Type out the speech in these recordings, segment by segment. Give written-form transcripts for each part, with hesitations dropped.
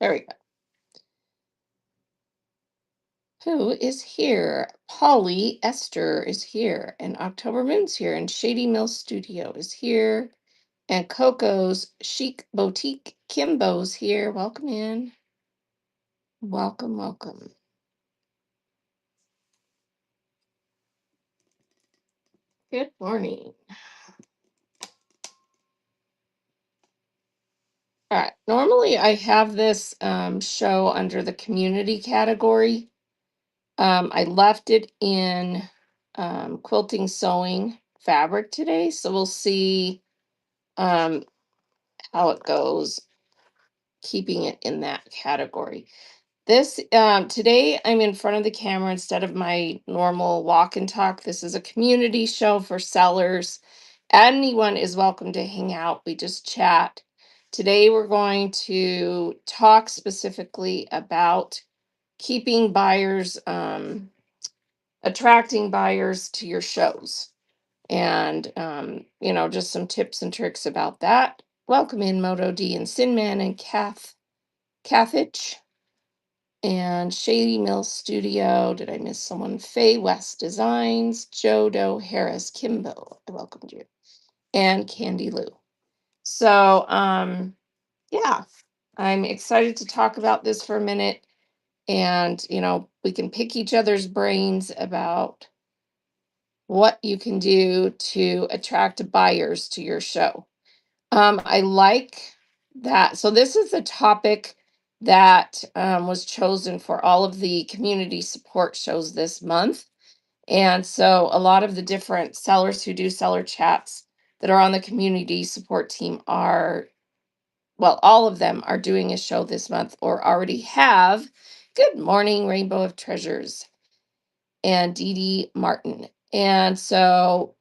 There we go. Who is here? Polly Esther is here, and October Moon's here, and Shady Mill Studio is here, and Coco's Chic Boutique Kimbo's here. Welcome in. Welcome, welcome. Good morning. All right. Normally, I have this show under the community category. I left it in quilting sewing fabric today, so we'll see um, how it goes, keeping it in that category. This today I'm in front of the camera instead of my normal walk and talk. This is a community show for sellers. Anyone is welcome to hang out. We just chat. Today we're going to talk specifically about keeping buyers, attracting buyers to your shows, and just some tips and tricks about that. Welcome in Moto D and Sinman and Cathich and Shady Mill Studio. Did I miss someone? Faye West Designs, Jodo Harris Kimbo. I welcomed you. And Candy Lou. So yeah, I'm excited to talk about this for a minute. And we can pick each other's brains about what you can do to attract buyers to your show. I like that. So this is the topic that was chosen for all of the community support shows this month. And so a lot of the different sellers who do seller chats that are on the community support team are, well, all of them are doing a show this month or already have. Good morning, Rainbow of Treasures and Dee Dee Martin. And so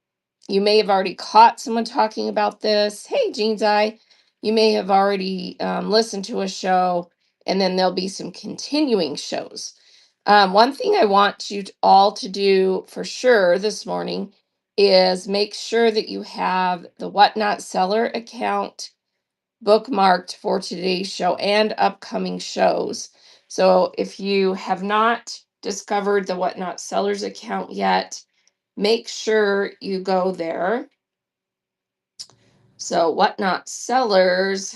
you may have already caught someone talking about this. Hey, Jean's Eye. You may have already listened to a show, and then there'll be some continuing shows. One thing I want you all to do for sure this morning is make sure that you have the Whatnot Seller account bookmarked for today's show and upcoming shows. So if you have not discovered the Whatnot Sellers account yet, make sure you go there. So Whatnot Sellers,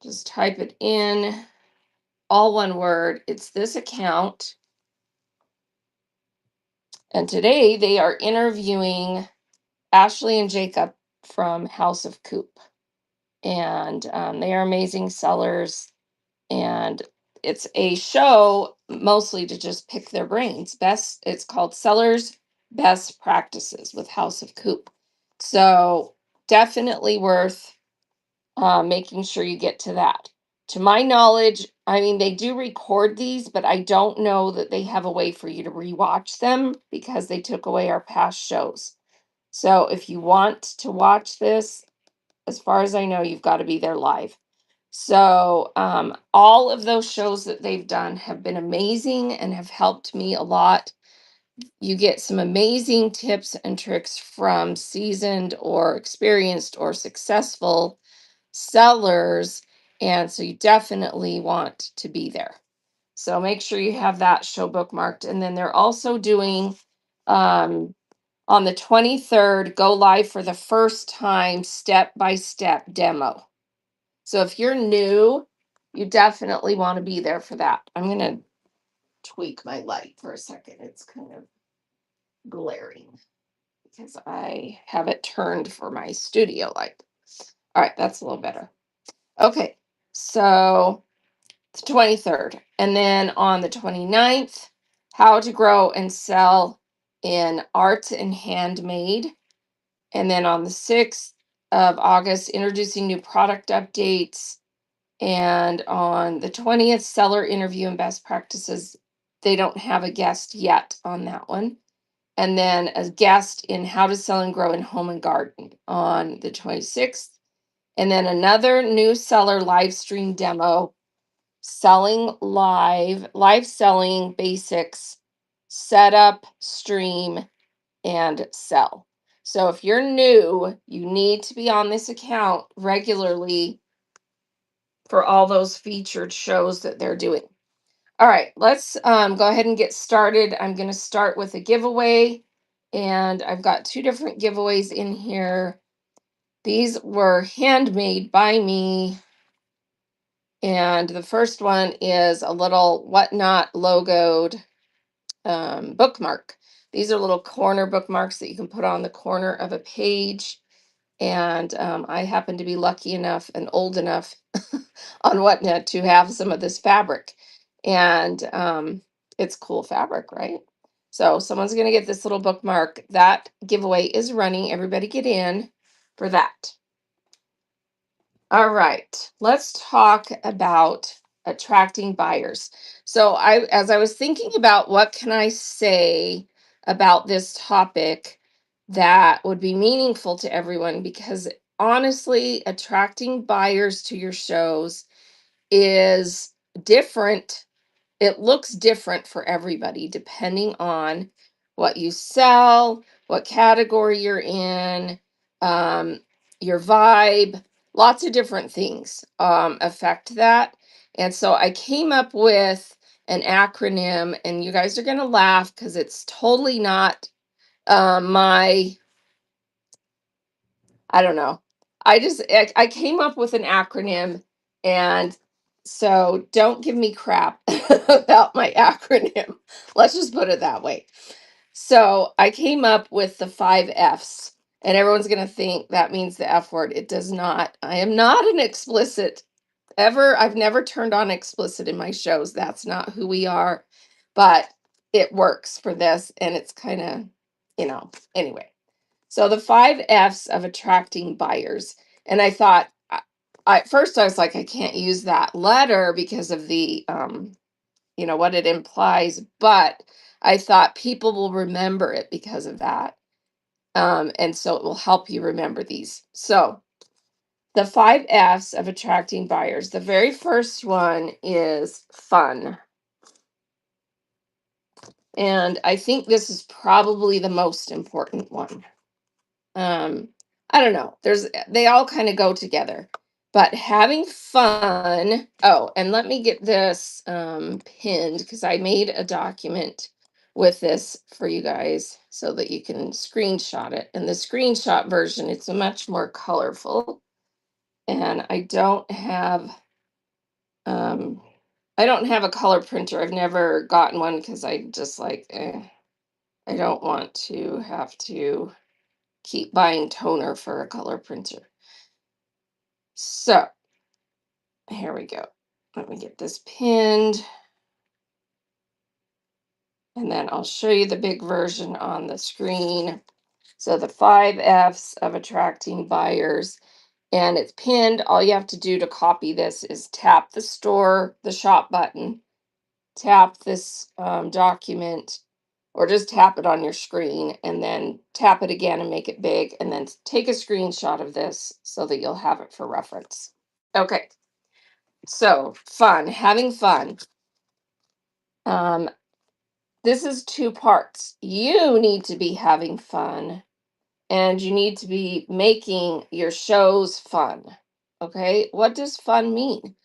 just type it in, all one word. It's this account. And today they are interviewing Ashley and Jacob from House of Coop. And they are amazing sellers. And it's a show mostly to just pick their brains. It's called Sellers Best Practices with House of Coop. So definitely worth making sure you get to that. To my knowledge, I mean, they do record these, but I don't know that they have a way for you to rewatch them because they took away our past shows. So if you want to watch this, as far as I know, you've got to be there live. So all of those shows that they've done have been amazing and have helped me a lot. You get some amazing tips and tricks from seasoned or experienced or successful sellers. And so you definitely want to be there. So make sure you have that show bookmarked. And then they're also doing on the 23rd, go live for the first time, step-by-step demo. So if you're new, you definitely want to be there for that. I'm going to tweak my light for a second. It's kind of glaring because I have it turned for my studio light. All right, that's a little better. Okay, so the 23rd. And then on the 29th, how to grow and sell in art and handmade. And then on the 6th of August, introducing new product updates. And on the 20th, seller interview and best practices. They don't have a guest yet on that one. And then a guest in how to sell and grow in home and garden on the 26th. And then another new seller live stream demo, selling live selling basics, setup, stream, and sell. So if you're new, you need to be on this account regularly for all those featured shows that they're doing. All right, let's go ahead and get started. I'm going to start with a giveaway, and I've got two different giveaways in here. These were handmade by me, and the first one is a little Whatnot logoed bookmark. These are little corner bookmarks that you can put on the corner of a page. And I happen to be lucky enough and old enough on Whatnot to have some of this fabric. And it's cool fabric, right? So someone's going to get this little bookmark. That giveaway is running. Everybody get in for that. All right, let's talk about attracting buyers. So as I was thinking about what can I say about this topic that would be meaningful to everyone, because honestly, attracting buyers to your shows is different. It looks different for everybody depending on what you sell, what category you're in, um, your vibe. Lots of different things affect that. And so I came up with an acronym, and you guys are going to laugh because it's totally not my, I don't know. I came up with an acronym, and so don't give me crap about my acronym. Let's just put it that way. So I came up with the 5 F's, and everyone's going to think that means the F word. It does not. I am not an explicit ever. I've never turned on explicit in my shows. That's not who we are, but it works for this, and it's kind of, anyway. So the 5 F's of attracting buyers. And I thought, at first I was like, I can't use that letter because of the, what it implies. But I thought people will remember it because of that. And so it will help you remember these. So the 5 F's of attracting buyers. The very first one is fun. And I think this is probably the most important one. I don't know. They all kind of go together. But having fun. Oh, and let me get this pinned because I made a document with this for you guys so that you can screenshot it. And the screenshot version, it's much more colorful. And um I don't have a color printer. I've never gotten one because I just like I don't want to have to keep buying toner for a color printer. So here we go. Let me get this pinned. And then I'll show you the big version on the screen. So the 5 F's of attracting buyers. And it's pinned. All you have to do to copy this is tap the shop button, tap this document, or just tap it on your screen and then tap it again and make it big. And then take a screenshot of this so that you'll have it for reference. Okay. So fun, having fun. Um, this is 2 parts. You need to be having fun, and you need to be making your shows fun. Okay, what does fun mean?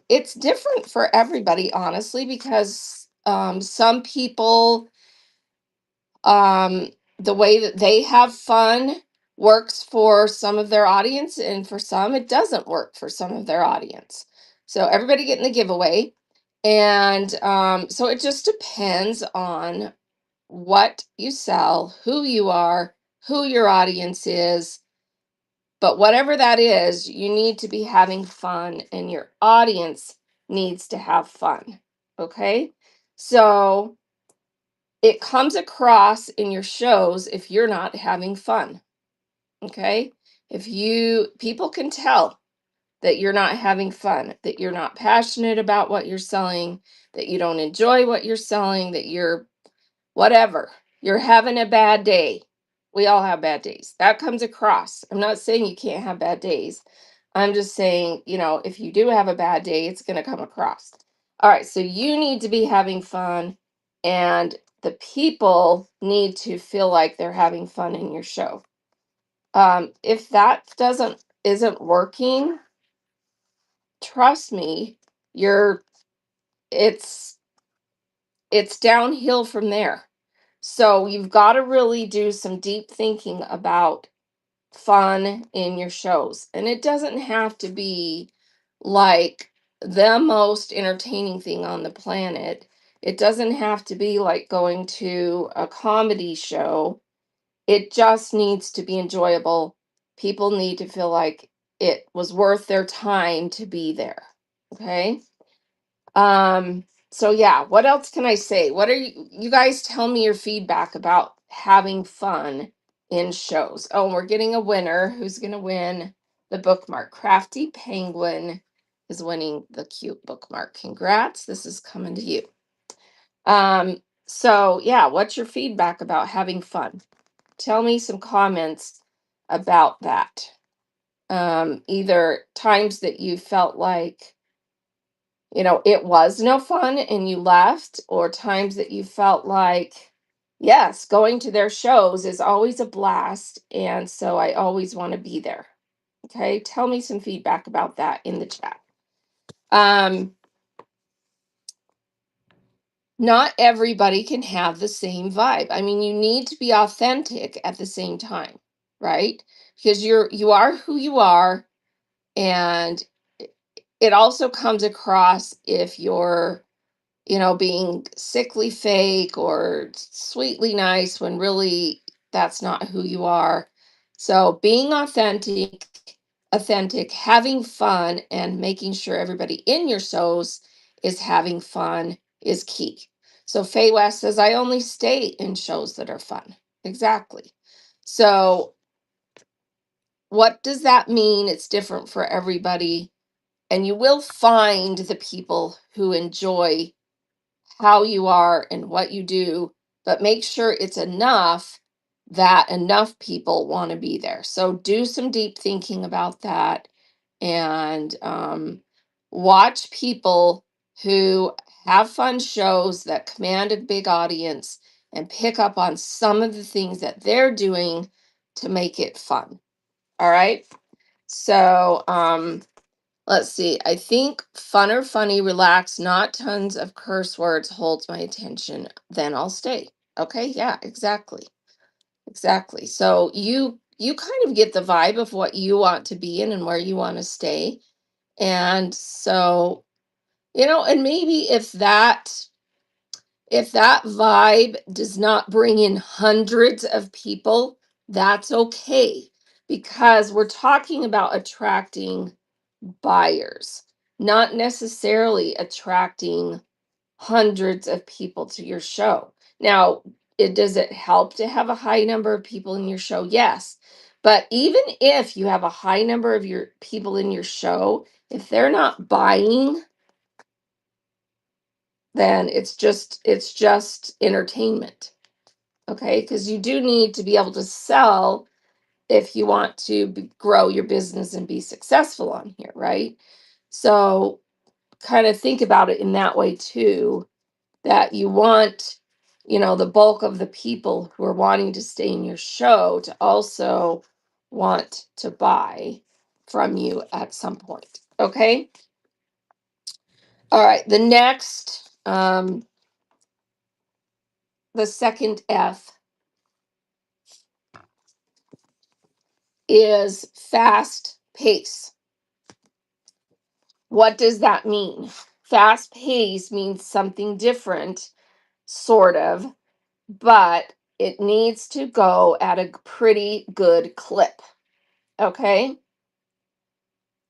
It's different for everybody, honestly, because some people, um, the way that they have fun works for some of their audience, and for some, it doesn't work for some of their audience. So everybody getting the giveaway. And so it just depends on what you sell, who you are, who your audience is. But whatever that is, you need to be having fun, and your audience needs to have fun. Okay. So it comes across in your shows if you're not having fun. Okay. People can tell that you're not having fun, that you're not passionate about what you're selling, that you don't enjoy what you're selling, that you're whatever, you're having a bad day. We all have bad days. That comes across. I'm not saying you can't have bad days. I'm just saying, if you do have a bad day, it's going to come across. All right. So you need to be having fun, and the people need to feel like they're having fun in your show. If that isn't working, trust me, you're it's it's downhill from there. So you've got to really do some deep thinking about fun in your shows. And it doesn't have to be like the most entertaining thing on the planet. It doesn't have to be like going to a comedy show. It just needs to be enjoyable. People need to feel like it was worth their time to be there. Okay? So yeah, what else can I say? What are you guys tell me your feedback about having fun in shows? Oh, and we're getting a winner. Who's gonna win the bookmark? Crafty Penguin is winning the cute bookmark. Congrats. This is coming to you. So yeah, what's your feedback about having fun? Tell me some comments about that. Either times that you felt like it was no fun and you left, or times that you felt like, yes, going to their shows is always a blast. And so I always want to be there. Okay. Tell me some feedback about that in the chat. Um, Not everybody can have the same vibe. I mean, you need to be authentic at the same time, right? Because you are who you are, and it also comes across if you're being sickly fake or sweetly nice when really that's not who you are. So being authentic, having fun, and making sure everybody in your shows is having fun is key. So Faye West says, I only stay in shows that are fun. Exactly. So what does that mean? It's different for everybody. And you will find the people who enjoy how you are and what you do, but make sure it's enough that enough people want to be there. So do some deep thinking about that, and watch people who have fun shows that command a big audience and pick up on some of the things that they're doing to make it fun. All right. So, let's see. I think fun or funny, relax, not tons of curse words holds my attention. Then I'll stay. Okay, yeah, exactly. Exactly. So you kind of get the vibe of what you want to be in and where you want to stay. And so, and maybe if that vibe does not bring in hundreds of people, that's okay, because we're talking about attracting buyers, not necessarily attracting hundreds of people to your show. Now, does it help to have a high number of people in your show? Yes. But even if you have a high number of your people in your show, if they're not buying, then it's just entertainment. Okay? Because you do need to be able to sell if you want to grow your business and be successful on here, right? So kind of think about it in that way too, that you want the bulk of the people who are wanting to stay in your show to also want to buy from you at some point. Okay. All right, the next the second F is fast pace. What does that mean? Fast pace means something different, sort of, but it needs to go at a pretty good clip. Okay.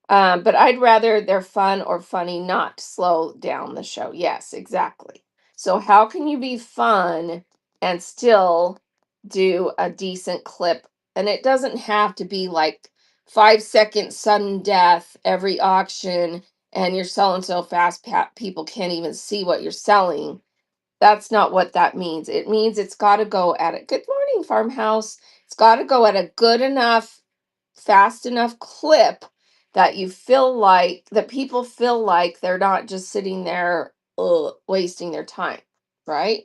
But I'd rather they're fun or funny, not slow down the show. Yes, exactly. So, how can you be fun and still do a decent clip? And it doesn't have to be like 5 second sudden death every auction and you're selling so fast, people can't even see what you're selling. That's not what that means. It means it's got to go at a good morning, farmhouse. It's got to go at a good enough, fast enough clip that you feel like that people feel like they're not just sitting there wasting their time, right?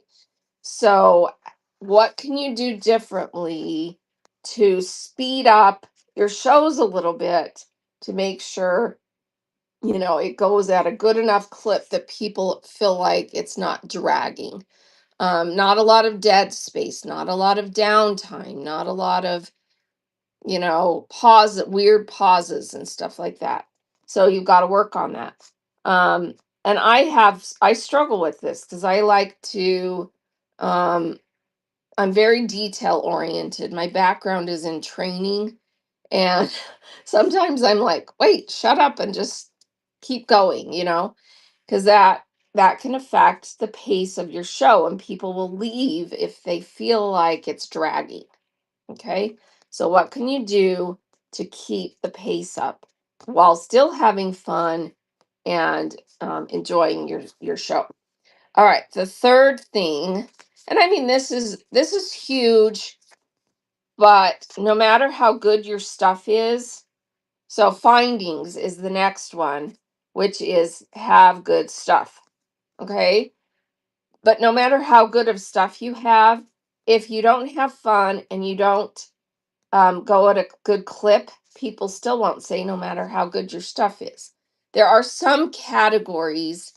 So, what can you do differently to speed up your shows a little bit to make sure it goes at a good enough clip that people feel like it's not dragging. Not a lot of dead space, not a lot of downtime, not a lot of, weird pauses and stuff like that. So you've got to work on that. Um, and I struggle with this because I like to, um, I'm very detail oriented. My background is in training, and sometimes I'm like, wait, shut up and just keep going, because that can affect the pace of your show, and people will leave if they feel like it's dragging. Okay. So what can you do to keep the pace up while still having fun and enjoying your show? All right. The third thing, and I mean this is huge, but no matter how good your stuff is, so findings is the next one, which is have good stuff. Okay. But no matter how good of stuff you have, if you don't have fun and you don't go at a good clip, people still won't say no matter how good your stuff is. There are some categories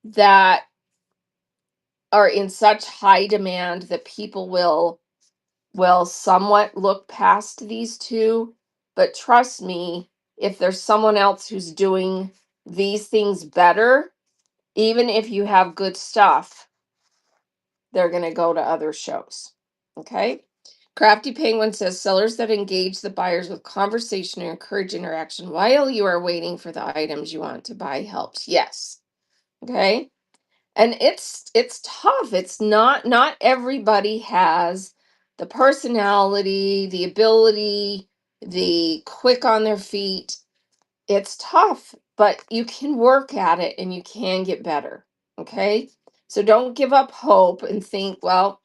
that are in such high demand that people will somewhat look past these two, but trust me, if there's someone else who's doing these things better, even if you have good stuff, they're going to go to other shows. Okay? Crafty Penguin says sellers that engage the buyers with conversation and encourage interaction while you are waiting for the items you want to buy helps. Yes. Okay? And it's tough. It's not everybody has the personality, the ability, the quick on their feet. It's tough, but you can work at it and you can get better. Okay. So don't give up hope and think, well,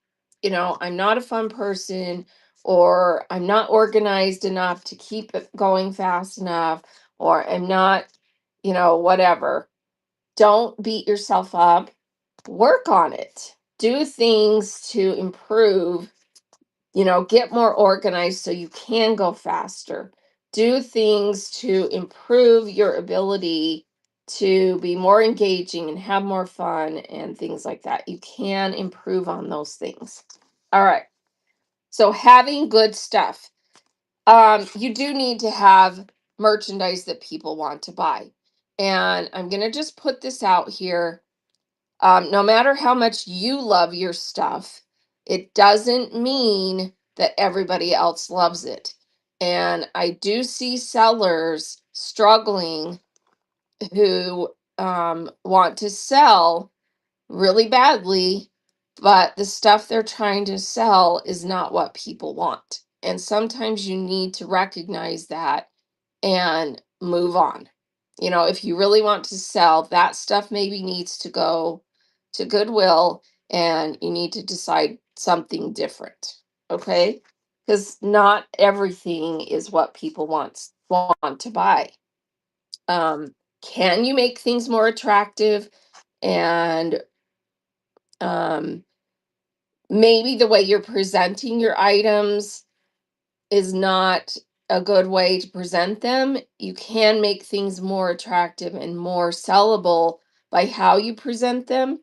I'm not a fun person, or I'm not organized enough to keep it going fast enough, or I'm not, whatever. Don't beat yourself up. Work on it. Do things to improve, get more organized so you can go faster. Do things to improve your ability to be more engaging and have more fun and things like that. You can improve on those things. All right. So having good stuff. You do need to have merchandise that people want to buy. And I'm going to just put this out here. No matter how much you love your stuff, it doesn't mean that everybody else loves it. And I do see sellers struggling who want to sell really badly, but the stuff they're trying to sell is not what people want. And sometimes you need to recognize that and move on. If you really want to sell, that stuff maybe needs to go to Goodwill and you need to decide something different. Okay? Because not everything is what people want to buy. Can you make things more attractive? And um, maybe the way you're presenting your items is not a good way to present them. You can make things more attractive and more sellable by how you present them.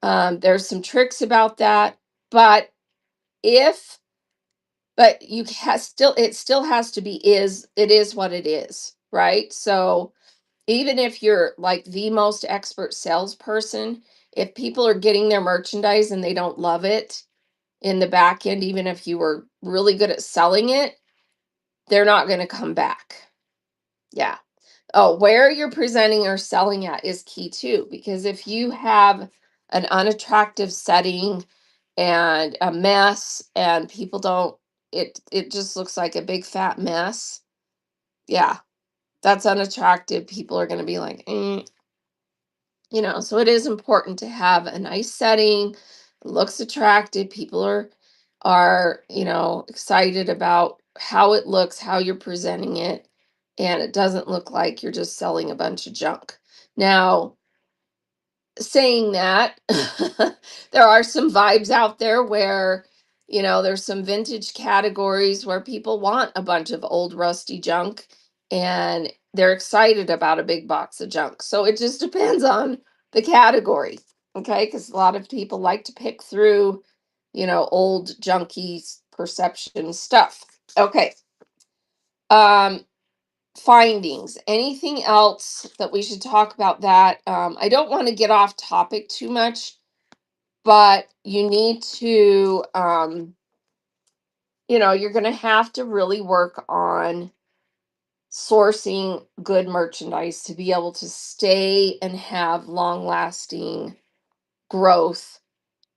There's some tricks about that, but if but you still, it still has to be, it is what it is, right? So even if you're like the most expert salesperson, if people are getting their merchandise and they don't love it in the back end, even if you were really good at selling it, they're not going to come back. Yeah. Oh, where you're presenting or selling at is key too, because if you have an unattractive setting and a mess and people don't, it just looks like a big fat mess. Yeah, that's unattractive. People are going to be like, so it is important to have a nice setting, looks attractive. People are excited about how it looks, how you're presenting it, and it doesn't look like you're just selling a bunch of junk. Now, saying that, there are some vibes out there where there's some vintage categories where people want a bunch of old rusty junk, and they're excited about a big box of junk. So it just depends on the category. Okay. Because a lot of people like to pick through, old junky perception stuff. Okay. Um, Findings. Anything else that we should talk about that? I don't want to get off topic too much, but you need to, you're going to have to really work on sourcing good merchandise to be able to stay and have long lasting growth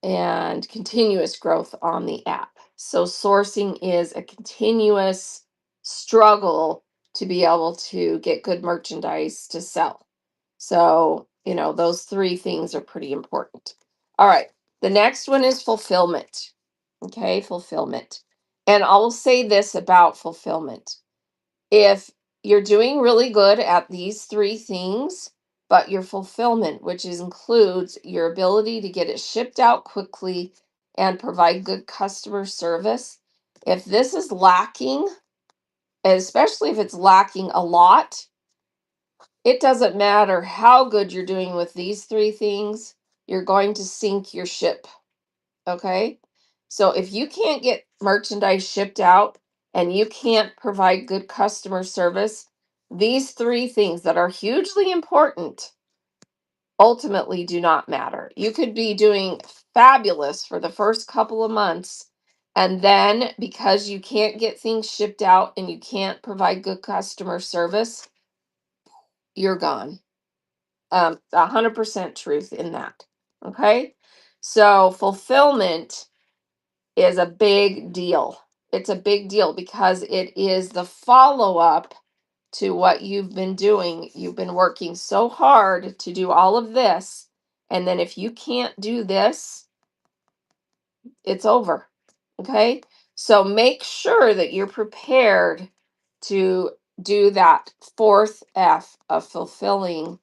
and continuous growth on the app. So, sourcing is a continuous struggle to be able to get good merchandise to sell. So, those three things are pretty important. All right. The next one is fulfillment. Okay. Fulfillment. And I'll say this about fulfillment: if you're doing really good at these three things, but your fulfillment, which includes your ability to get it shipped out quickly and provide good customer service, if this is lacking, especially if it's lacking a lot, it doesn't matter how good you're doing with these three things, you're going to sink your ship. Okay. So if you can't get merchandise shipped out and you can't provide good customer service, these three things that are hugely important ultimately do not matter. You could be doing fabulous for the first couple of months. And then because you can't get things shipped out and you can't provide good customer service, you're gone. 100% truth in that. Okay. So fulfillment is a big deal. It's a big deal because it is the follow up to what you've been doing. You've been working so hard to do all of this. And then if you can't do this, it's over. Okay. So make sure that you're prepared to do that fourth F of fulfilling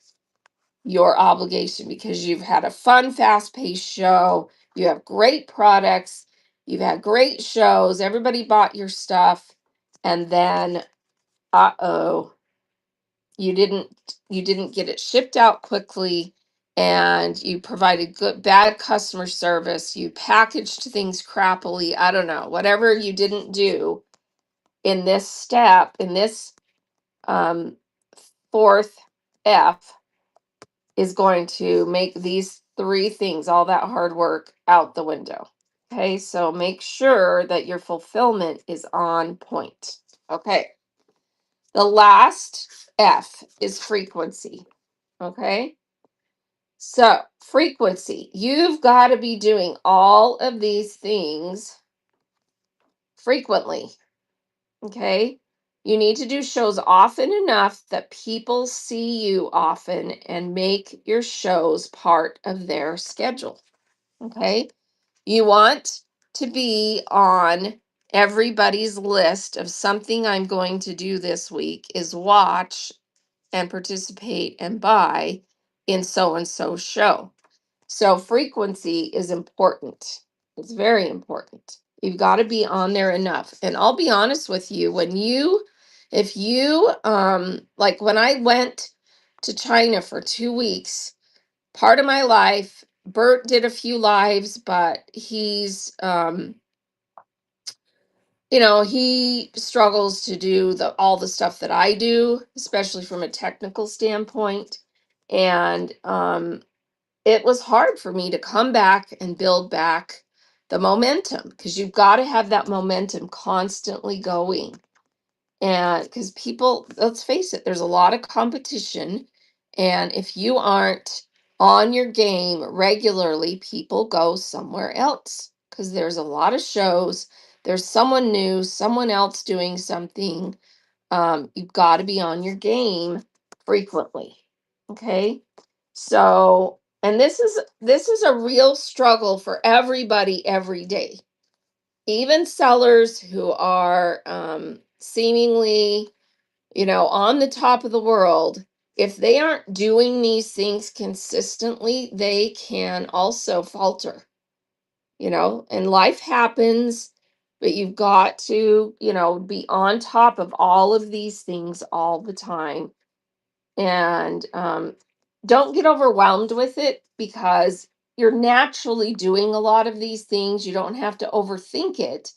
your obligation, because you've had a fun, fast paced show. You have great products. You've had great shows. Everybody bought your stuff. And then, uh-oh, you didn't get it shipped out quickly, and you provided bad customer service. You packaged things crappily. I don't know, whatever you didn't do in this step, in this um, fourth F, is going to make these three things, all that hard work, out the window. Okay, so make sure that your fulfillment is on point. Okay, the last F is frequency. Okay, so frequency, you've got to be doing all of these things frequently. Okay, you need to do shows often enough that people see you often and make your shows part of their schedule. Okay. You want to be on everybody's list of something I'm going to do this week is watch and participate and buy in so and so show. So frequency is important. It's very important. You've got to be on there enough. And I'll be honest with you, if you like when I went to China for 2 weeks, part of my life, Bert did a few lives, but he struggles to do all the stuff that I do, especially from a technical standpoint. And it was hard for me to come back and build back the momentum, because you've got to have that momentum constantly going. And because people, let's face it, there's a lot of competition. And if you aren't on your game regularly, people go somewhere else because there's a lot of shows. There's someone new, someone else doing something. You've got to be on your game frequently. Okay. So, and this is a real struggle for everybody every day, even sellers who are seemingly, on the top of the world. If they aren't doing these things consistently, they can also falter, and life happens, but you've got to, be on top of all of these things all the time And don't get overwhelmed with it because you're naturally doing a lot of these things. You don't have to overthink it,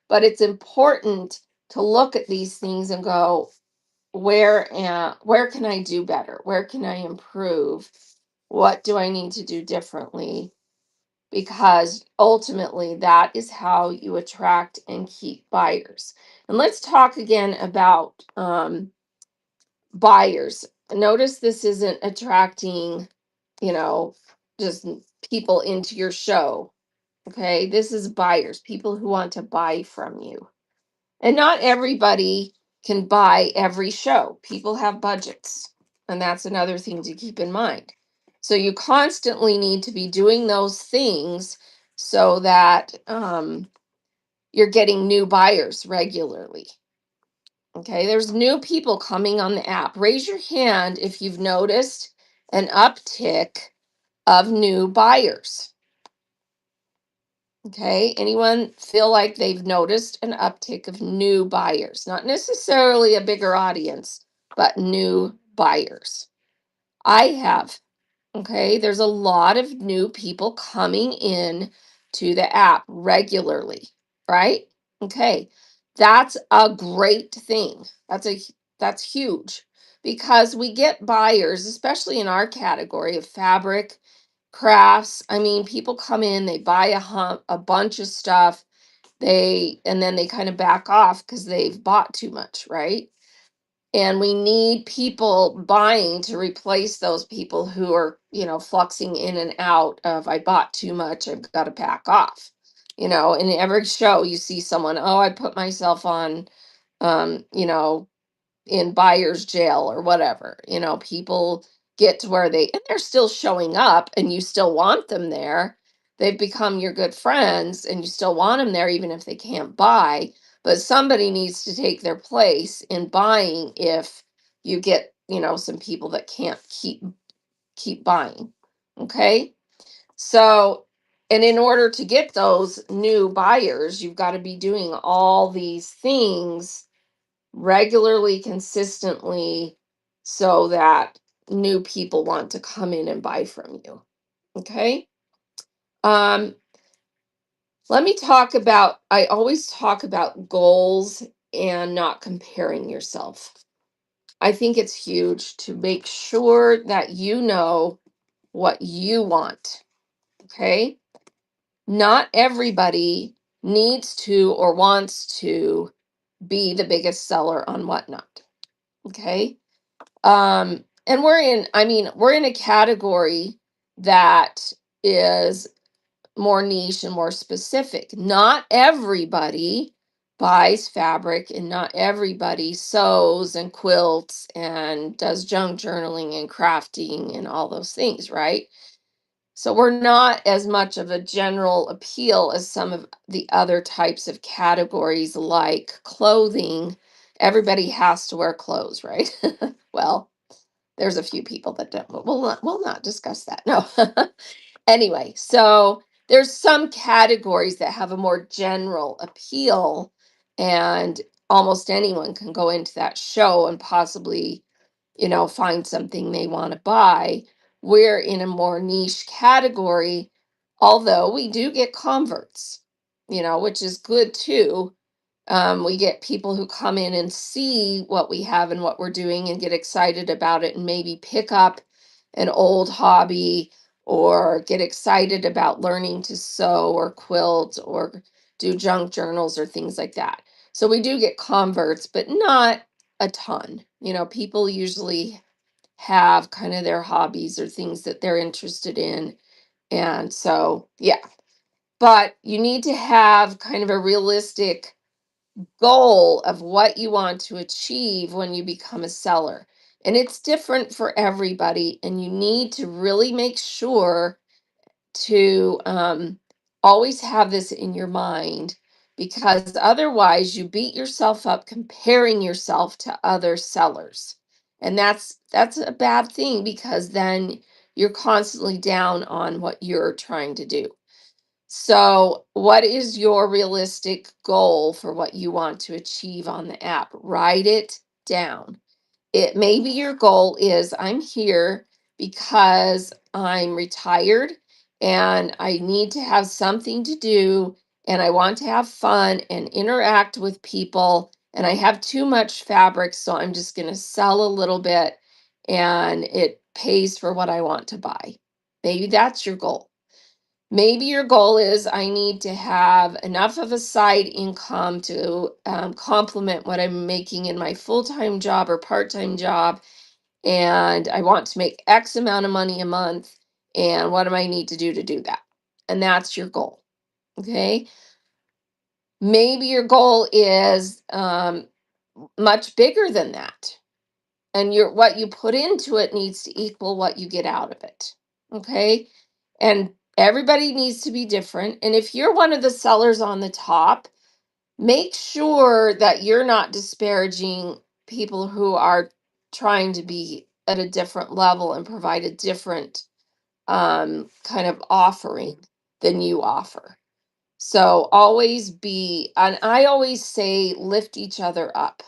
but it's important to look at these things and go, where can I do better? Where can I improve? What do I need to do differently? Because ultimately that is how you attract and keep buyers. And let's talk again about buyers. Notice this isn't attracting, you know, just people into your show. Okay. This is buyers, people who want to buy from you. And not everybody can buy every show. People have budgets. And that's another thing to keep in mind. So you constantly need to be doing those things so that you're getting new buyers regularly. Okay, there's new people coming on the app. Raise your hand if you've noticed an uptick of new buyers. Okay, anyone feel like they've noticed an uptick of new buyers? Not necessarily a bigger audience, but new buyers. I have. Okay, there's a lot of new people coming in to the app regularly, right? Okay, that's a great thing. That's huge because we get buyers, especially in our category of fabric, crafts. I mean, people come in, they buy a bunch of stuff, and then they kind of back off because they've bought too much, right? And we need people buying to replace those people who are, fluxing in and out of I bought too much, I've got to back off. In every show you see someone, oh, I put myself on um, you know, in buyer's jail or whatever. People get to where and they're still showing up and you still want them there. They've become your good friends and you still want them there even if they can't buy, but somebody needs to take their place in buying if you get, some people that can't keep buying. Okay? So, and in order to get those new buyers, you've got to be doing all these things regularly, consistently, so that new people want to come in and buy from you. Okay. Um, Let me talk about, I always talk about goals and not comparing yourself. I think it's huge to make sure that you know what you want. Okay. Not everybody needs to or wants to be the biggest seller on Whatnot. Okay. And we're in a category that is more niche and more specific. Not everybody buys fabric and not everybody sews and quilts and does junk journaling and crafting and all those things, right? So we're not as much of a general appeal as some of the other types of categories like clothing. Everybody has to wear clothes, right? Well, there's a few people that don't, but we'll not discuss that. No. Anyway, so there's some categories that have a more general appeal, and almost anyone can go into that show and possibly, find something they want to buy. We're in a more niche category, although we do get converts, which is good too. We get people who come in and see what we have and what we're doing and get excited about it and maybe pick up an old hobby or get excited about learning to sew or quilt or do junk journals or things like that. So we do get converts, but not a ton. People usually have kind of their hobbies or things that they're interested in. And so, yeah, but you need to have kind of a realistic goal of what you want to achieve when you become a seller. And it's different for everybody. And you need to really make sure to always have this in your mind because otherwise you beat yourself up comparing yourself to other sellers. And that's a bad thing because then you're constantly down on what you're trying to do. So, what is your realistic goal for what you want to achieve on the app? Write it down. It maybe your goal is I'm here because I'm retired and I need to have something to do and I want to have fun and interact with people and I have too much fabric, so I'm just going to sell a little bit and it pays for what I want to buy. Maybe that's your goal. Maybe your goal is I need to have enough of a side income to complement what I'm making in my full-time job or part-time job. And I want to make X amount of money a month. And what do I need to do that? And that's your goal. Okay. Maybe your goal is much bigger than that. And what you put into it needs to equal what you get out of it. Okay. And everybody needs to be different. And if you're one of the sellers on the top, make sure that you're not disparaging people who are trying to be at a different level and provide a different kind of offering than you offer. So always be, and I always say, lift each other up.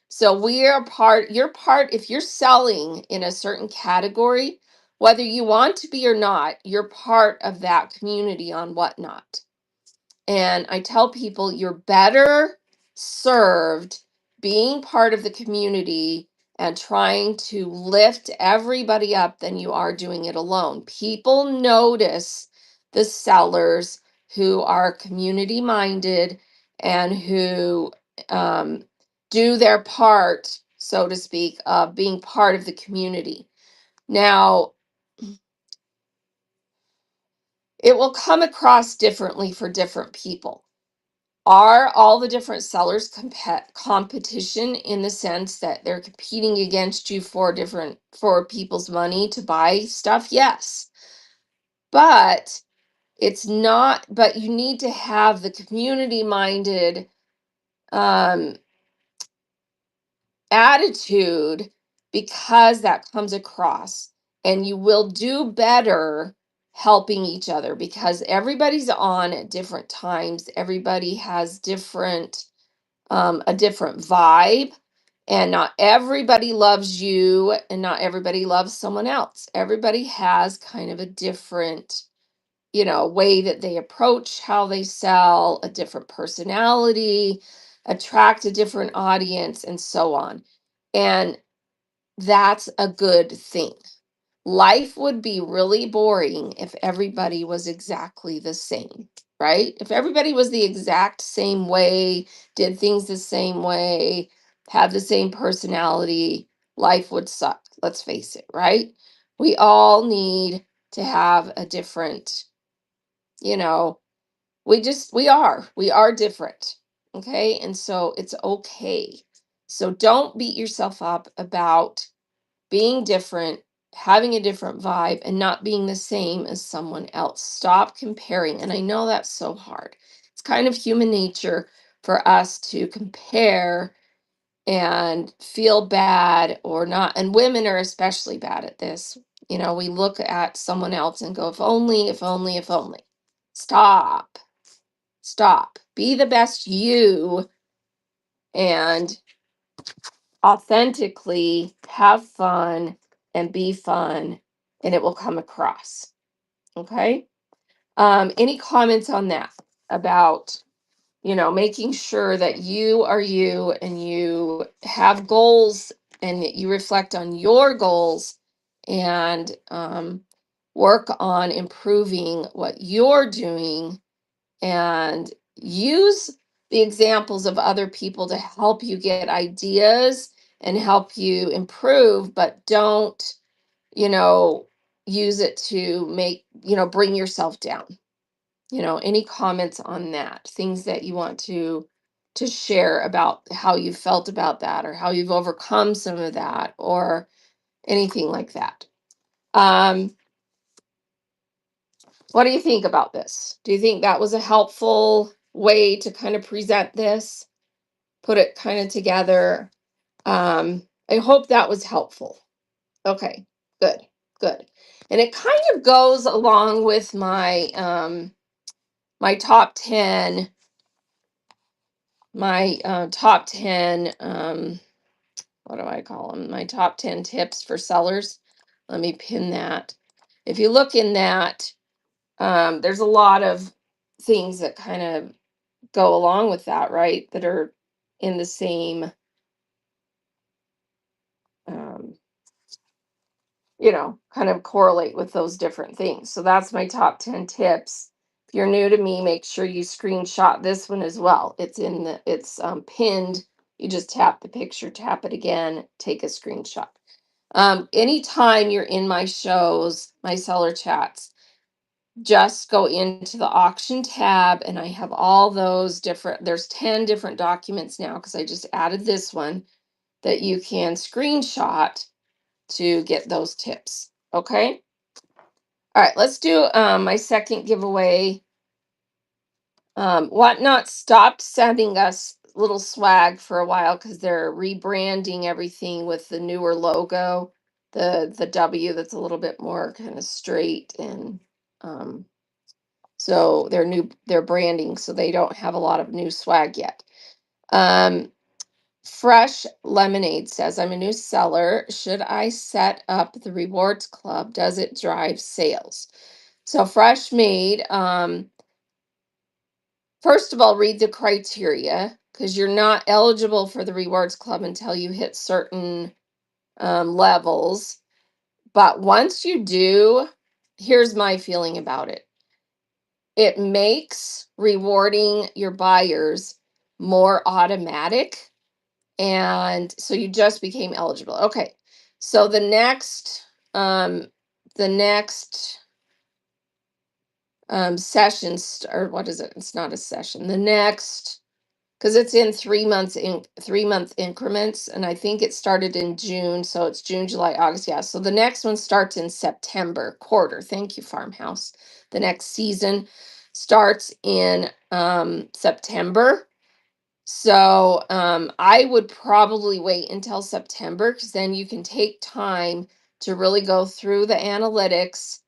So we are you're part, if you're selling in a certain category, whether you want to be or not, you're part of that community on Whatnot. And I tell people you're better served being part of the community and trying to lift everybody up than you are doing it alone. People notice the sellers who are community minded and who um, do their part, so to speak, of being part of the community. Now, it will come across differently for different people. Are all the different sellers competition in the sense that they're competing against you for people's money to buy stuff? Yes. But it's not, but you need to have the community minded um attitude because that comes across and you will do better helping each other because everybody's on at different times. Everybody has a different vibe and not everybody loves you and not everybody loves someone else. Everybody has kind of a different, way that they approach how they sell, a different personality, attract a different audience and so on. And that's a good thing. Life would be really boring if everybody was exactly the same, right? If everybody was the exact same way, did things the same way, had the same personality, life would suck. Let's face it, right? We all need to have a different, you know, we are different. Okay. And so it's okay. So don't beat yourself up about being different, having a different vibe, and not being the same as someone else. Stop comparing. And I know that's so hard. It's kind of human nature for us to compare and feel bad or not. And women are especially bad at this. We look at someone else and go, if only, if only, if only. Stop. Stop. Be the best you and authentically have fun and be fun and it will come across. Okay. Any comments on that about, making sure that you are you and you have goals and that you reflect on your goals and work on improving what you're doing and use the examples of other people to help you get ideas and help you improve, but don't, you know, use it to make, bring yourself down. Any comments on that? Things that you want to share about how you felt about that or how you've overcome some of that or anything like that. What do you think about this? Do you think that was a helpful way to kind of present this, put it kind of together? I hope that was helpful. Okay, good, good. And it kind of goes along with my top 10, my top 10 what do I call them? My top 10 tips for sellers. Let me pin that. If you look in that, there's a lot of things that kind of go along with that, right? That are in the same, um, kind of correlate with those different things. So that's my top 10 tips. If you're new to me, make sure you screenshot this one as well. It's pinned. You just tap the picture, tap it again, take a screenshot. Anytime you're in my shows, my seller chats, just go into the auction tab and I have all those different, there's 10 different documents now because I just added this one that you can screenshot to get those tips. Okay. All right, let's do my second giveaway. Whatnot stopped sending us little swag for a while because they're rebranding everything with the newer logo, the W that's a little bit more kind of straight, and um, so they're branding, so they don't have a lot of new swag yet. Fresh Lemonade says, I'm a new seller. Should I set up the rewards club? Does it drive sales? So Fresh Made, first of all, read the criteria because you're not eligible for the rewards club until you hit certain levels. But once you do, here's my feeling about it. It makes rewarding your buyers more automatic. And so you just became eligible. Okay. So um, the next sessions, or what is it? It's not a session. The next, because it's in 3 month increments, and I think it started in June, so it's June, July, August. Yeah. So the next one starts in September quarter. Thank you, Farmhouse. The next season starts in September. So I would probably wait until September because then you can take time to really go through the analytics,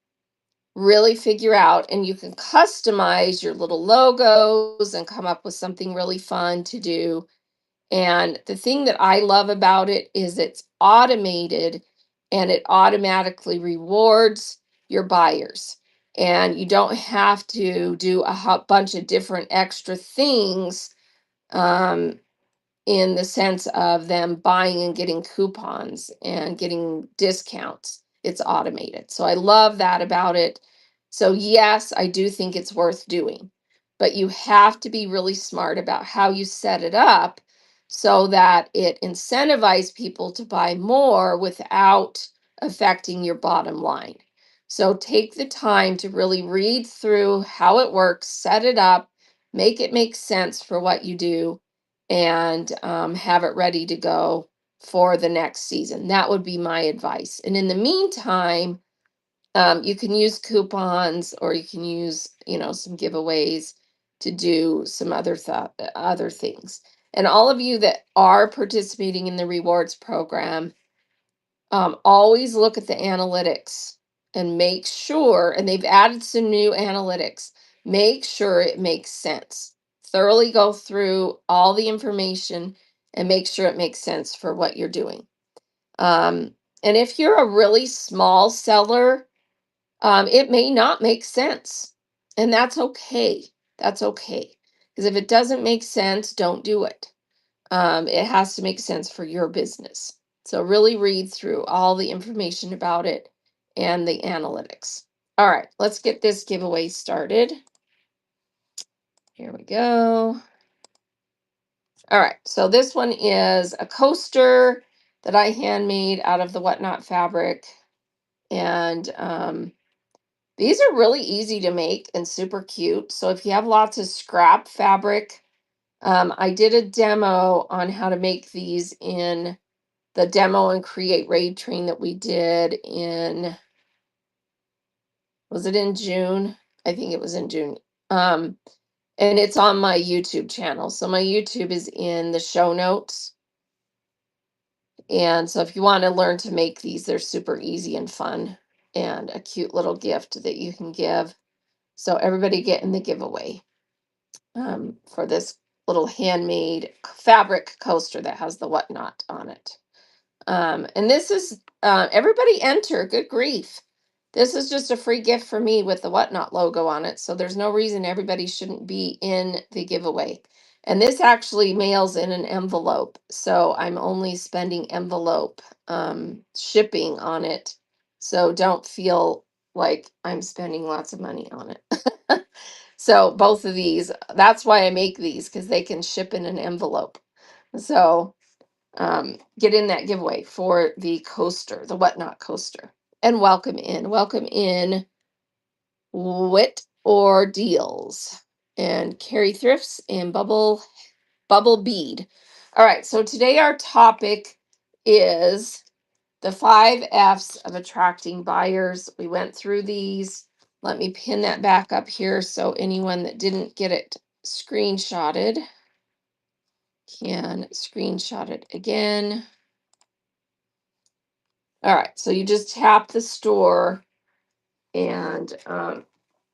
really figure out, and you can customize your little logos and come up with something really fun to do. And the thing that I love about it is it's automated and it automatically rewards your buyers. And you don't have to do a bunch of different extra things. In the sense of them buying and getting coupons and getting discounts. It's automated. So I love that about it. So, yes, I do think it's worth doing, but you have to be really smart about how you set it up so that it incentivizes people to buy more without affecting your bottom line. So, take the time to really read through how it works, set it up, make it make sense for what you do, and have it ready to go for the next season. That would be my advice. And in the meantime, you can use coupons or you can use, some giveaways to do some other things. And all of you that are participating in the rewards program, always look at the analytics and make sure, and they've added some new analytics, make sure it makes sense. Thoroughly go through all the information and make sure it makes sense for what you're doing. And if you're a really small seller, it may not make sense. And that's okay. That's okay. Because if it doesn't make sense, don't do it. It has to make sense for your business. So really read through all the information about it and the analytics. All right, let's get this giveaway started. Here we go. All right, so this one is a coaster that I handmade out of the Whatnot fabric. And these are really easy to make and super cute. So if you have lots of scrap fabric, I did a demo on how to make these in the demo and create raid train that we did was it in June? I think it was in June. Um, and it's on my YouTube channel. So my YouTube is in the show notes. And so if you want to learn to make these, they're super easy and fun and a cute little gift that you can give. So everybody get in the giveaway for this little handmade fabric coaster that has the Whatnot on it. And this is everybody enter. Good grief. This is just a free gift for me with the Whatnot logo on it. So there's no reason everybody shouldn't be in the giveaway. And this actually mails in an envelope. So I'm only spending envelope shipping on it. So don't feel like I'm spending lots of money on it. So both of these, that's why I make these, because they can ship in an envelope. So get in that giveaway for the coaster, the Whatnot coaster. And welcome in Wit or Deals and Carrie Thrifts and Bubble Bead. All right, so today our topic is the 5 F's of attracting buyers. We went through these. Let me pin that back up here so anyone that didn't get it screenshotted can screenshot it again. All right, so you just tap the store and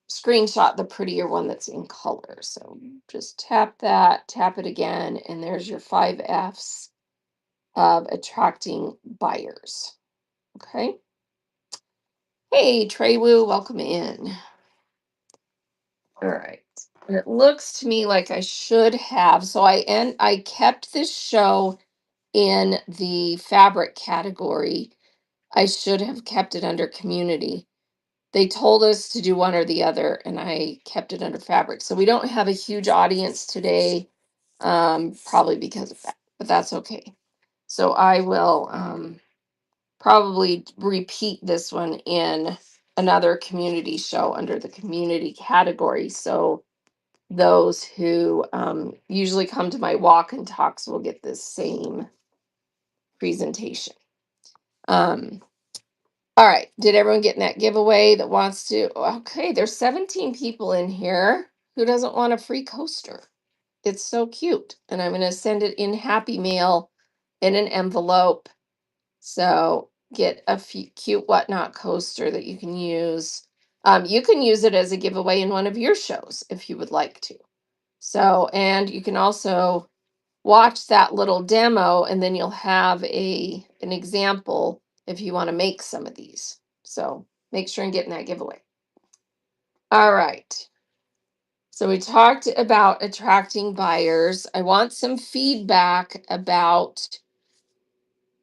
screenshot the prettier one that's in color. So just tap that, tap it again, and there's your 5 F's of attracting buyers. Okay. Hey, Trey Woo, welcome in. All right. And it looks to me like I should have. So I kept this show in the fabric category. I should have kept it under community. They told us to do one or the other, and I kept it under fabric. So we don't have a huge audience today, probably because of that, but that's okay. So I will probably repeat this one in another community show under the community category. So those who usually come to my walk and talks will get this same presentation. All right. Did everyone get in that giveaway that wants to? Okay, there's 17 people in here. Who doesn't want a free coaster? It's so cute. And I'm going to send it in Happy Mail in an envelope. So get a cute Whatnot coaster that you can use. You can use it as a giveaway in one of your shows if you would like to. So, and you can also watch that little demo and then you'll have an example if you want to make some of these. So make sure and get in that giveaway. All right. So we talked about attracting buyers. I want some feedback about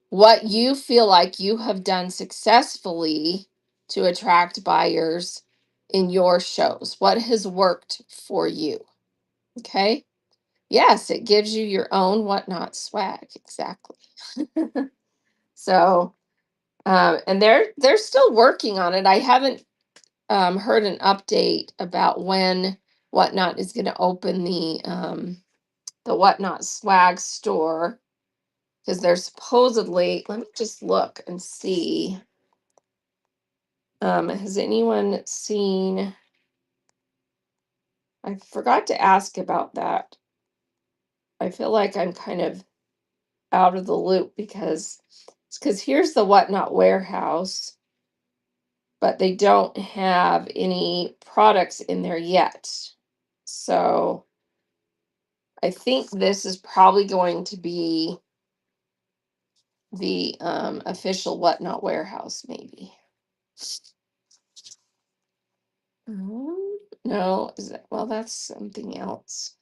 what you feel like you have done successfully to attract buyers in your shows. What has worked for you? Okay. Yes, it gives you your own Whatnot swag. Exactly. So, and they're still working on it. I haven't heard an update about when Whatnot is going to open the Whatnot swag store because they're supposedly. Let me just look and see. Has anyone seen? I forgot to ask about that. I feel like I'm kind of out of the loop because here's the Whatnot warehouse, but they don't have any products in there yet. So I think this is probably going to be the official Whatnot warehouse, maybe. No, is that well, that's something else.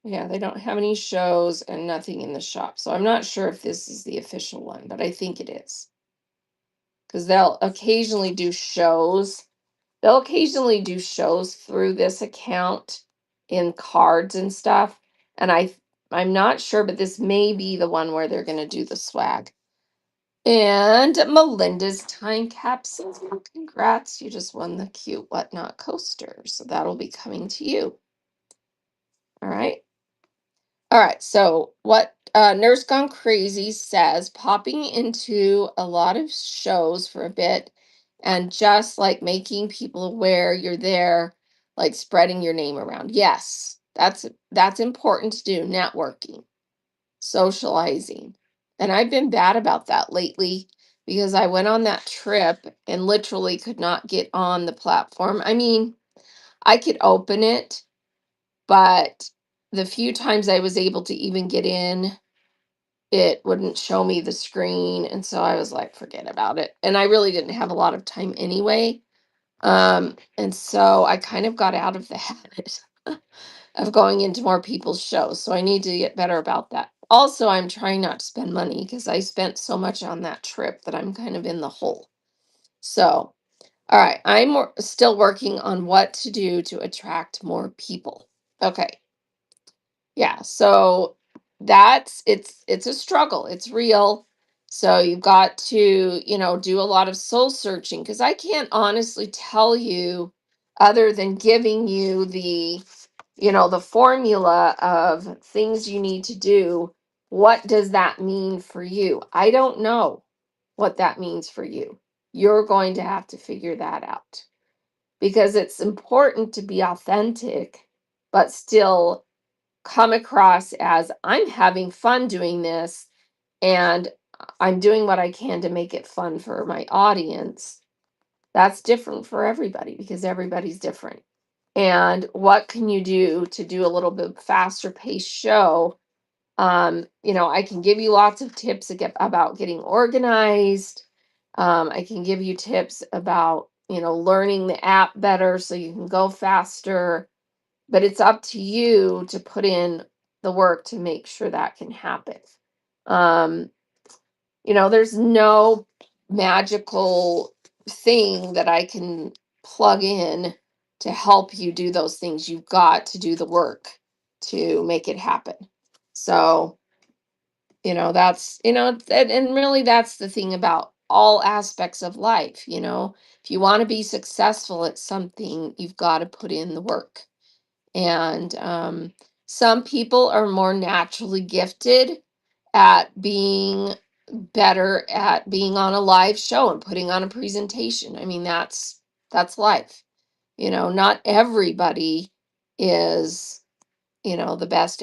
Yeah, they don't have any shows and nothing in the shop. So I'm not sure if this is the official one, but I think it is. Because they'll occasionally do shows. They'll occasionally do shows through this account in cards and stuff. And I'm not sure, but this may be the one where they're gonna do the swag. And Melinda's time capsule. Congrats, you just won the cute Whatnot coaster. So that'll be coming to you. All right. All right, so what Nurse Gone Crazy says, popping into a lot of shows for a bit and just like making people aware you're there, like spreading your name around. Yes, that's important to do, networking, socializing. And I've been bad about that lately because I went on that trip and literally could not get on the platform. I mean, I could open it, but the few times I was able to even get in, it wouldn't show me the screen. And so I was like, forget about it. And I really didn't have a lot of time anyway. And so I kind of got out of the habit of going into more people's shows. So I need to get better about that. Also, I'm trying not to spend money because I spent so much on that trip that I'm kind of in the hole. So, all right, still working on what to do to attract more people. Okay. Yeah, so it's a struggle. It's real. So you've got to, do a lot of soul searching because I can't honestly tell you other than giving you the formula of things you need to do. What does that mean for you? I don't know what that means for you. You're going to have to figure that out because it's important to be authentic, but still come across as I'm having fun doing this and I'm doing what I can to make it fun for my audience. That's different for everybody because everybody's different. And what can you do to do a little bit faster paced show? I can give you lots of tips about getting organized. I can give you tips about, learning the app better so you can go faster, but it's up to you to put in the work to make sure that can happen. Um, there's no magical thing that I can plug in to help you do those things. You've got to do the work to make it happen. So, and really that's the thing about all aspects of life. If you want to be successful at something, you've got to put in the work. And some people are more naturally gifted at being better at being on a live show and putting on a presentation. I mean, that's life. Not everybody is, the best,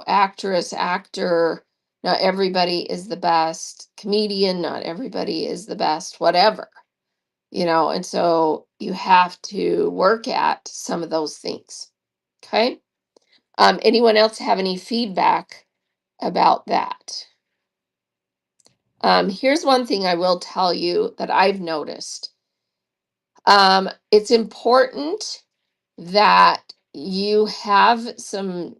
actress, actor. Not everybody is the best comedian. Not everybody is the best, whatever. And so you have to work at some of those things. Okay. Anyone else have any feedback about that? Here's one thing I will tell you that I've noticed. It's important that you have some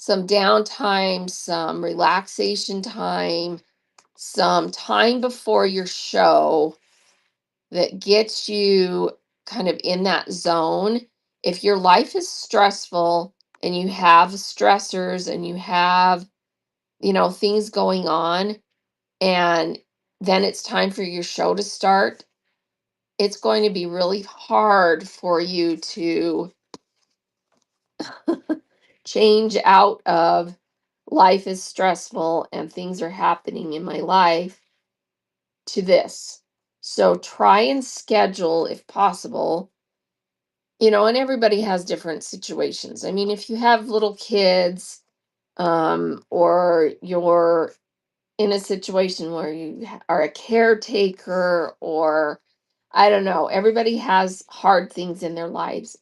downtime, some relaxation time, some time before your show that gets you kind of in that zone. If your life is stressful and you have stressors and you have, things going on, and then it's time for your show to start, it's going to be really hard for you to change out of life is stressful and things are happening in my life to this. So try and schedule if possible. And everybody has different situations. I mean, if you have little kids, or you're in a situation where you are a caretaker, or I don't know, everybody has hard things in their lives.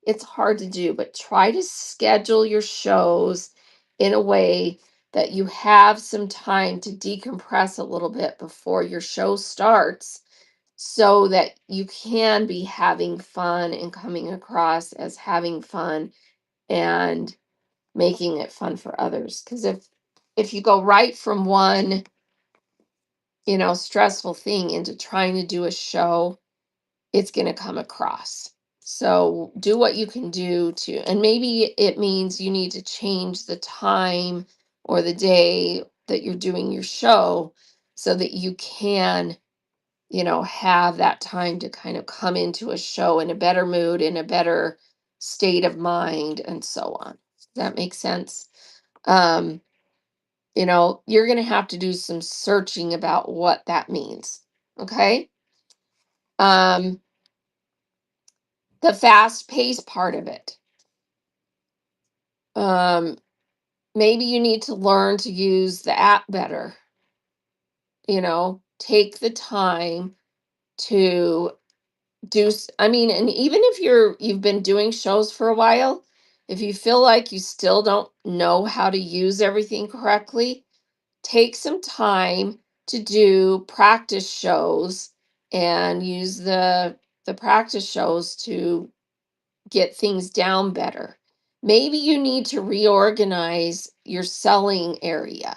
It's hard to do, but try to schedule your shows in a way that you have some time to decompress a little bit before your show starts so that you can be having fun and coming across as having fun and making it fun for others. Because if you go right from one, stressful thing into trying to do a show, it's going to come across. So do what you can do and maybe it means you need to change the time or the day that you're doing your show so that you can, have that time to kind of come into a show in a better mood, in a better state of mind, and so on. Does that make sense? Um, you're going to have to do some searching about what that means. Okay. Um, the fast paced part of it. Um, maybe you need to learn to use the app better. Take the time to I mean, and even if you've been doing shows for a while, If you feel like you still don't know how to use everything correctly, take some time to do practice shows and use the practice shows to get things down better. Maybe you need to reorganize your selling area,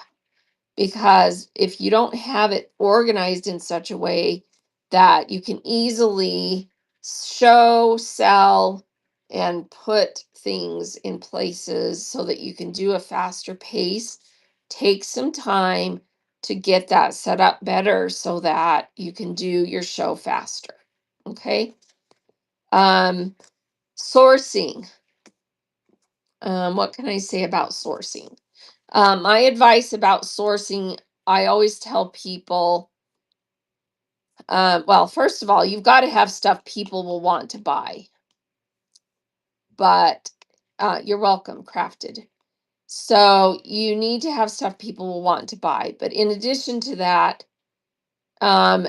because if you don't have it organized in such a way that you can easily show, sell, and put things in places so that you can do a faster pace, take some time to get that set up better so that you can do your show faster. Okay. Um, Sourcing. What can I say about sourcing? My advice about sourcing, I always tell people, well, first of all, you've got to have stuff people will want to buy, but you're welcome, Crafted. So you need to have stuff people will want to buy. But in addition to that, um,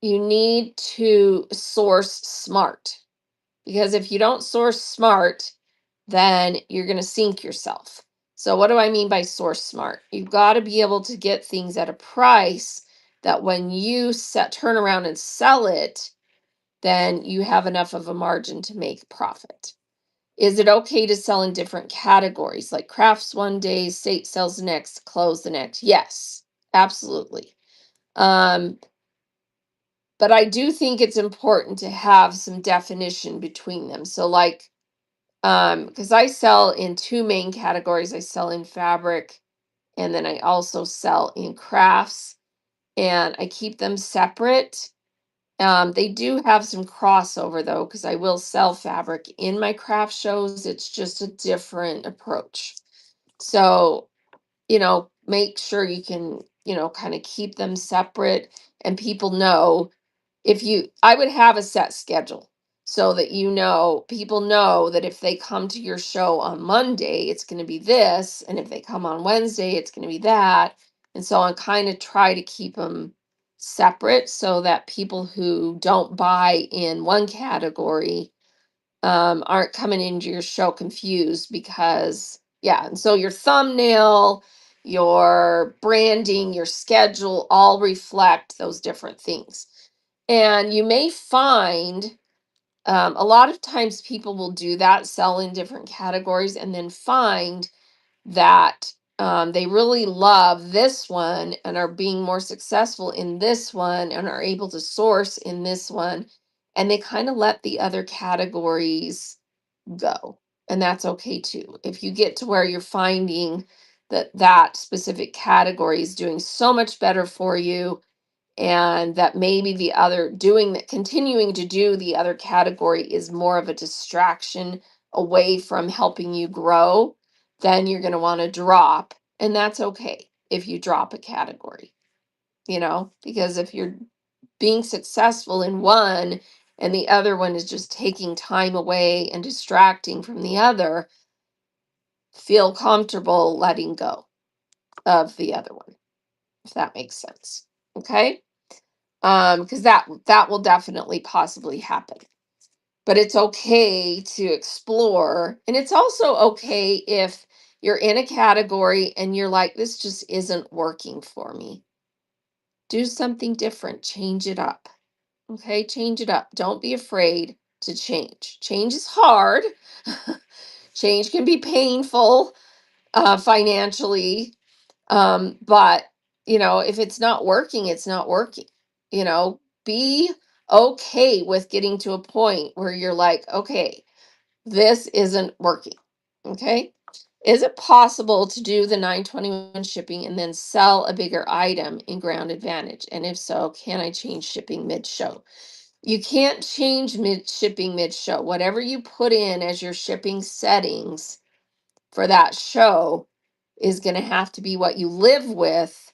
you need to source smart, because if you don't source smart, then you're going to sink yourself. So, what do I mean by source smart? You've got to be able to get things at a price that when you turn around and sell it, then you have enough of a margin to make profit. Is it okay to sell in different categories, like crafts one day, state sales the next, clothes the next? Yes, absolutely. But I do think it's important to have some definition between them. So, like, because I sell in two main categories. I sell in fabric, and then I also sell in crafts, and I keep them separate. They do have some crossover though, because I will sell fabric in my craft shows. It's just a different approach. So, make sure you can, kind of keep them separate, and people know. I would have a set schedule so that people know that if they come to your show on Monday, it's going to be this, and if they come on Wednesday, it's going to be that. And so I kind of try to keep them separate so that people who don't buy in one category aren't coming into your show confused, because, yeah, and so your thumbnail, your branding, your schedule all reflect those different things. And you may find a lot of times people will do that, sell in different categories, and then find that they really love this one and are being more successful in this one and are able to source in this one. And they kind of let the other categories go. And that's okay too. If you get to where you're finding that that specific category is doing so much better for you, and that maybe the other doing that continuing to do the other category is more of a distraction away from helping you grow, then you're going to want to drop. And that's okay if you drop a category, because if you're being successful in one and the other one is just taking time away and distracting from the other, feel comfortable letting go of the other one, if that makes sense. Okay. Because that will definitely possibly happen. But it's okay to explore, and it's also okay if you're in a category and you're like, this just isn't working for me. Do something different, change it up. Okay, change it up. Don't be afraid to change. Change is hard. Change can be painful financially. But if it's not working, it's not working. Be okay with getting to a point where you're like, okay, this isn't working. Okay. Is it possible to do the 921 shipping and then sell a bigger item in Ground Advantage? And if so, can I change shipping mid-show? You can't change shipping mid-show. Whatever you put in as your shipping settings for that show is going to have to be what you live with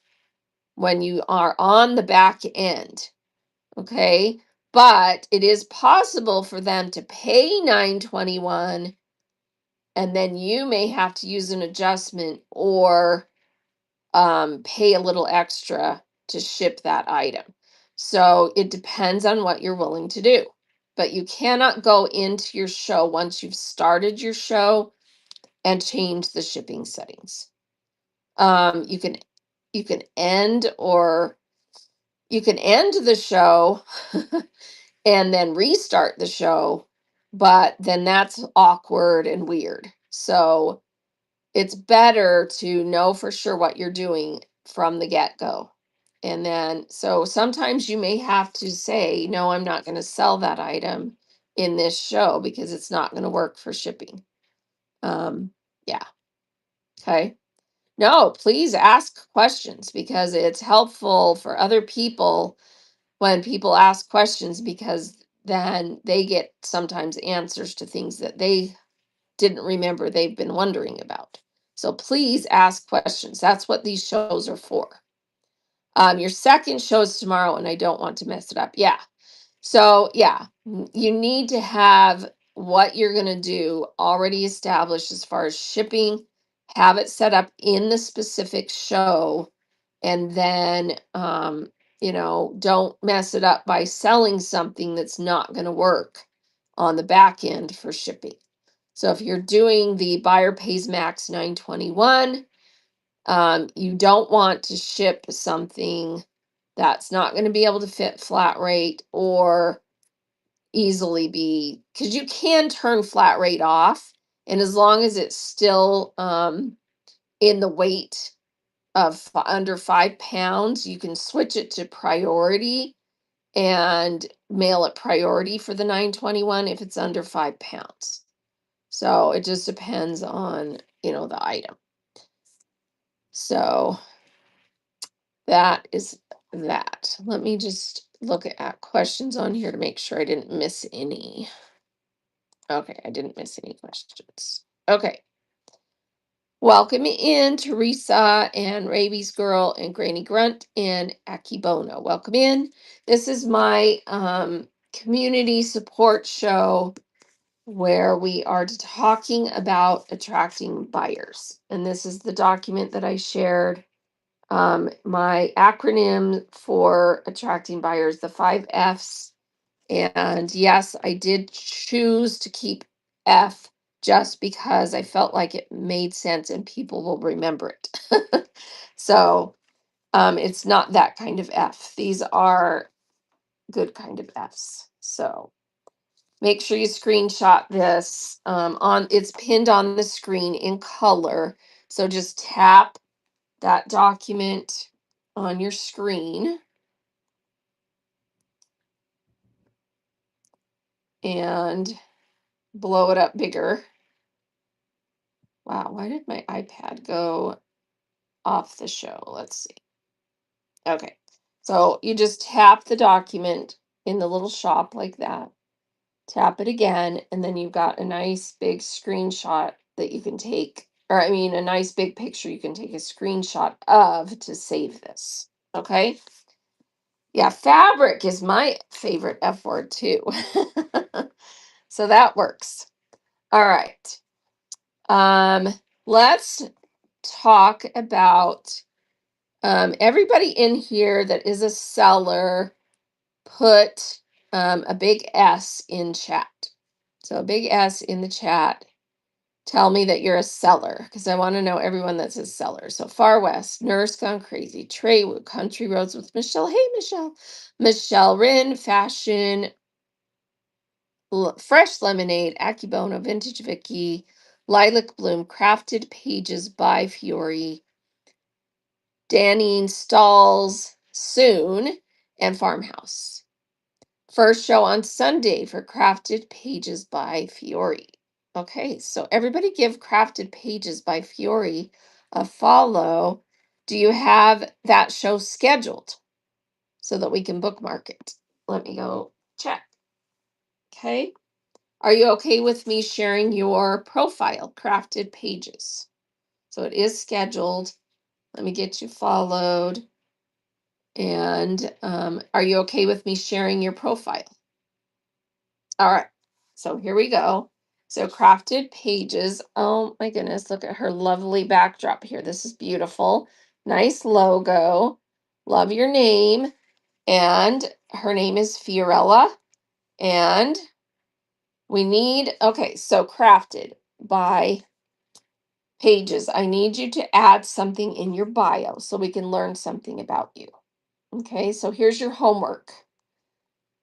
when you are on the back end. Okay. But it is possible for them to pay 921, and then you may have to use an adjustment or pay a little extra to ship that item. So it depends on what you're willing to do. but you cannot go into your show once you've started your show and change the shipping settings. You can end, or you can end the show and then restart the show, but then that's awkward and weird. So it's better to know for sure what you're doing from the get-go. And then, so sometimes you may have to say, no, I'm not going to sell that item in this show because it's not going to work for shipping. Yeah. Okay. No, please ask questions because it's helpful for other people when people ask questions, because then they get sometimes answers to things that they didn't remember they've been wondering about. So please ask questions. That's what these shows are for. Your second show is tomorrow, and I don't want to mess it up. Yeah. So, yeah, you need to have what you're going to do already established as far as shipping, have it set up in the specific show, and then, don't mess it up by selling something that's not going to work on the back end for shipping. So, if you're doing the buyer pays max 921, you don't want to ship something that's not going to be able to fit flat rate or easily be, because you can turn flat rate off, and as long as it's still in the weight of under 5 pounds, you can switch it to priority and mail it priority for the 921 if it's under 5 pounds. So it just depends on the item. So that is that. Let me just look at questions on here to make sure I didn't miss any. Okay, I didn't miss any questions. Okay. Welcome in, Teresa and Rabies Girl and Granny Grunt and Akibona. Welcome in. This is my community support show where we are talking about attracting buyers. And this is the document that I shared. My acronym for attracting buyers, the 5 F's. And yes, I did choose to keep F just because I felt like it made sense and people will remember it. So it's not that kind of F. These are good kind of F's. So make sure you screenshot this. It's pinned on the screen in color. So just tap that document on your screen and blow it up bigger. Wow, why did my iPad go off the show? Let's see. Okay, so you just tap the document in the little shop like that. Tap it again, and then you've got a nice big screenshot that you can take, or I mean, a nice big picture you can take a screenshot of to save this. Okay. Yeah, fabric is my favorite F word too. So that works. All right. Let's talk about everybody in here that is a seller. Put a big S in chat. So a big S in the chat. Tell me that you're a seller, because I want to know everyone that's a seller. So Far West, Nurse Gone Crazy, Treywood, Country Roads with Michelle. Hey, Michelle. Michelle Rin, Fashion, Fresh Lemonade, Akibona, Vintage Vicky, Lilac Bloom, Crafted Pages by Fiore, Danine Stalls, Soon, and Farmhouse. First show on Sunday for Crafted Pages by Fiore. Okay, so everybody give Crafted Pages by Fiore a follow. Do you have that show scheduled so that we can bookmark it? Let me go check. Okay. Are you okay with me sharing your profile, Crafted Pages? So it is scheduled. Let me get you followed. And are you okay with me sharing your profile? All right. So here we go. So Crafted Pages. Oh my goodness, look at her lovely backdrop here. This is beautiful. Nice logo. Love your name. And her name is Fiorella. And we need, okay, so crafted by pages. I need you to add something in your bio so we can learn something about you. Okay, so here's your homework.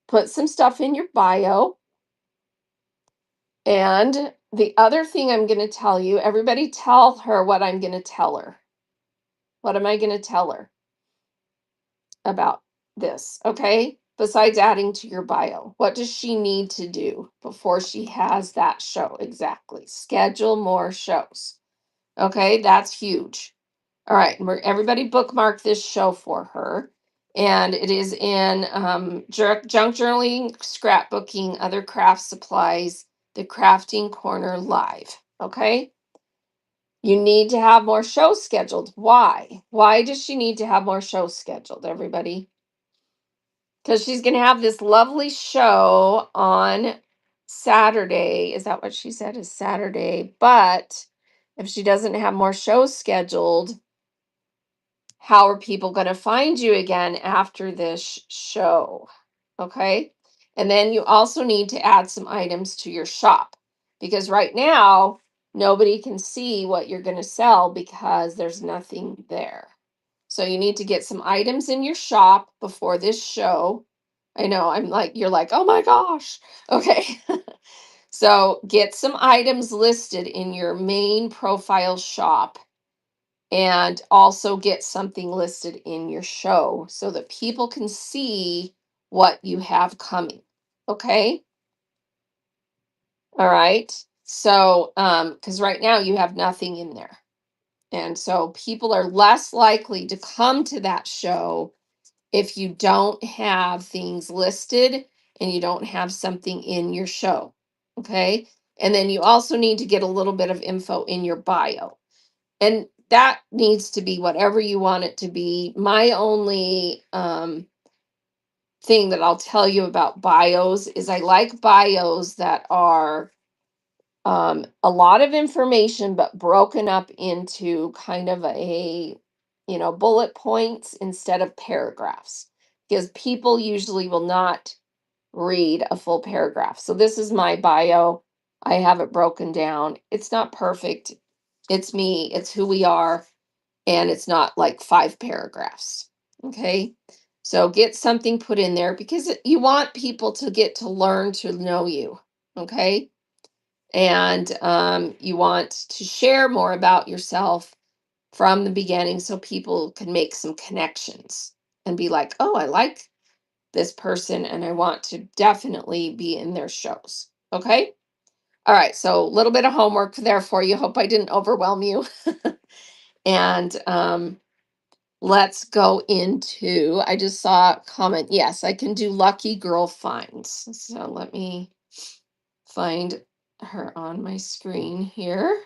Put some stuff in your bio. And the other thing I'm going to tell you, everybody tell her what I'm going to tell her. What am I going to tell her about this? Okay, besides adding to your bio, what does she need to do before she has that show? Exactly. Schedule more shows. Okay, that's huge. All right, everybody bookmark this show for her. And it is in junk journaling, scrapbooking, other craft supplies, the Crafting Corner Live. Okay, you need to have more shows scheduled. Why? Why does she need to have more shows scheduled, everybody? Because she's going to have this lovely show on Saturday. Is that what she said? Is Saturday. But if she doesn't have more shows scheduled, how are people going to find you again after this show? Okay. And then you also need to add some items to your shop because right now nobody can see what you're going to sell because there's nothing there. So you need to get some items in your shop before this show. I know I'm like, you're like, oh my gosh. Okay. So get some items listed in your main profile shop and also get something listed in your show so that people can see what you have coming. Okay. All right. So, because right now you have nothing in there. And so people are less likely to come to that show if you don't have things listed and you don't have something in your show. Okay. And then you also need to get a little bit of info in your bio. And that needs to be whatever you want it to be. My only thing that I'll tell you about bios is I like bios that are a lot of information, but broken up into kind of a, bullet points instead of paragraphs, because people usually will not read a full paragraph. So this is my bio. I have it broken down. It's not perfect. It's me, it's who we are, and it's not like 5 paragraphs. Okay. So get something put in there because you want people to get to learn to know you. Okay. And you want to share more about yourself from the beginning so people can make some connections and be like, oh, I like this person and I want to definitely be in their shows. Okay. All right. So a little bit of homework there for you. Hope I didn't overwhelm you. And let's go into, I just saw a comment. Yes, I can do Lucky Girl finds. So let me find her on my screen here.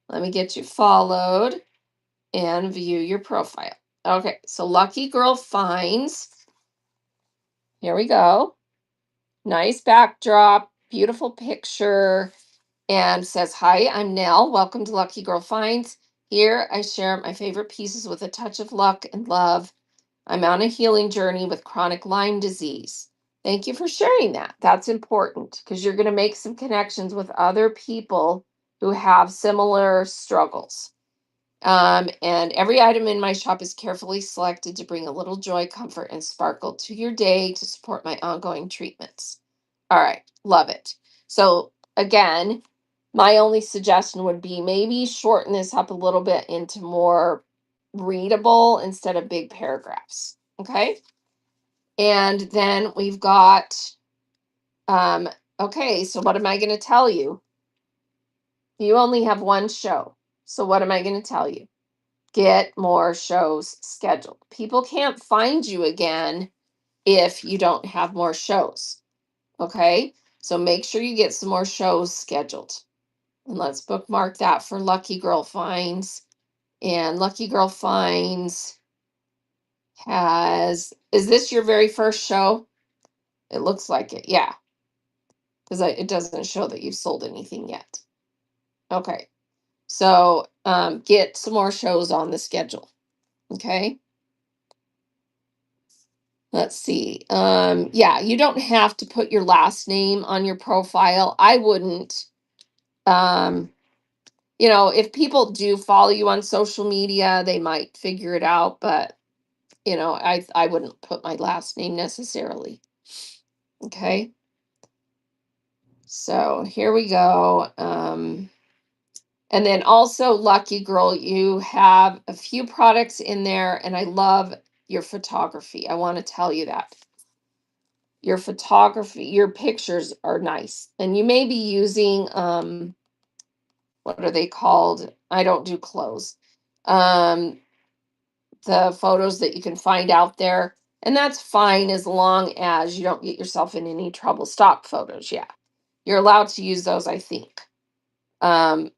Let me get you followed and view your profile. Okay, so Lucky Girl finds. Here we go. Nice backdrop, beautiful picture, and says, hi, I'm Nell. Welcome to Lucky Girl Finds. Here I share my favorite pieces with a touch of luck and love. I'm on a healing journey with chronic Lyme disease. Thank you for sharing that. That's important because you're going to make some connections with other people who have similar struggles. And every item in my shop is carefully selected to bring a little joy, comfort, and sparkle to your day to support my ongoing treatments. All right, love it. So, again, my only suggestion would be maybe shorten this up a little bit into more readable instead of big paragraphs. Okay. And then we've got, um, okay, so what am I going to tell you? You only have one show. So, what am I going to tell you? Get more shows scheduled. People can't find you again if you don't have more shows. Okay. So make sure you get some more shows scheduled. And let's bookmark that for Lucky Girl Finds. And Lucky Girl Finds is this your very first show? It looks like it. Yeah. Because it doesn't show that you've sold anything yet. Okay. So get some more shows on the schedule. Okay. Let's see. Yeah, you don't have to put your last name on your profile. I wouldn't. Um, if people do follow you on social media, they might figure it out, but I wouldn't put my last name necessarily. Okay. So here we go. And then also, Lucky Girl, you have a few products in there, and I love your photography. I want to tell you that. Your photography, your pictures are nice. And you may be using what are they called? I don't do clothes. Um the photos that you can find out there. And that's fine as long as you don't get yourself in any trouble. Stock photos, yeah. You're allowed to use those, I think. Um,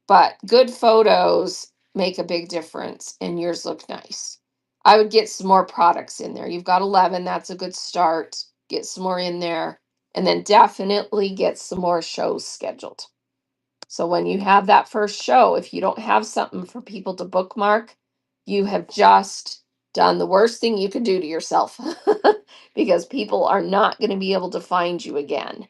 but good photos make a big difference, and yours look nice. I would get some more products in there. You've got 11, that's a good start. Get some more in there, and then definitely get some more shows scheduled. So when you have that first show, if you don't have something for people to bookmark, you have just done the worst thing you could do to yourself because people are not going to be able to find you again.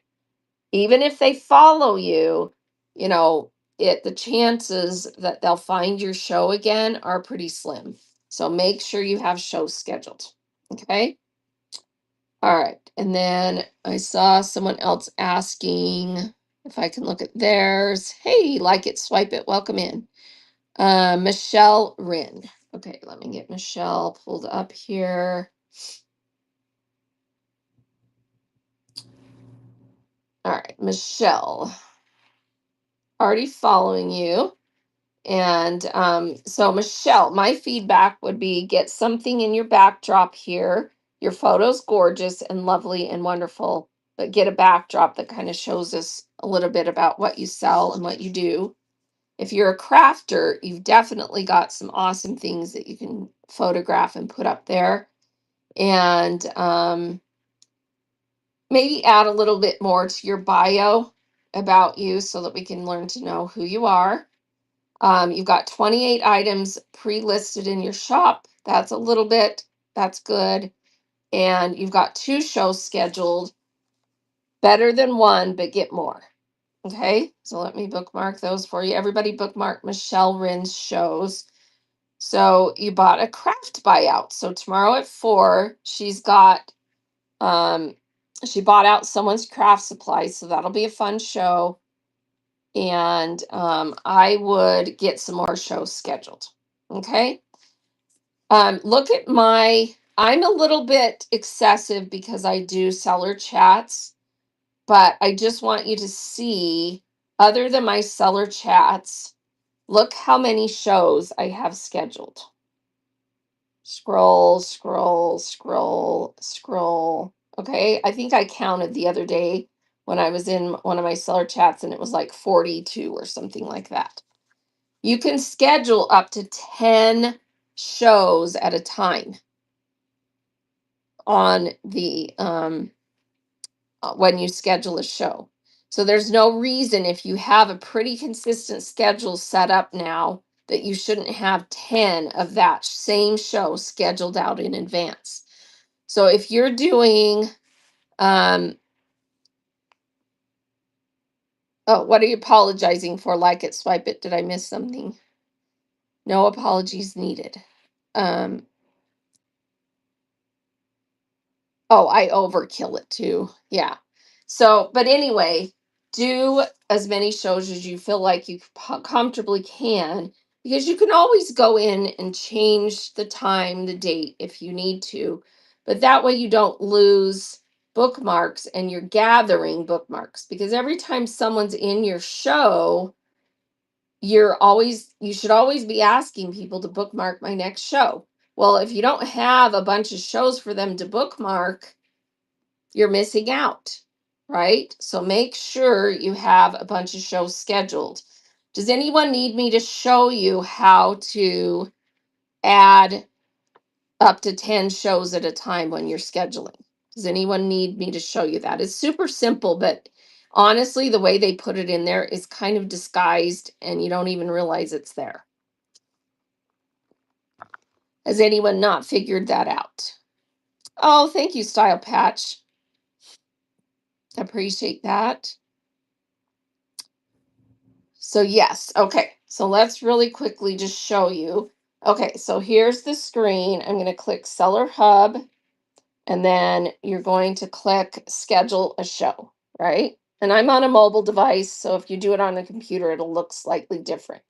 Even if they follow you, you know, the chances that they'll find your show again are pretty slim. So make sure you have shows scheduled. Okay? All right. And then I saw someone else asking if I can look at theirs. Hey, like it, swipe it, welcome in. Michelle Rin. Okay, let me get Michelle pulled up here. All right, Michelle. Already following you. And so, Michelle, my feedback would be get something in your backdrop here. Your photo's gorgeous and lovely and wonderful, but get a backdrop that kind of shows us a little bit about what you sell and what you do. If you're a crafter, you've definitely got some awesome things that you can photograph and put up there. And maybe add a little bit more to your bio about you so that we can learn to know who you are. You've got 28 items pre-listed in your shop. That's a little bit, that's good. And you've got 2 shows scheduled. Better than one, but get more. Okay, so let me bookmark those for you. Everybody bookmark Michelle Rin's shows. So you bought a craft buyout. So tomorrow at 4, she bought out someone's craft supplies. So that'll be a fun show. And I would get some more shows scheduled. Okay. Look at I'm a little bit excessive because I do seller chats, but I just want you to see, other than my seller chats, look how many shows I have scheduled. Scroll, scroll, scroll, scroll. Okay. I think I counted the other day when I was in one of my seller chats and it was like 42 or something like that. You can schedule up to 10 shows at a time on the when you schedule a show. So there's no reason, if you have a pretty consistent schedule set up now, that you shouldn't have 10 of that same show scheduled out in advance. So if you're doing oh, what are you apologizing for? Like it, swipe it. Did I miss something? No apologies needed. Um Oh, I overkill it too. Yeah. So, but anyway, do as many shows as you feel like you comfortably can, because you can always go in and change the time, the date if you need to. But that way you don't lose bookmarks and you're gathering bookmarks, because every time someone's in your show, you should always be asking people to bookmark my next show. Well, if you don't have a bunch of shows for them to bookmark, you're missing out, right? So make sure you have a bunch of shows scheduled. Does anyone need me to show you how to add up to 10 shows at a time when you're scheduling? Does anyone need me to show you that? It's super simple, but honestly, the way they put it in there is kind of disguised and you don't even realize it's there. Has anyone not figured that out? Oh, thank you, Style Patch. Appreciate that. So yes, okay. So let's really quickly just show you. Okay, so here's the screen. I'm going to click Seller Hub, and then you're going to click Schedule a Show, right? And I'm on a mobile device, so if you do it on a computer, it'll look slightly different.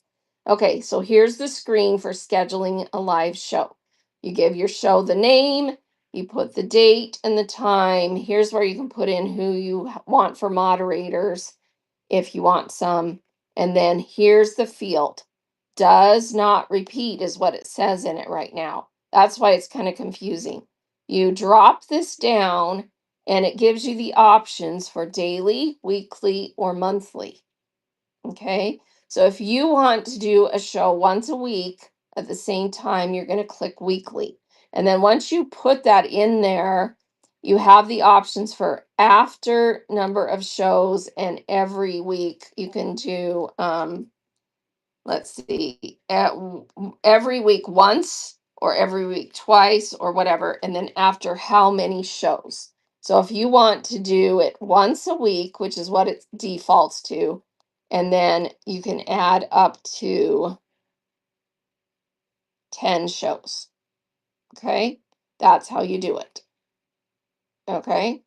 Okay, so here's the screen for scheduling a live show. You give your show the name, you put the date and the time. Here's where you can put in who you want for moderators if you want some. And then here's the field. Does not repeat is what it says in it right now. That's why it's kind of confusing. You drop this down and it gives you the options for daily, weekly, or monthly. Okay. So if you want to do a show once a week at the same time, you're going to click weekly. And then once you put that in there, you have the options for after number of shows, and every week you can do let's see, every week once or every week twice or whatever, and then after how many shows. So if you want to do it once a week, which is what it defaults to, and then you can add up to 10 shows. Okay, that's how you do it. Okay.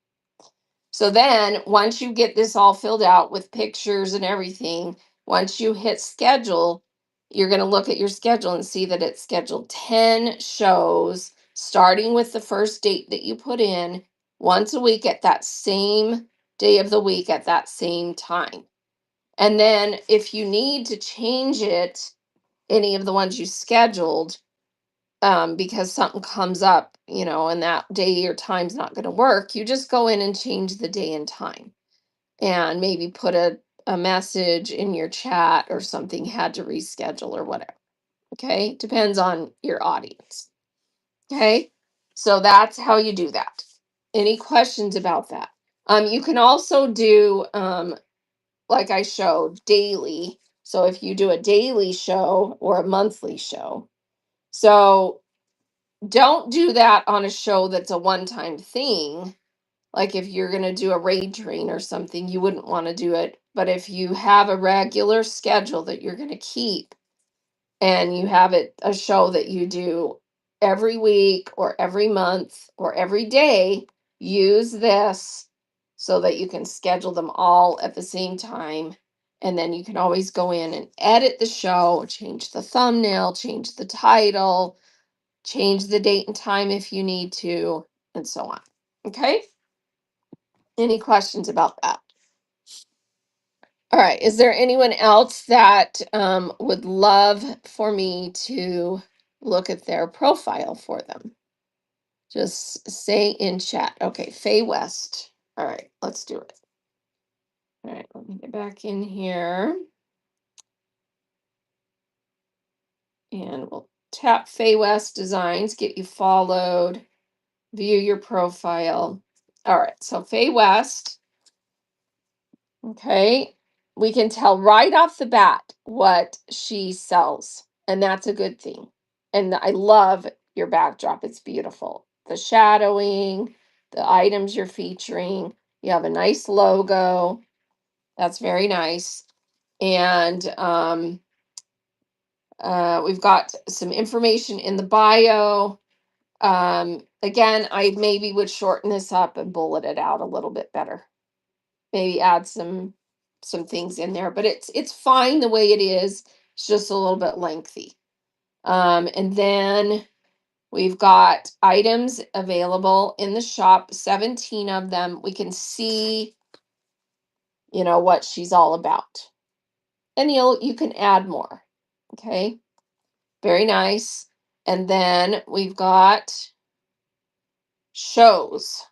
So then, once you get this all filled out with pictures and everything, once you hit schedule, you're going to look at your schedule and see that it's scheduled 10 shows, starting with the first date that you put in, once a week at that same day of the week at that same time. And then, if you need to change it, any of the ones you scheduled, because something comes up, and that day or time's not going to work, you just go in and change the day and time and maybe put a message in your chat or something, had to reschedule or whatever. Okay. Depends on your audience. Okay. So that's how you do that. Any questions about that? You can also do, like I showed, daily. So if you do a daily show or a monthly show. So don't do that on a show that's a one-time thing. Like if you're going to do a raid train or something, you wouldn't want to do it. But if you have a regular schedule that you're going to keep, and you have it a show that you do every week or every month or every day, use this so that you can schedule them all at the same time. And then you can always go in and edit the show, change the thumbnail, change the title, change the date and time if you need to, and so on. Okay. Any questions about that? All right. Is there anyone else that would love for me to look at their profile for them? Just say in chat. Okay, Faye West. All right, let's do it. All right, let me get back in here. And we'll tap Faye West Designs, get you followed, view your profile. All right, so Faye West. Okay. We can tell right off the bat what she sells, and that's a good thing. And I love your backdrop. It's beautiful. The shadowing, the items you're featuring. You have a nice logo. That's very nice. And we've got some information in the bio. Again, I maybe would shorten this up and bullet it out a little bit better. Maybe add some things in there, but it's fine the way it is. It's just a little bit lengthy. And then we've got items available in the shop, 17 of them. We can see, what she's all about. And you can add more. Okay. Very nice. And then we've got shows.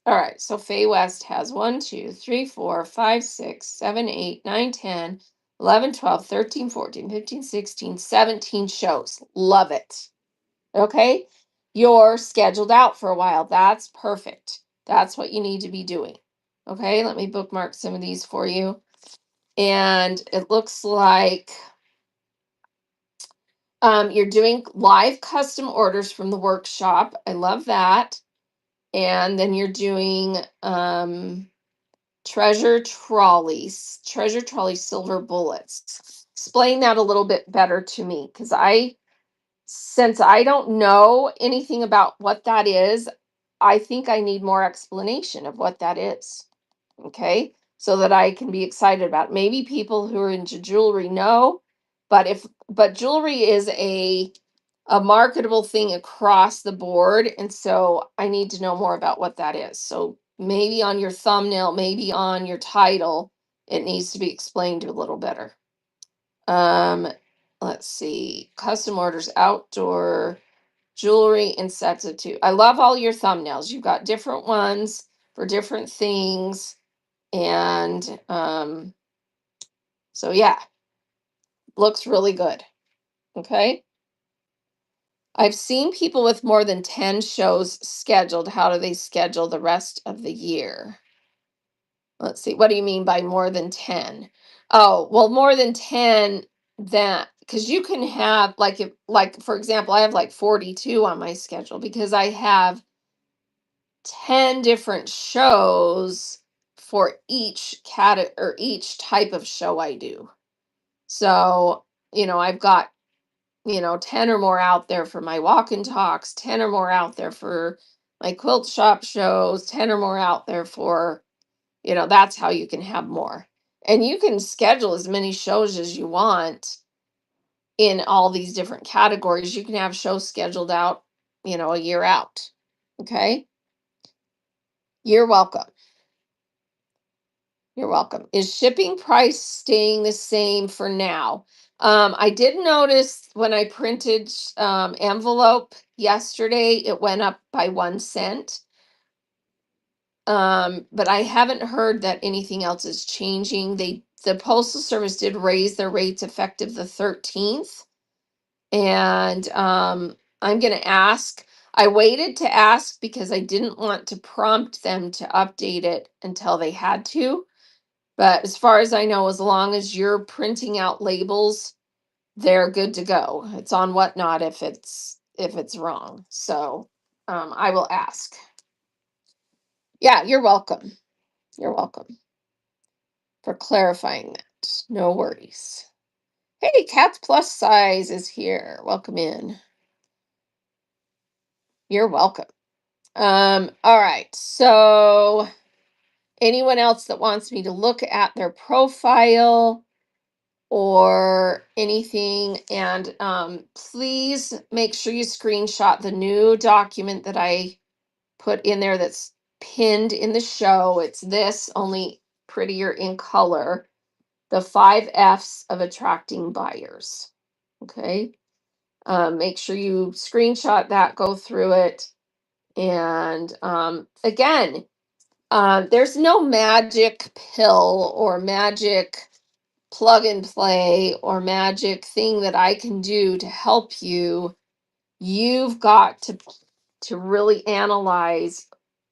All right, so Faye West has 1, 2, 3, 4, 5, 6, 7, 8, 9, 10, 11, 12, 13, 14, 15, 16, 17 shows. Love it. Okay, you're scheduled out for a while. That's perfect. That's what you need to be doing. Okay, let me bookmark some of these for you. And it looks like you're doing live custom orders from the workshop. I love that. And then you're doing treasure trolley silver bullets. Explain that a little bit better to me, because since I don't know anything about what that is, I think I need more explanation of what that is. Okay. So that I can be excited about it. Maybe people who are into jewelry know, but jewelry is a marketable thing across the board. And so I need to know more about what that is. So maybe on your thumbnail, maybe on your title, it needs to be explained a little better. Um, let's see. Custom orders, outdoor jewelry and sets of two. I love all your thumbnails. You've got different ones for different things. And so yeah, looks really good. Okay. I've seen people with more than 10 shows scheduled. How do they schedule the rest of the year? Let's see. What do you mean by more than 10? Oh, well, more than 10 that because you can have like for example, I have like 42 on my schedule because I have 10 different shows for each cat or each type of show I do. So, I've got 10 or more out there for my walk and talks, 10 or more out there for my quilt shop shows, 10 or more out there for, that's how you can have more. And you can schedule as many shows as you want in all these different categories. You can have shows scheduled out, a year out. Okay. You're welcome. You're welcome. Is shipping price staying the same for now? I did notice when I printed envelope yesterday, it went up by 1 cent. But I haven't heard that anything else is changing. The Postal Service did raise their rates effective the 13th. And I'm going to ask. I waited to ask because I didn't want to prompt them to update it until they had to. But as far as I know, as long as you're printing out labels, they're good to go. It's on Whatnot if it's wrong. So I will ask. Yeah, you're welcome. You're welcome for clarifying that. No worries. Hey, Cats Plus Size is here. Welcome in. You're welcome. All right. So anyone else that wants me to look at their profile or anything, and please make sure you screenshot the new document that I put in there that's pinned in the show. It's this, only prettier in color. The 5 F's of attracting buyers. Okay. Make sure you screenshot that, go through it. And again, there's no magic pill or magic plug and play or magic thing that I can do to help you. You've got to really analyze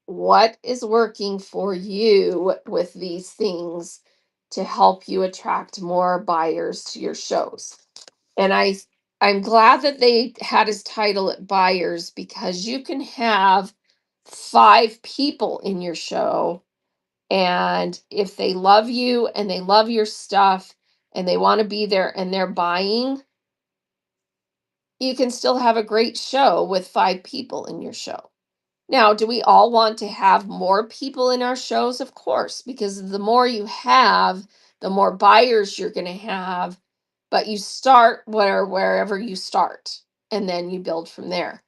what is working for you with these things to help you attract more buyers to your shows. And I'm glad that they had his title at buyers, because you can have 5 people in your show, and if they love you and they love your stuff and they want to be there and they're buying, you can still have a great show with 5 people in your show. Now, do we all want to have more people in our shows? Of course, because the more you have, the more buyers you're going to have. But you start wherever you start, and then you build from there.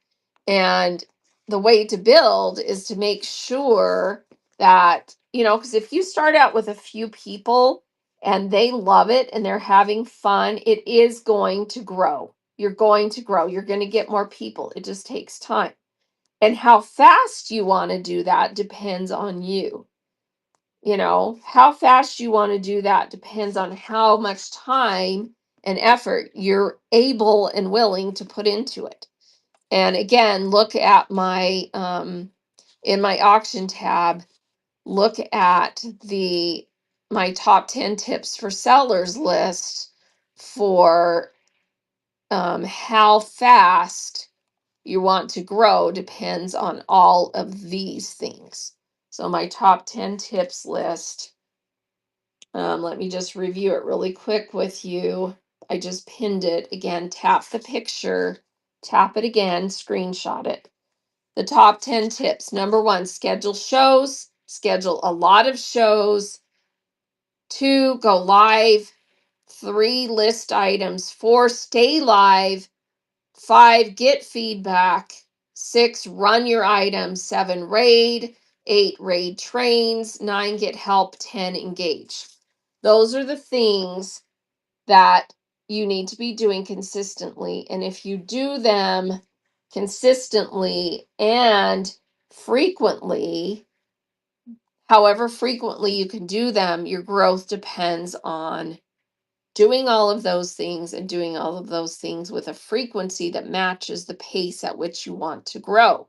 And the way to build is to make sure that, because if you start out with a few people and they love it and they're having fun, it is going to grow. You're going to grow. You're going to get more people. It just takes time. And how fast you want to do that depends on you. How fast you want to do that depends on how much time and effort you're able and willing to put into it. And again, look at my in my auction tab, look at my top 10 tips for sellers list for how fast you want to grow depends on all of these things. So my top 10 tips list, let me just review it really quick with you. I just pinned it again. Tap the picture, tap it again, screenshot it. The top 10 tips. Number 1, schedule shows, schedule a lot of shows. 2, go live. 3, list items. 4, stay live. 5, get feedback. 6, run your items. 7, raid. 8, raid trains. 9, get help. 10, engage. Those are the things that you need to be doing consistently. And if you do them consistently and frequently, however frequently you can do them, your growth depends on doing all of those things and doing all of those things with a frequency that matches the pace at which you want to grow.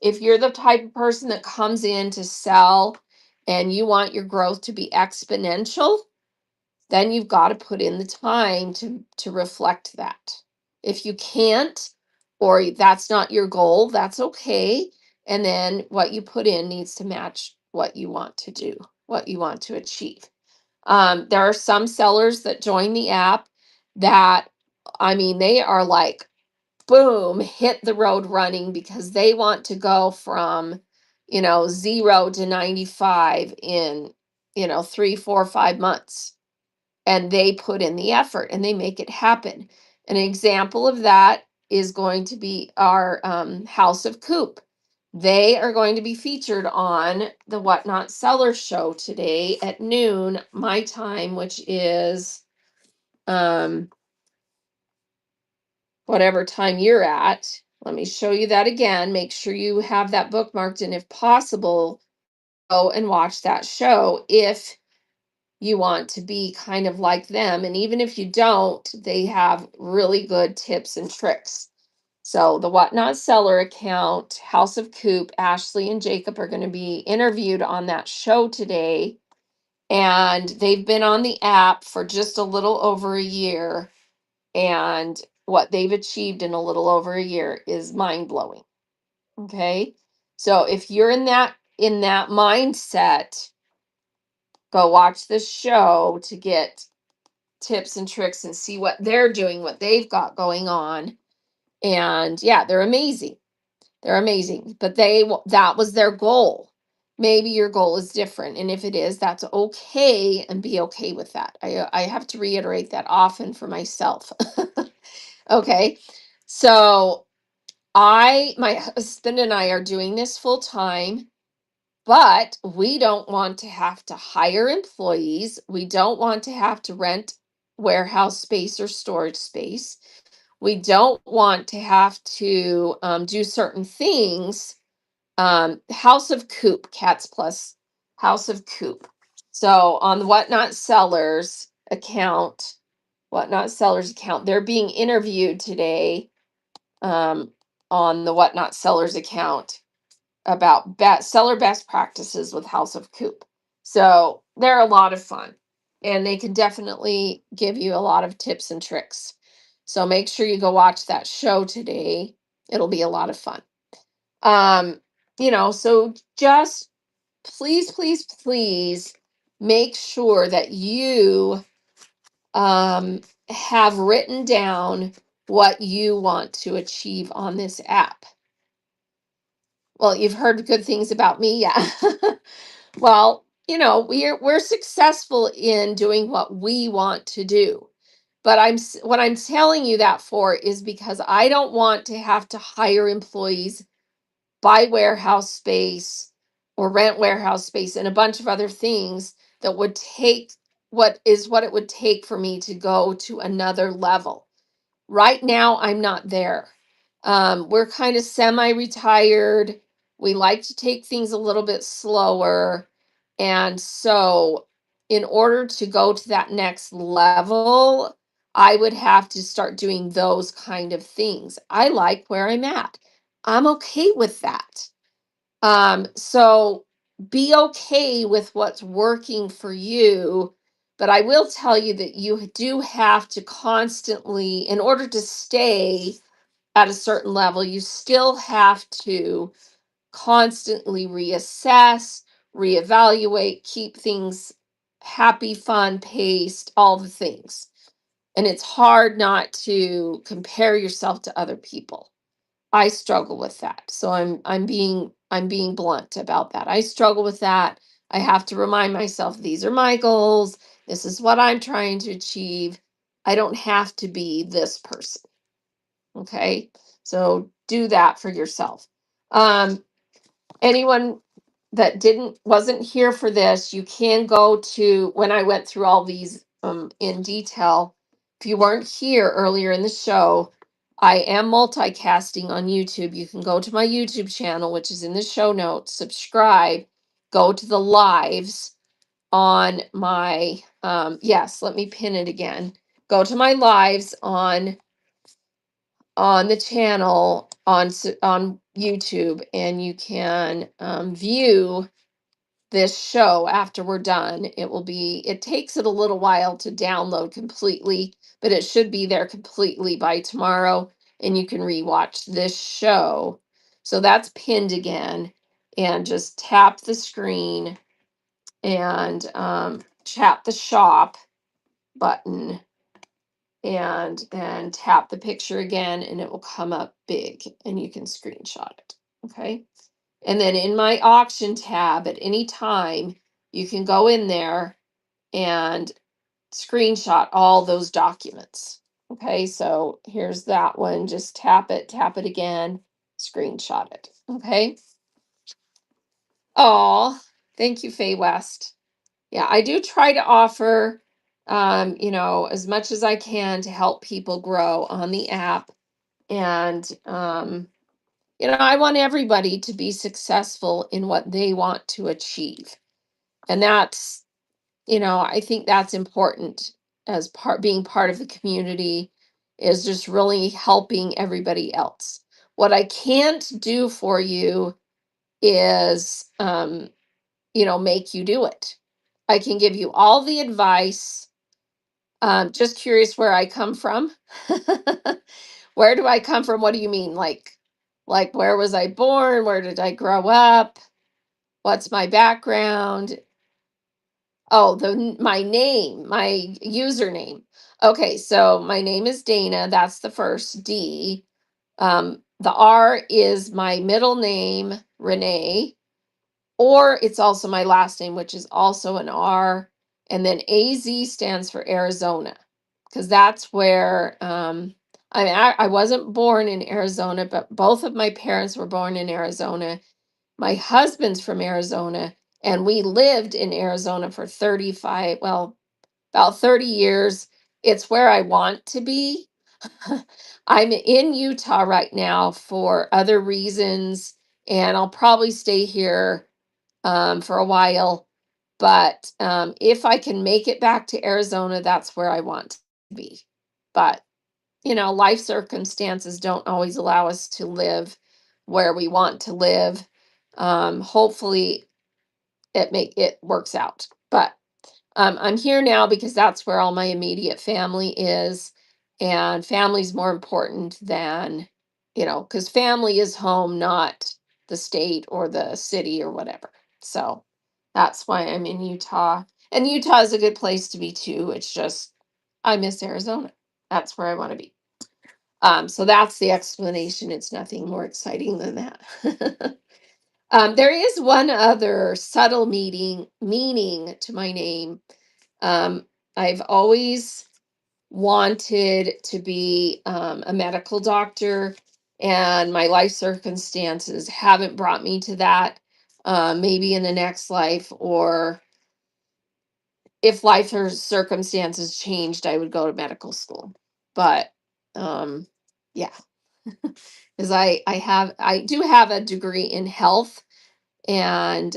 If you're the type of person that comes in to sell and you want your growth to be exponential, then you've got to put in the time to reflect that. If you can't, or that's not your goal, that's okay. And then what you put in needs to match what you want to do, what you want to achieve. There are some sellers that join the app that, I mean, they are like, boom, hit the road running because they want to go from, 0 to 95 in, 3, 4, 5 months. And they put in the effort and they make it happen. An example of that is going to be our House of Coop. They are going to be featured on the Whatnot Seller Show today at noon, my time, which is whatever time you're at. Let me show you that again. Make sure you have that bookmarked. And if possible, go and watch that show if you want to be kind of like them. And even if you don't, they have really good tips and tricks. So the Whatnot Seller account, House of Coop, Ashley and Jacob are going to be interviewed on that show today. And they've been on the app for just a little over a year. And what they've achieved in a little over a year is mind blowing. Okay. So if you're in that mindset, go watch this show to get tips and tricks and see what they're doing, what they've got going on. And yeah, they're amazing. They're amazing. But that was their goal. Maybe your goal is different. And if it is, that's okay, and be okay with that. I have to reiterate that often for myself. Okay. So my husband and I are doing this full time. But we don't want to have to hire employees. We don't want to have to rent warehouse space or storage space. We don't want to have to do certain things. House of Coop, Cats Plus, House of Coop. So on the Whatnot Sellers account, they're being interviewed today on the Whatnot Sellers account about seller best practices with House of Coop. So they're a lot of fun and they can definitely give you a lot of tips and tricks. So make sure you go watch that show today. It'll be a lot of fun. So just please, please, please make sure that you have written down what you want to achieve on this app. Well, you've heard good things about me, yeah. Well, we're successful in doing what we want to do. But what I'm telling you that for is because I don't want to have to hire employees, buy warehouse space, or rent warehouse space and a bunch of other things that would take what it would take for me to go to another level. Right now, I'm not there. We're kind of semi-retired. We like to take things a little bit slower. And so, in order to go to that next level, I would have to start doing those kind of things. I like where I'm at. I'm okay with that. So be okay with what's working for you. But I will tell you that you do have to constantly, in order to stay at a certain level, you still have to constantly reassess, reevaluate, keep things happy, fun, paced, all the things. And it's hard not to compare yourself to other people. I struggle with that. So I'm being blunt about that. I struggle with that. I have to remind myself these are my goals. This is what I'm trying to achieve. I don't have to be this person. Okay? So do that for yourself. Anyone that wasn't here for this, you can go to when I went through all these in detail. If you weren't here earlier in the show, I am multicasting on YouTube. You can go to my YouTube channel, which is in the show notes, subscribe, go to the lives on my yes, let me pin it again. Go to my lives on the channel on YouTube, and you can view this show after we're done. It takes it a little while to download completely, but it should be there completely by tomorrow, and you can rewatch this show. So that's pinned again, and just tap the screen and tap the shop button and then tap the picture again and it will come up big and you can screenshot it. Okay. And then in my auction tab at any time, you can go in there and screenshot all those documents. Okay. So here's that one. Just tap it again, screenshot it. Okay. Oh, thank you, Faye West. Yeah, I do try to offer, as much as I can to help people grow on the app. And, I want everybody to be successful in what they want to achieve. And I think that's important as being part of the community is just really helping everybody else. What I can't do for you is, make you do it. I can give you all the advice. Just curious where I come from. Where do I come from? What do you mean? Like where was I born? Where did I grow up? What's my background? Oh, my name, my username. Okay, so my name is Dana. That's the first D. The R is my middle name, Renee. Or it's also my last name, which is also an R. And then AZ stands for Arizona, because that's where I wasn't born in Arizona, but both of my parents were born in Arizona. My husband's from Arizona, and we lived in Arizona for 35, well, about 30 years. It's where I want to be. I'm in Utah right now for other reasons, and I'll probably stay here for a while. But if I can make it back to Arizona, that's where I want to be. But, life circumstances don't always allow us to live where we want to live. Hopefully it works out. But I'm here now because that's where all my immediate family is. And family's more important than, because family is home, not the state or the city or whatever. So that's why I'm in Utah. And Utah is a good place to be too. It's just, I miss Arizona. That's where I want to be. So that's the explanation. It's nothing more exciting than that. There is one other subtle meaning to my name. I've always wanted to be a medical doctor, and my life circumstances haven't brought me to that. Maybe in the next life, or if life or circumstances changed, I would go to medical school. But yeah, because I do have a degree in health, and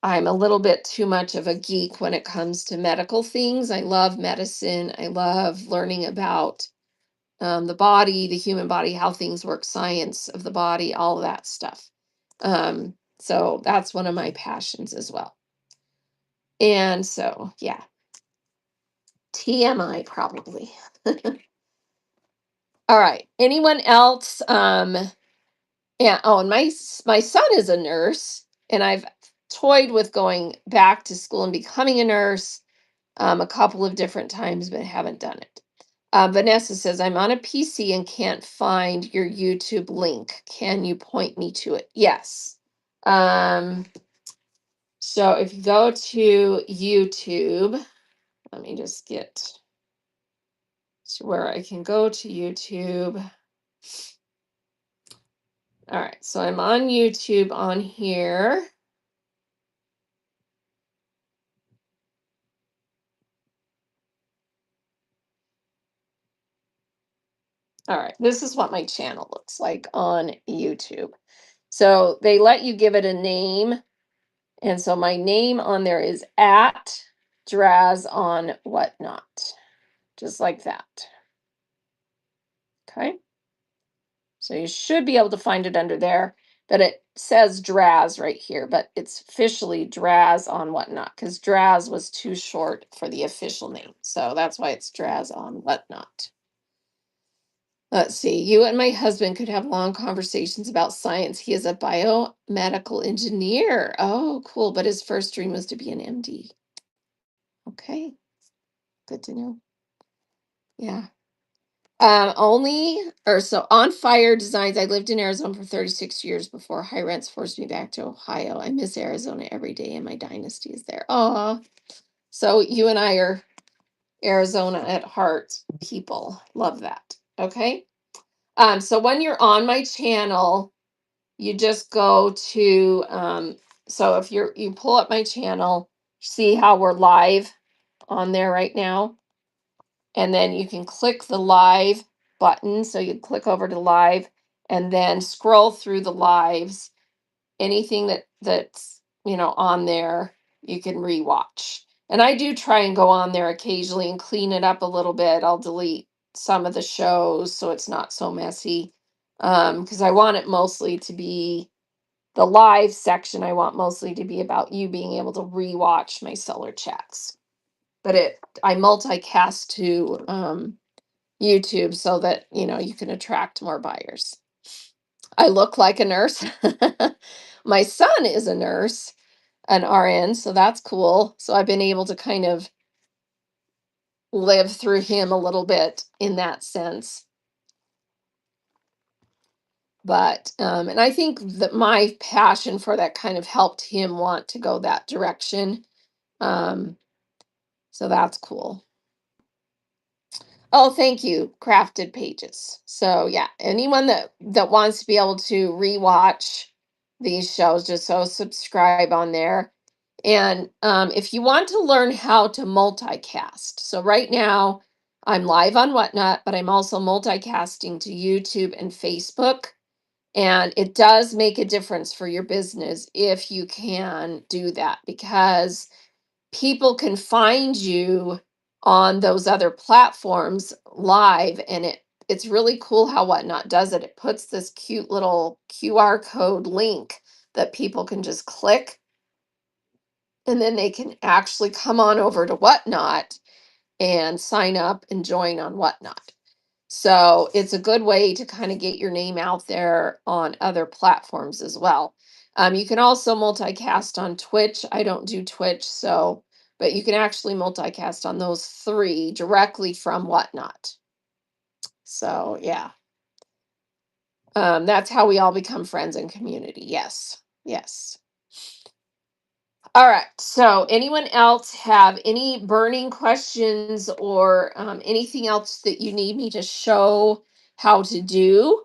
I'm a little bit too much of a geek when it comes to medical things. I love medicine. I love learning about the body, the human body, how things work, science of the body, all of that stuff. So that's one of my passions as well. And so, yeah, TMI probably. All right. Anyone else? Yeah. Oh, and my son is a nurse, and I've toyed with going back to school and becoming a nurse a couple of different times, but haven't done it. Vanessa says, I'm on a PC and can't find your YouTube link. Can you point me to it? Yes. Um, so if you go to YouTube, let me just get to where I can go to YouTube. All right, so I'm on YouTube on here. All right, this is what my channel looks like on YouTube. So they let you give it a name. And so my name on there is at Draz on Whatnot, just like that. Okay. So you should be able to find it under there, but it says Draz right here, but it's officially Draz on Whatnot because Draz was too short for the official name. So that's why it's Draz on Whatnot. Let's see. You and my husband could have long conversations about science. He is a biomedical engineer. Oh, cool. But his first dream was to be an MD. Okay. Good to know. Yeah. Only or so on fire designs. I lived in Arizona for 36 years before high rents forced me back to Ohio. I miss Arizona every day and my dynasty is there. Oh, so you and I are Arizona at heart people. Love that. Okay. So when you're on my channel, you just go to so if you pull up my channel, see how we're live on there right now. And then you can click the live button. So you click over to live and then scroll through the lives. Anything that's on there, you can rewatch. And I do try and go on there occasionally and clean it up a little bit. I'll delete some of the shows so it's not so messy. Because I want it mostly to be the live section. I want mostly to be about you being able to rewatch my seller chats. But I multicast to YouTube so that you can attract more buyers. I look like a nurse. My son is a nurse, an RN, so that's cool. So I've been able to kind of live through him a little bit in that sense. But and I think that my passion for that kind of helped him want to go that direction. Um, so that's cool. Oh, thank you, Crafted Pages. So yeah, anyone that wants to be able to rewatch these shows, just so subscribe on there. And if you want to learn how to multicast, so right now I'm live on Whatnot, but I'm also multicasting to YouTube and Facebook. And it does make a difference for your business if you can do that because people can find you on those other platforms live and it's really cool how Whatnot does it. It puts this cute little QR code link that people can just click and then they can actually come on over to Whatnot and sign up and join on Whatnot. So it's a good way to kind of get your name out there on other platforms as well. You can also multicast on Twitch. I don't do Twitch, but you can actually multicast on those three directly from Whatnot. So yeah, that's how we all become friends and community. Yes, yes. All right. So, anyone else have any burning questions or anything else that you need me to show how to do?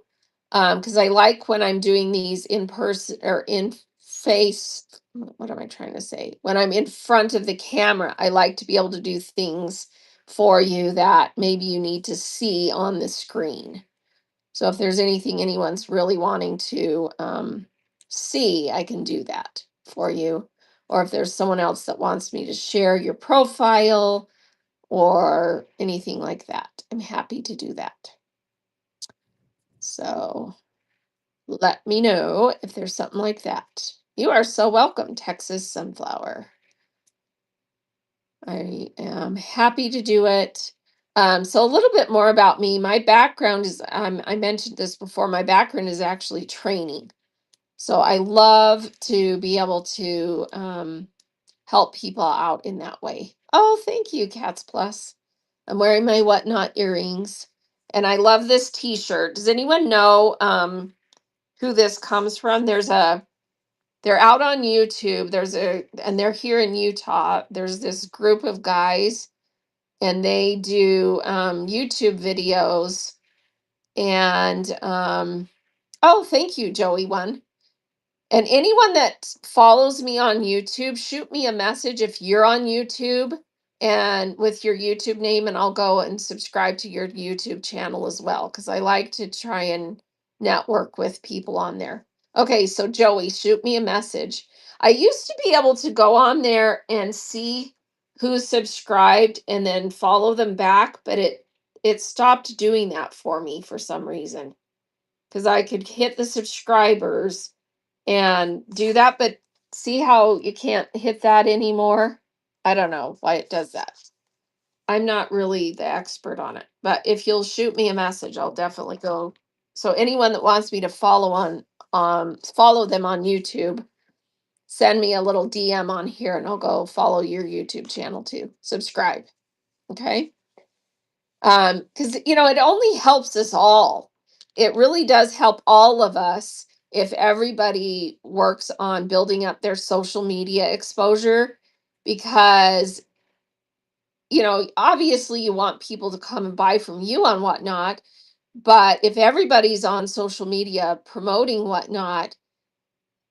Because I like when I'm doing these in person or in face. What am I trying to say? When I'm in front of the camera, I like to be able to do things for you that maybe you need to see on the screen. So, if there's anything anyone's really wanting to see, I can do that for you. Or if there's someone else that wants me to share your profile or anything like that, I'm happy to do that. So let me know if there's something like that. You are so welcome, Texas Sunflower. I am happy to do it. So a little bit more about me. My background is, I mentioned this before, my background is actually training. So I love to be able to help people out in that way. Oh, thank you, Cats Plus. I'm wearing my whatnot earrings. And I love this t-shirt. Does anyone know who this comes from? They're out on YouTube. And they're here in Utah. There's this group of guys and they do YouTube videos. And oh, thank you, Joey One. And anyone that follows me on YouTube, shoot me a message if you're on YouTube and with your YouTube name, and I'll go and subscribe to your YouTube channel as well, because I like to try and network with people on there. Okay, so Joey, shoot me a message. I used to be able to go on there and see who's subscribed and then follow them back, but it stopped doing that for me for some reason. Because I could hit the subscribers and do that, but see how you can't hit that anymore? I don't know why it does that. I'm not really the expert on it, but if you'll shoot me a message, I'll definitely go. So anyone that wants me to follow them on YouTube, send me a little DM on here and I'll go follow your YouTube channel too. Subscribe. Okay? Because it only helps us all. It really does help all of us if everybody works on building up their social media exposure, because obviously you want people to come and buy from you on Whatnot, but if everybody's on social media promoting Whatnot,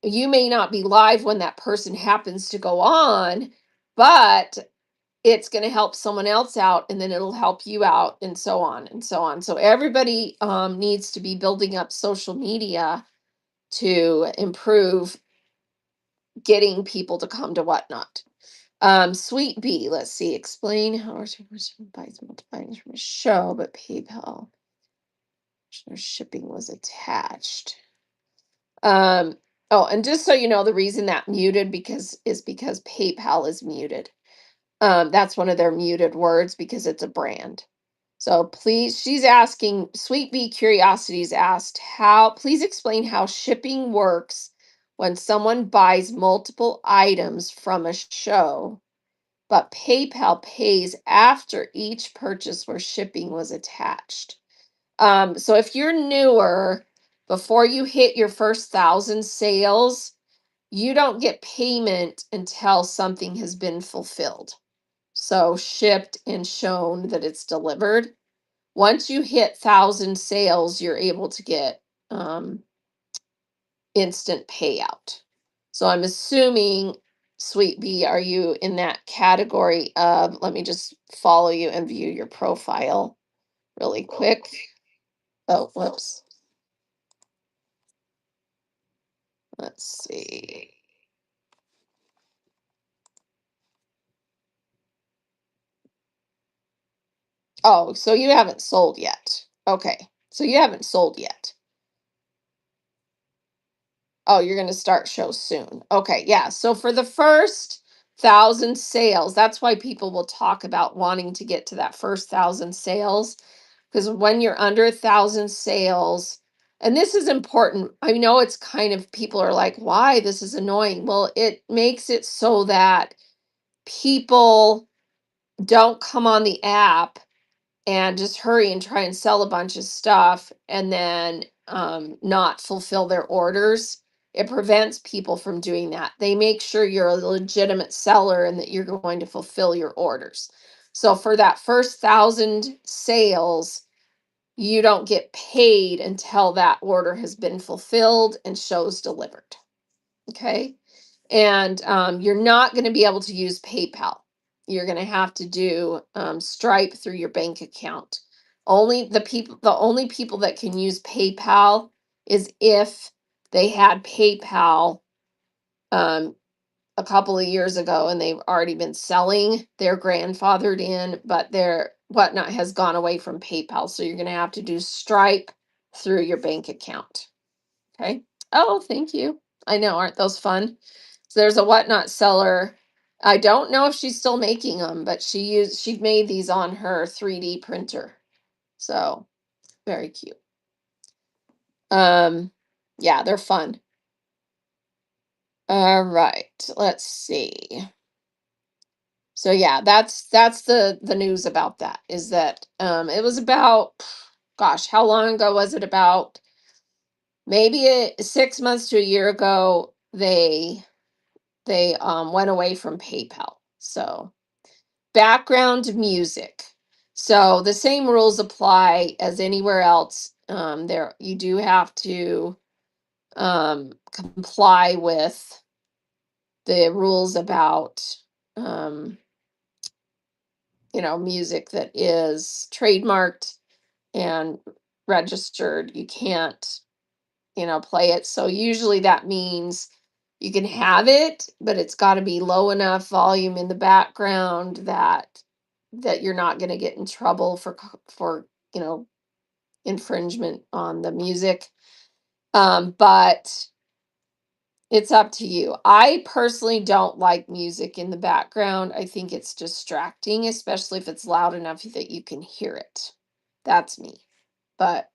you may not be live when that person happens to go on, but it's going to help someone else out and then it'll help you out and so on and so on. So everybody needs to be building up social media to improve getting people to come to Whatnot. Sweet B, let's see, explain how our buys multiplying from a show, but PayPal shipping was attached. Oh, and just so you know, the reason that muted because PayPal is muted. That's one of their muted words because it's a brand. So please, she's asking, Sweet Bee Curiosities asked, please explain how shipping works when someone buys multiple items from a show, but PayPal pays after each purchase where shipping was attached. So if you're newer, before you hit your first 1,000 sales, you don't get payment until something has been fulfilled. So shipped and shown that it's delivered. Once you hit 1,000 sales, you're able to get instant payout. So I'm assuming, Sweet Bee, are you in that category of, let me just follow you and view your profile really quick. Oh, whoops. Let's see. Oh, so you haven't sold yet. Okay. So you haven't sold yet. Oh, you're going to start shows soon. Okay, yeah. So for the first 1,000 sales, that's why people will talk about wanting to get to that first 1,000 sales. Because when you're under 1,000 sales, and this is important, I know it's kind of people are like, why? This is annoying. Well, it makes it so that people don't come on the app and just hurry and try and sell a bunch of stuff and then not fulfill their orders. It prevents people from doing that. They make sure you're a legitimate seller and that you're going to fulfill your orders. So for that first 1,000 sales, you don't get paid until that order has been fulfilled and shows delivered. Okay. And you're not going to be able to use PayPal. You're going to have to do Stripe through your bank account. The only people that can use PayPal is if they had PayPal um, a couple of years ago and they've already been selling. They're grandfathered in, but their Whatnot has gone away from PayPal. So you're going to have to do Stripe through your bank account. Okay. Oh, thank you. I know, aren't those fun? So there's a Whatnot seller I don't know if she's still making them, but she made these on her 3D printer. So very cute. Yeah, they're fun. All right, let's see. So yeah, that's the news about that, is that it was about, gosh, how long ago was it? About maybe 6 months to a year ago, they went away from PayPal. So background music. So the same rules apply as anywhere else. There you do have to comply with the rules about um, music that is trademarked and registered. You can't, play it. So usually that means you can have it, but it's got to be low enough volume in the background that you're not going to get in trouble for infringement on the music. But it's up to you. I personally don't like music in the background. I think it's distracting, especially if it's loud enough that you can hear it. That's me. But,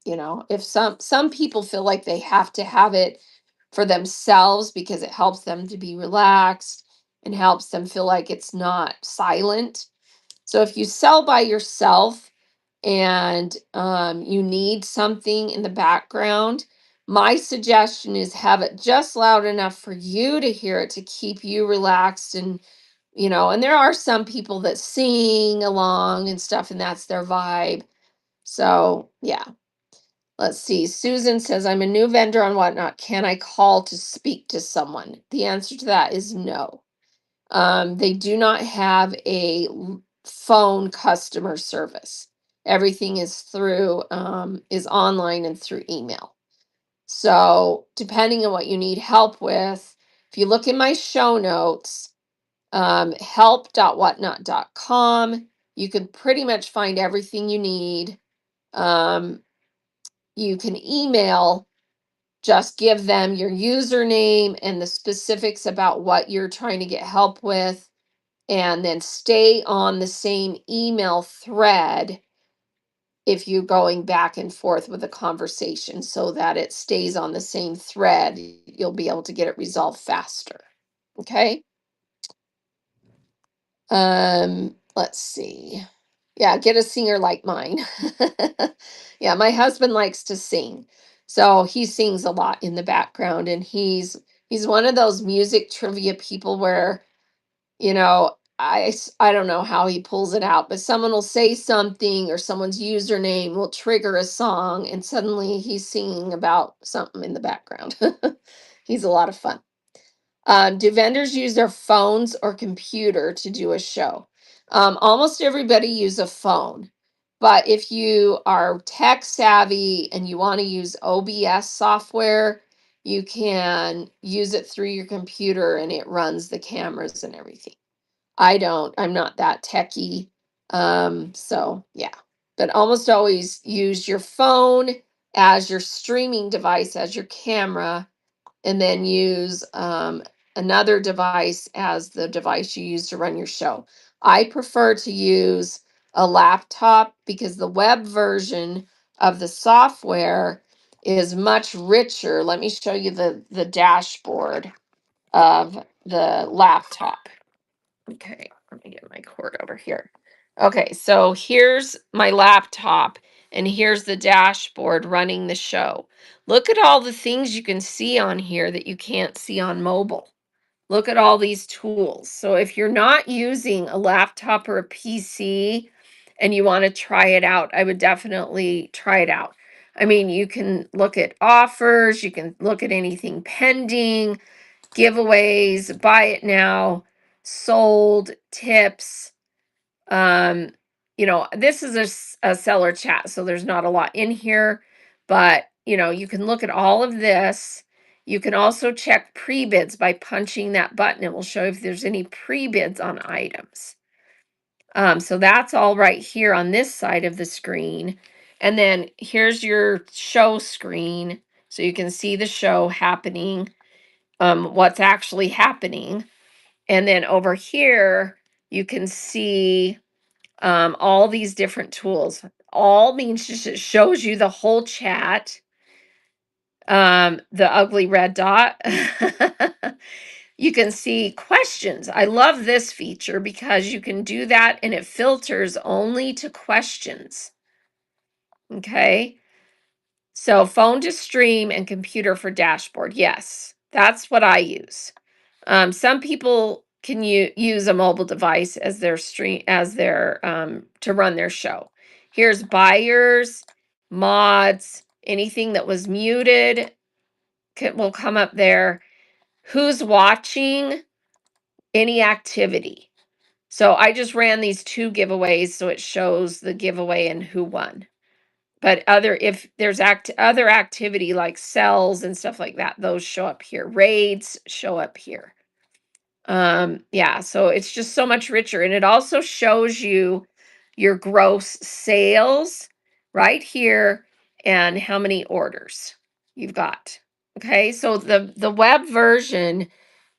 if some people feel like they have to have it for themselves because it helps them to be relaxed and helps them feel like it's not silent. So if you sell by yourself and you need something in the background, my suggestion is have it just loud enough for you to hear it to keep you relaxed. And there are some people that sing along and stuff, and that's their vibe. So yeah. Let's see. Susan says, I'm a new vendor on Whatnot. Can I call to speak to someone? The answer to that is no. They do not have a phone customer service. Everything is online and through email. So depending on what you need help with, if you look in my show notes, help.whatnot.com, you can pretty much find everything you need. You can email, just give them your username and the specifics about what you're trying to get help with, and then stay on the same email thread if you're going back and forth with a conversation, so that it stays on the same thread. You'll be able to get it resolved faster. Okay. Let's see. Yeah, get a singer like mine. Yeah, my husband likes to sing. So he sings a lot in the background, and he's one of those music trivia people where, I don't know how he pulls it out, but someone will say something or someone's username will trigger a song, and suddenly he's singing about something in the background. He's a lot of fun. Do vendors use their phones or computer to do a show? Almost everybody use a phone, but if you are tech savvy and you want to use OBS software, you can use it through your computer and it runs the cameras and everything. I'm not that techy. So yeah, but almost always use your phone as your streaming device, as your camera, and then use another device as the device you use to run your show. I prefer to use a laptop because the web version of the software is much richer. Let me show you the dashboard of the laptop. Okay, let me get my cord over here. Okay, so here's my laptop, and here's the dashboard running the show. Look at all the things you can see on here that you can't see on mobile. Look at all these tools. So if you're not using a laptop or a PC and you want to try it out, I would definitely try it out. I mean, you can look at offers, you can look at anything pending, giveaways, buy it now, sold, tips. Um, this is a seller chat, so there's not a lot in here, but you can look at all of this. You can also check pre-bids by punching that button. It will show if there's any pre-bids on items. So that's all right here on this side of the screen. And then here's your show screen, so you can see the show happening, what's actually happening. And then over here, you can see all these different tools. All means just it shows you the whole chat. The ugly red dot. You can see questions. I love this feature because you can do that and it filters only to questions. Okay. So phone to stream and computer for dashboard. Yes, that's what I use. Some people can use a mobile device as their stream as their to run their show. Here's buyers, mods, anything that was muted will come up there. Who's watching, any activity. So I just ran these 2 giveaways so it shows the giveaway and who won. But if there's other activity like cells and stuff like that, those show up here. Raids show up here. Yeah, so it's just so much richer. And it also shows you your gross sales right here and how many orders you've got. Okay, so the web version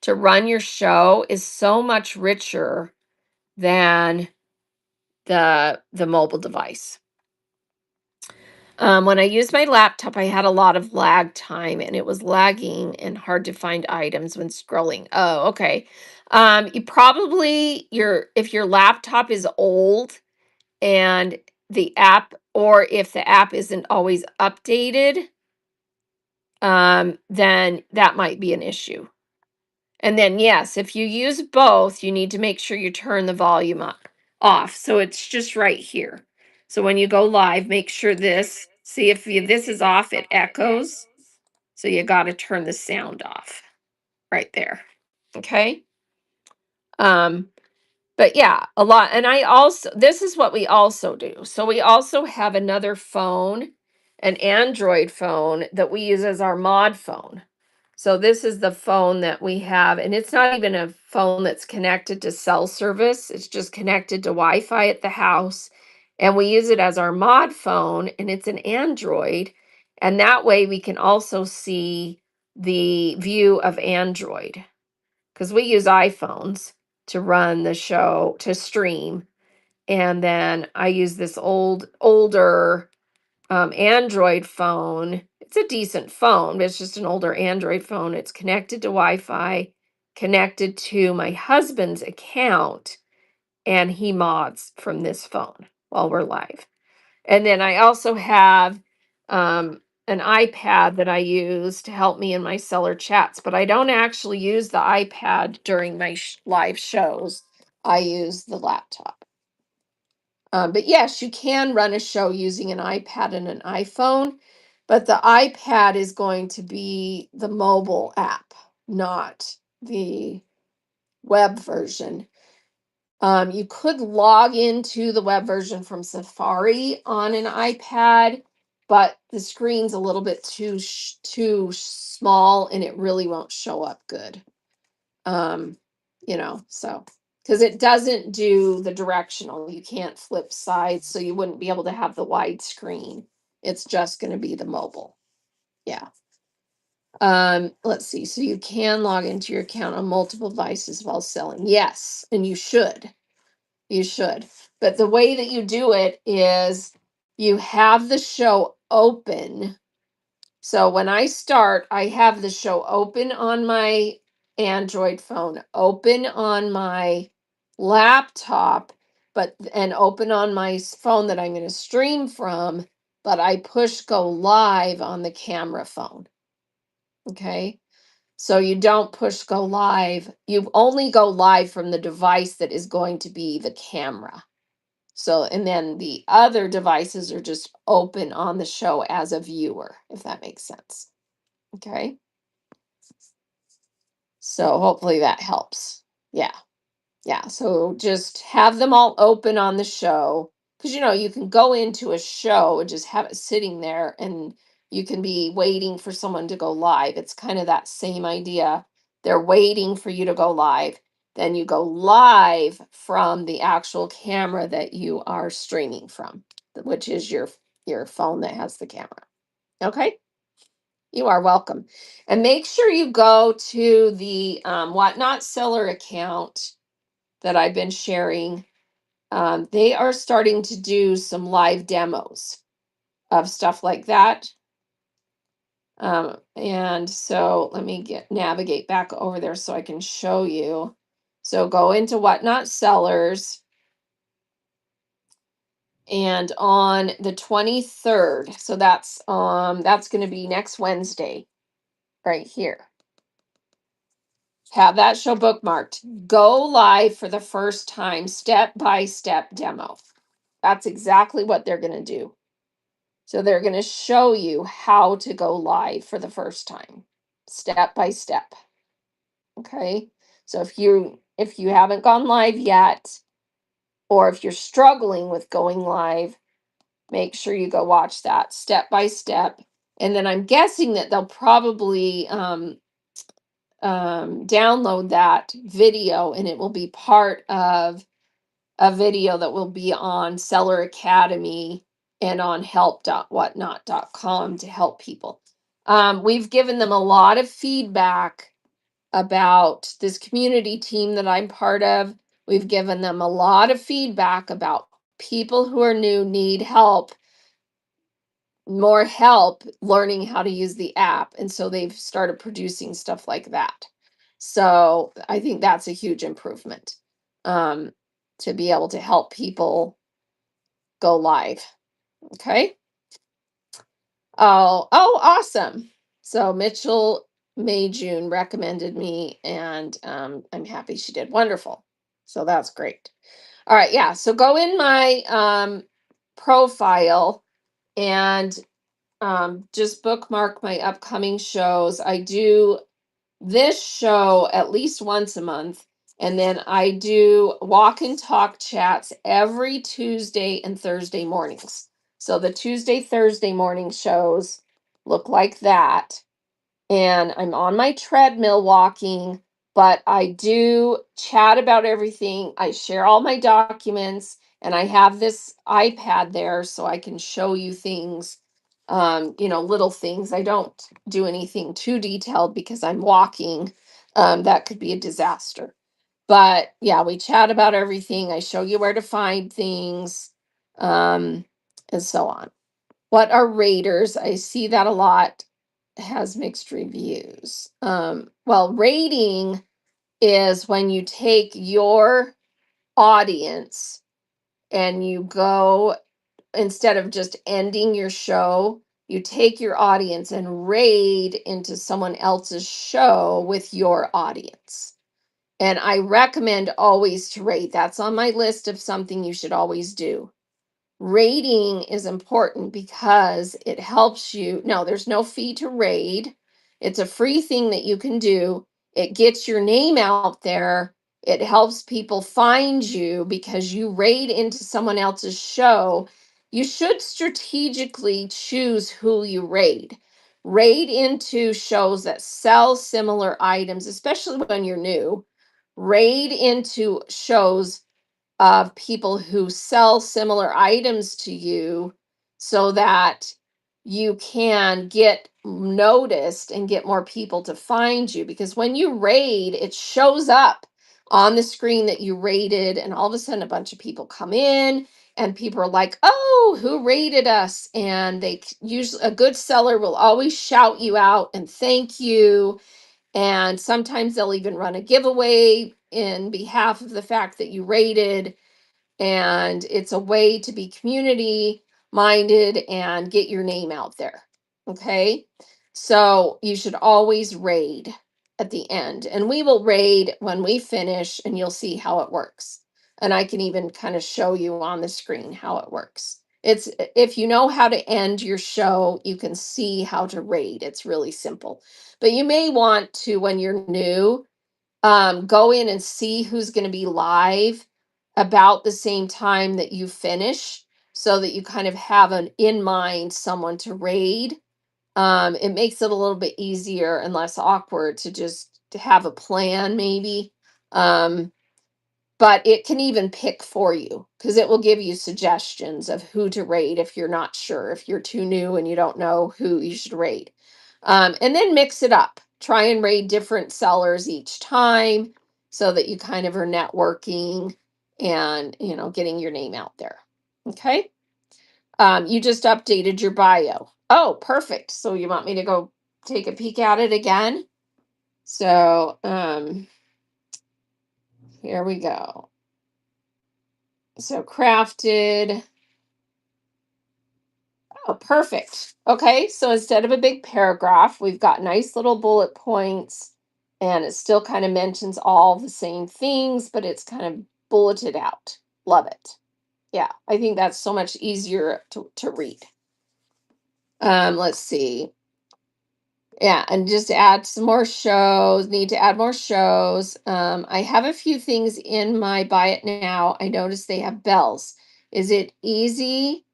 to run your show is so much richer than the mobile device. When I used my laptop, I had a lot of lag time and it was lagging and hard to find items when scrolling. Oh, okay. You probably if your laptop is old and the app, or if the app isn't always updated, then that might be an issue. And then yes, if you use both, you need to make sure you turn the volume off. So it's just right here. So when you go live, make sure see if this is off, it echoes. So you got to turn the sound off right there. Okay. Um, but yeah, a lot. And this is what we also do. So we also have another phone, an Android phone that we use as our mod phone. So this is the phone that we have, and it's not even a phone that's connected to cell service. It's just connected to Wi-Fi at the house. And we use it as our mod phone, and it's an Android. And that way we can also see the view of Android because we use iPhones to run the show, to stream. And then I use this older Android phone. It's a decent phone, but it's just an older Android phone. It's connected to Wi-Fi, connected to my husband's account, and he mods from this phone while we're live. And then I also have an iPad that I use to help me in my seller chats, but I don't actually use the iPad during my live shows. I use the laptop. But yes, you can run a show using an iPad and an iPhone, but the iPad is going to be the mobile app, not the web version. You could log into the web version from Safari on an iPad, but the screen's a little bit too small and it really won't show up good. Um, so because it doesn't do the directional, you can't flip sides, so you wouldn't be able to have the wide screen. It's just going to be the mobile. Yeah. Let's see. So you can log into your account on multiple devices while selling. Yes, and you should. You should. But the way that you do it is you have the show open. So when I start, I have the show open on my Android phone, open on my laptop, and open on my phone that I'm going to stream from, but I push go live on the camera phone. Okay? So you don't push go live. You only go live from the device that is going to be the camera. So, and then the other devices are just open on the show as a viewer, if that makes sense. Okay. So hopefully that helps. Yeah. Yeah. So just have them all open on the show. Because, you can go into a show and just have it sitting there and you can be waiting for someone to go live. It's kind of that same idea. They're waiting for you to go live. Then you go live from the actual camera that you are streaming from, which is your phone that has the camera. Okay. You are welcome. And make sure you go to the Whatnot Seller account that I've been sharing. They are starting to do some live demos of stuff like that. And so let me navigate back over there so I can show you. So go into Whatnot Sellers, and on the 23rd, so that's going to be next Wednesday, right here. Have that show bookmarked. Go live for the first time, step by step demo. That's exactly what they're going to do. So they're going to show you how to go live for the first time, step by step. Okay? So if you haven't gone live yet, or if you're struggling with going live, make sure you go watch that step by step. And then I'm guessing that they'll probably download that video, and it will be part of a video that will be on Seller Academy and on help.whatnot.com to help people. We've given them a lot of feedback about this community team that I'm part of. We've given them a lot of feedback about people who are new, need help, more help learning how to use the app. And so they've started producing stuff like that. So I think that's a huge improvement, to be able to help people go live. Okay. Oh, awesome. So Mitchell May June recommended me, and I'm happy she did. Wonderful. So that's great. All right, yeah. So go in my profile and just bookmark my upcoming shows. I do this show at least once a month, and then I do walk and talk chats every Tuesday and Thursday mornings. So the Tuesday, Thursday morning shows look like that. And I'm on my treadmill walking, but I do chat about everything. I share all my documents, and I have this iPad there so I can show you things, little things. I don't do anything too detailed because I'm walking. That could be a disaster. But yeah, we chat about everything. I show you where to find things, um, and so on. What are raters? I see that a lot has mixed reviews. Well, rating is when you take your audience and you go, instead of just ending your show, you take your audience and raid into someone else's show with your audience. And I recommend always to rate. That's on my list of something you should always do. Rating is important because it helps you. No, there's no fee to raid. It's a free thing that you can do. It gets your name out there. It helps people find you because you raid into someone else's show. You should strategically choose who you raid. Raid into shows that sell similar items, especially when you're new. Raid into shows of people who sell similar items to you so that you can get noticed and get more people to find you. Because when you raid, it shows up on the screen that you raided, and all of a sudden, a bunch of people come in. And people are like, "Oh, who raided us?" And usually, a good seller will always shout you out and thank you. And sometimes they'll even run a giveaway in behalf of the fact that you rated. And it's a way to be community minded and get your name out there. Okay. So you should always raid at the end, and we will raid when we finish, and you'll see how it works. And I can even kind of show you on the screen how it works. It's if you know how to end your show, you can see how to raid. It's really simple. But you may want to, when you're new, go in and see who's going to be live about the same time that you finish, so that you kind of have an in mind someone to raid. It makes it a little bit easier and less awkward to just to have a plan maybe. um, but it can even pick for you because it will give you suggestions of who to raid if you're not sure, if you're too new and you don't know who you should raid. And then mix it up. Try and raid different sellers each time so that you kind of are networking and, getting your name out there. Okay. You just updated your bio. Oh, perfect. So you want me to go take a peek at it again? So, here we go. So crafted. Oh, perfect. Okay, so instead of a big paragraph, we've got nice little bullet points, and it still kind of mentions all the same things, but it's kind of bulleted out. Love it. Yeah, I think that's so much easier to read. Let's see. Yeah, and just add some more shows. Need to add more shows. I have a few things in my buy it now. I noticed they have bells. Is it easy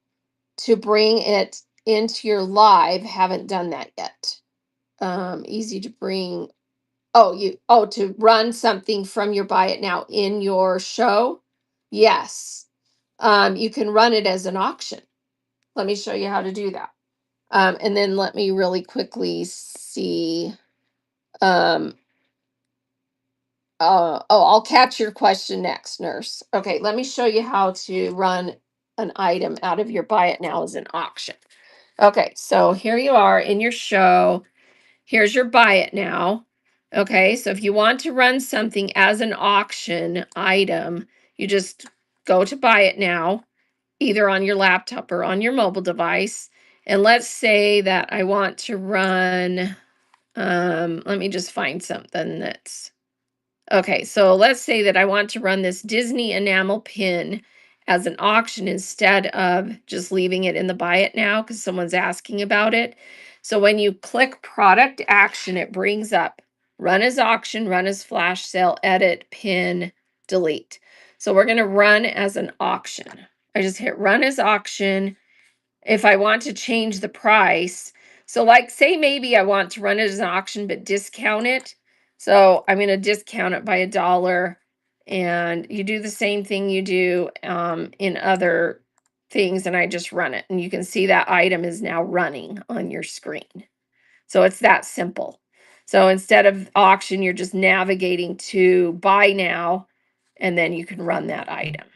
to bring it into your live? Haven't done that yet. Easy to bring. To run something from your buy it now in your show. Yes. You can run it as an auction. Let me show you how to do that. And then let me really quickly see. Um, I'll catch your question next, nurse. Okay, let me show you how to run an item out of your buy it now as an auction. Okay, so here you are in your show. Here's your buy it now. Okay, so if you want to run something as an auction item, you just go to buy it now, either on your laptop or on your mobile device. And let's say that I want to run, let me just find something that's okay. So let's say that I want to run this Disney enamel pin as an auction instead of just leaving it in the buy it now because someone's asking about it. So when you click product action, it brings up run as auction, run as flash sale, edit, pin, delete. So we're going to run as an auction. I just hit run as auction. If I want to change the price, so like say maybe I want to run it as an auction but discount it. So I'm going to discount it by $1, and you do the same thing you do in other things, and I just run it, and you can see that item is now running on your screen. So it's that simple. So instead of auction, you're just navigating to buy now, and then you can run that item.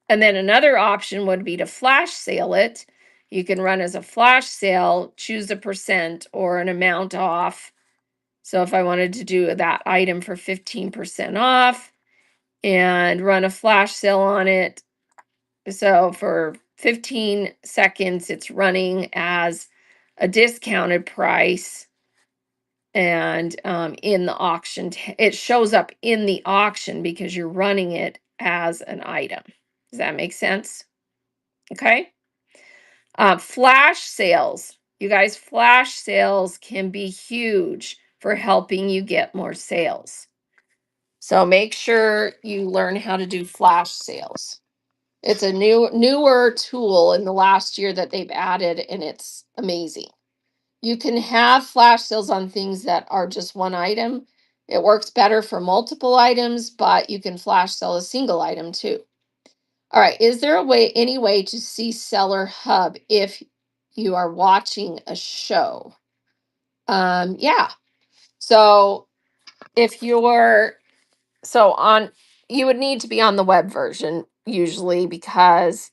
And then another option would be to flash sale it. You can run as a flash sale, choose a percent or an amount off. So if I wanted to do that item for 15% off and run a flash sale on it, so for 15 seconds, it's running as a discounted price. And in the auction, it shows up in the auction because you're running it as an item. Does that make sense? Okay. Flash sales. You guys, flash sales can be huge for helping you get more sales. So make sure you learn how to do flash sales. It's a newer tool in the last year that they've added, and it's amazing. You can have flash sales on things that are just one item. It works better for multiple items, but you can flash sell a single item too. All right, is there any way to see Seller Hub if you are watching a show? Yeah. So if you're so on, you would need to be on the web version usually because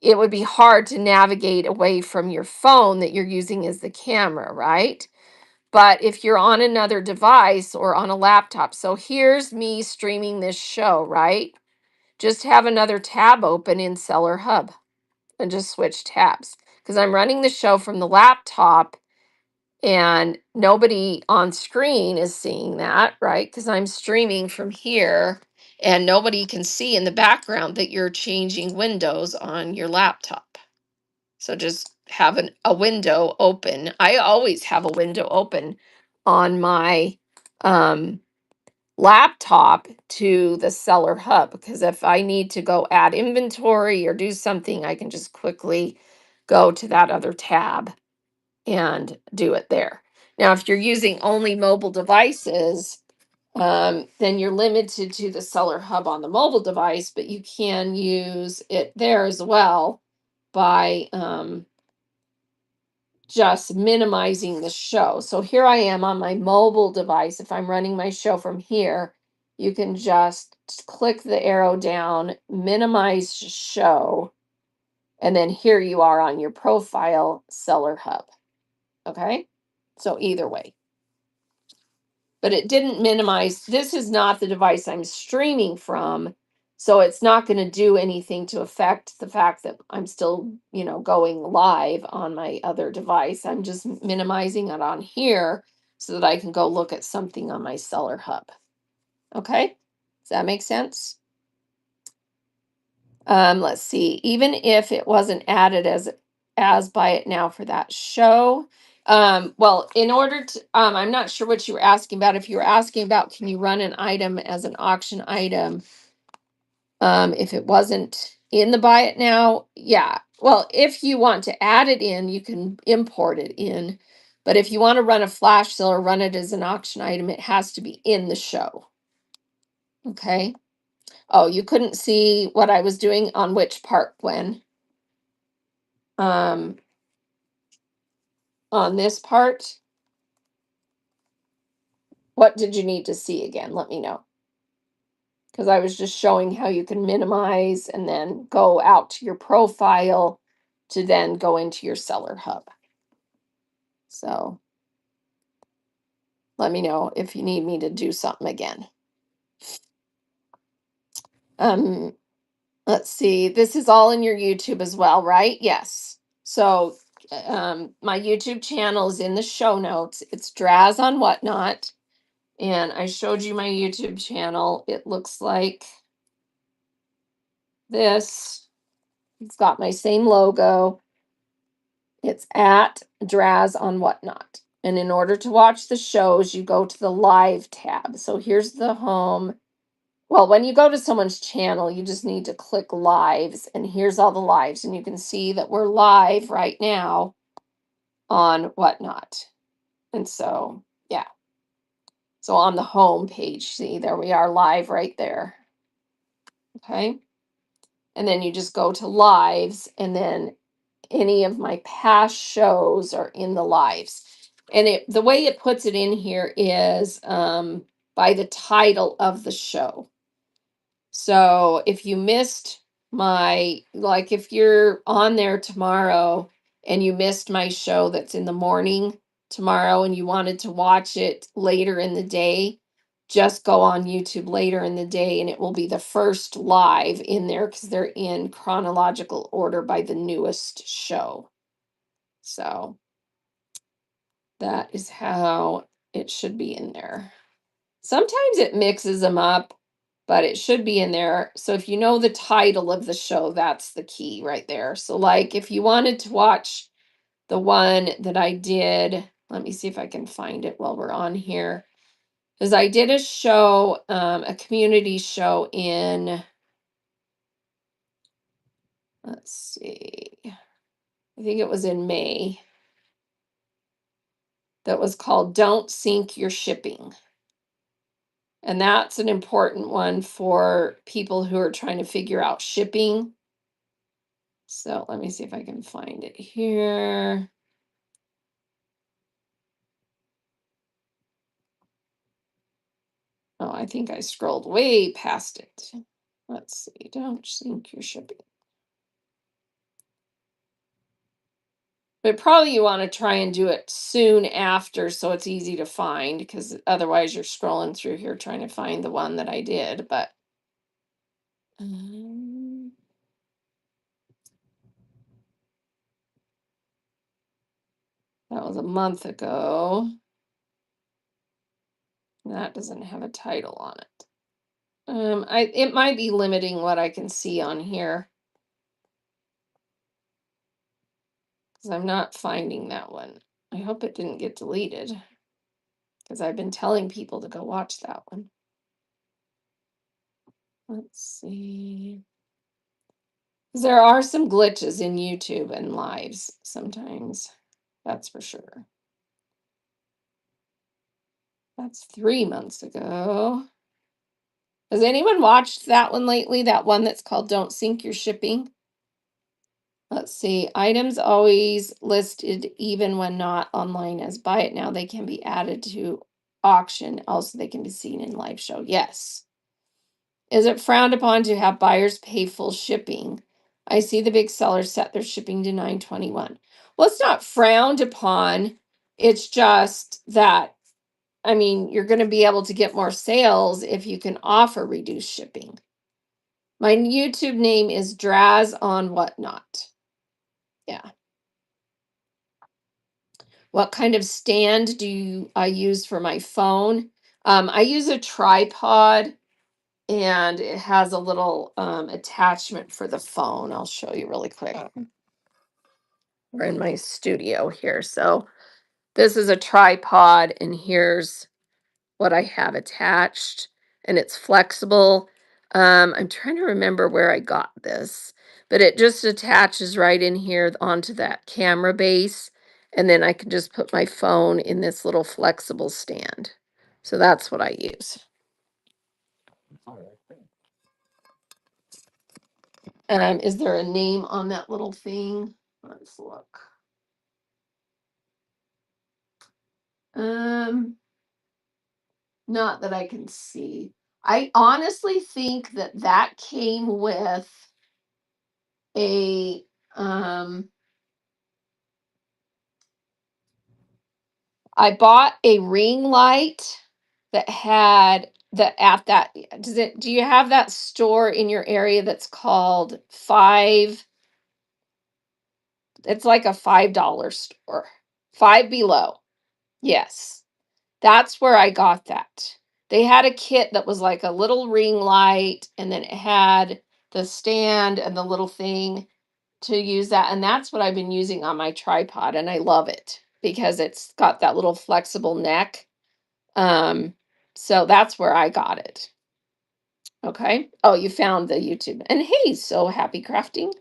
it would be hard to navigate away from your phone that you're using as the camera, right? But if you're on another device or on a laptop, so here's me streaming this show, right? Just have another tab open in Seller Hub and just switch tabs because I'm running the show from the laptop and nobody on screen is seeing that, right? Because I'm streaming from here and nobody can see in the background that you're changing windows on your laptop. So just have a window open. I always have a window open on my laptop to the Seller Hub because if I need to go add inventory or do something, I can just quickly go to that other tab and do it there. Now, if you're using only mobile devices, then you're limited to the Seller Hub on the mobile device, but you can use it there as well by just minimizing the show. So here I am on my mobile device. If I'm running my show from here, you can just click the arrow down, minimize show, and then here you are on your profile Seller Hub. Okay. So either way, but it didn't minimize. This is not the device I'm streaming from. So it's not going to do anything to affect the fact that I'm still, going live on my other device. I'm just minimizing it on here so that I can go look at something on my Seller Hub. Okay. Does that make sense? Let's see. Even if it wasn't added as buy it now for that show. Well, in order to, I'm not sure what you were asking about. If you were asking about, can you run an item as an auction item? If it wasn't in the buy it now, yeah. Well, if you want to add it in, you can import it in. But if you want to run a flash sale or run it as an auction item, it has to be in the show. Okay. Oh, you couldn't see what I was doing on which part when? On this part, what did you need to see again? Let me know. Because I was just showing how you can minimize and then go out to your profile to then go into your Seller Hub. So let me know if you need me to do something again. Let's see. This is all in your YouTube as well, right? Yes. So my YouTube channel is in the show notes. It's Draz on Whatnot. And I showed you my YouTube channel. It looks like this. It's got my same logo. It's at Draz on Whatnot. And in order to watch the shows, you go to the live tab. So here's the home. Well, when you go to someone's channel, you just need to click lives. And here's all the lives. And you can see that we're live right now on Whatnot. And so, yeah. So on the home page, see, there we are live right there. Okay. And then you just go to lives, and then any of my past shows are in the lives. And the way it puts it in here is by the title of the show. So if you missed like if you're on there tomorrow and you missed my show that's in the morning tomorrow and you wanted to watch it later in the day, just go on YouTube later in the day and it will be the first live in there because they're in chronological order by the newest show. So that is how it should be in there. Sometimes it mixes them up, but it should be in there. So if you know the title of the show, that's the key right there. So like if you wanted to watch the one that I did, let me see if I can find it while we're on here. Because I did a show, a community show in, let's see, I think it was in May, that was called Don't Sink Your Shipping. And that's an important one for people who are trying to figure out shipping. So let me see if I can find it here. Oh, I think I scrolled way past it. Let's see, don't sink your shipping. But probably you want to try and do it soon after so it's easy to find, because otherwise you're scrolling through here trying to find the one that I did. But that was a month ago. That doesn't have a title on it. It might be limiting what I can see on here, because I'm not finding that one. I hope it didn't get deleted, because I've been telling people to go watch that one. Let's see. There are some glitches in YouTube and lives sometimes. That's for sure. That's 3 months ago. Has anyone watched that one lately? That one that's called Don't Sink Your Shipping? Let's see. Items always listed even when not online as buy it now. They can be added to auction. Also, they can be seen in live show. Yes. Is it frowned upon to have buyers pay full shipping? I see the big sellers set their shipping to 921. Well, it's not frowned upon. It's just that, I mean, you're going to be able to get more sales if you can offer reduced shipping. My YouTube name is Draz on Whatnot. Yeah. What kind of stand do I use for my phone? I use a tripod and it has a little attachment for the phone. I'll show you really quick. We're in my studio here. So this is a tripod and here's what I have attached and it's flexible. I'm trying to remember where I got this, but it just attaches right in here onto that camera base. And then I can just put my phone in this little flexible stand. So that's what I use. Is there a name on that little thing? Let's look. Not that I can see. I honestly think that that came with a I bought a ring light that had the at that do you have that store in your area that's called Five? It's like a $5 store. Five Below. Yes. That's where I got that. They had a kit that was like a little ring light and then it had the stand and the little thing to use that. And that's what I've been using on my tripod and I love it because it's got that little flexible neck. Um, so that's where I got it. Okay. Oh, you found the YouTube. And hey, so happy crafting.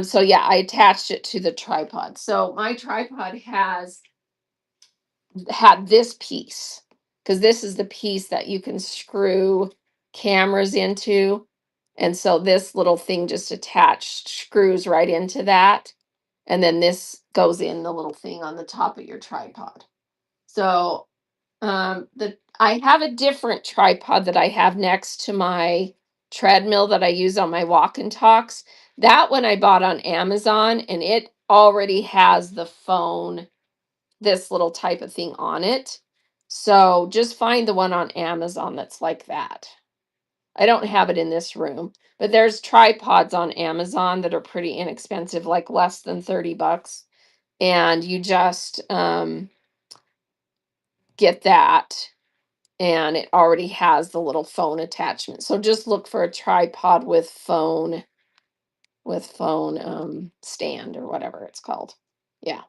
So yeah, I attached it to the tripod. So my tripod had this piece because this is the piece that you can screw cameras into. And so this little thing just attached screws right into that. And then this goes in the little thing on the top of your tripod. So the I have a different tripod that I have next to my treadmill that I use on my walk and talks. That one I bought on Amazon and it already has the phone, this little type of thing on it. So just find the one on Amazon that's like that. I don't have it in this room, but there's tripods on Amazon that are pretty inexpensive, like less than 30 bucks. And you just get that and it already has the little phone attachment. So just look for a tripod with phone stand or whatever it's called. Yeah.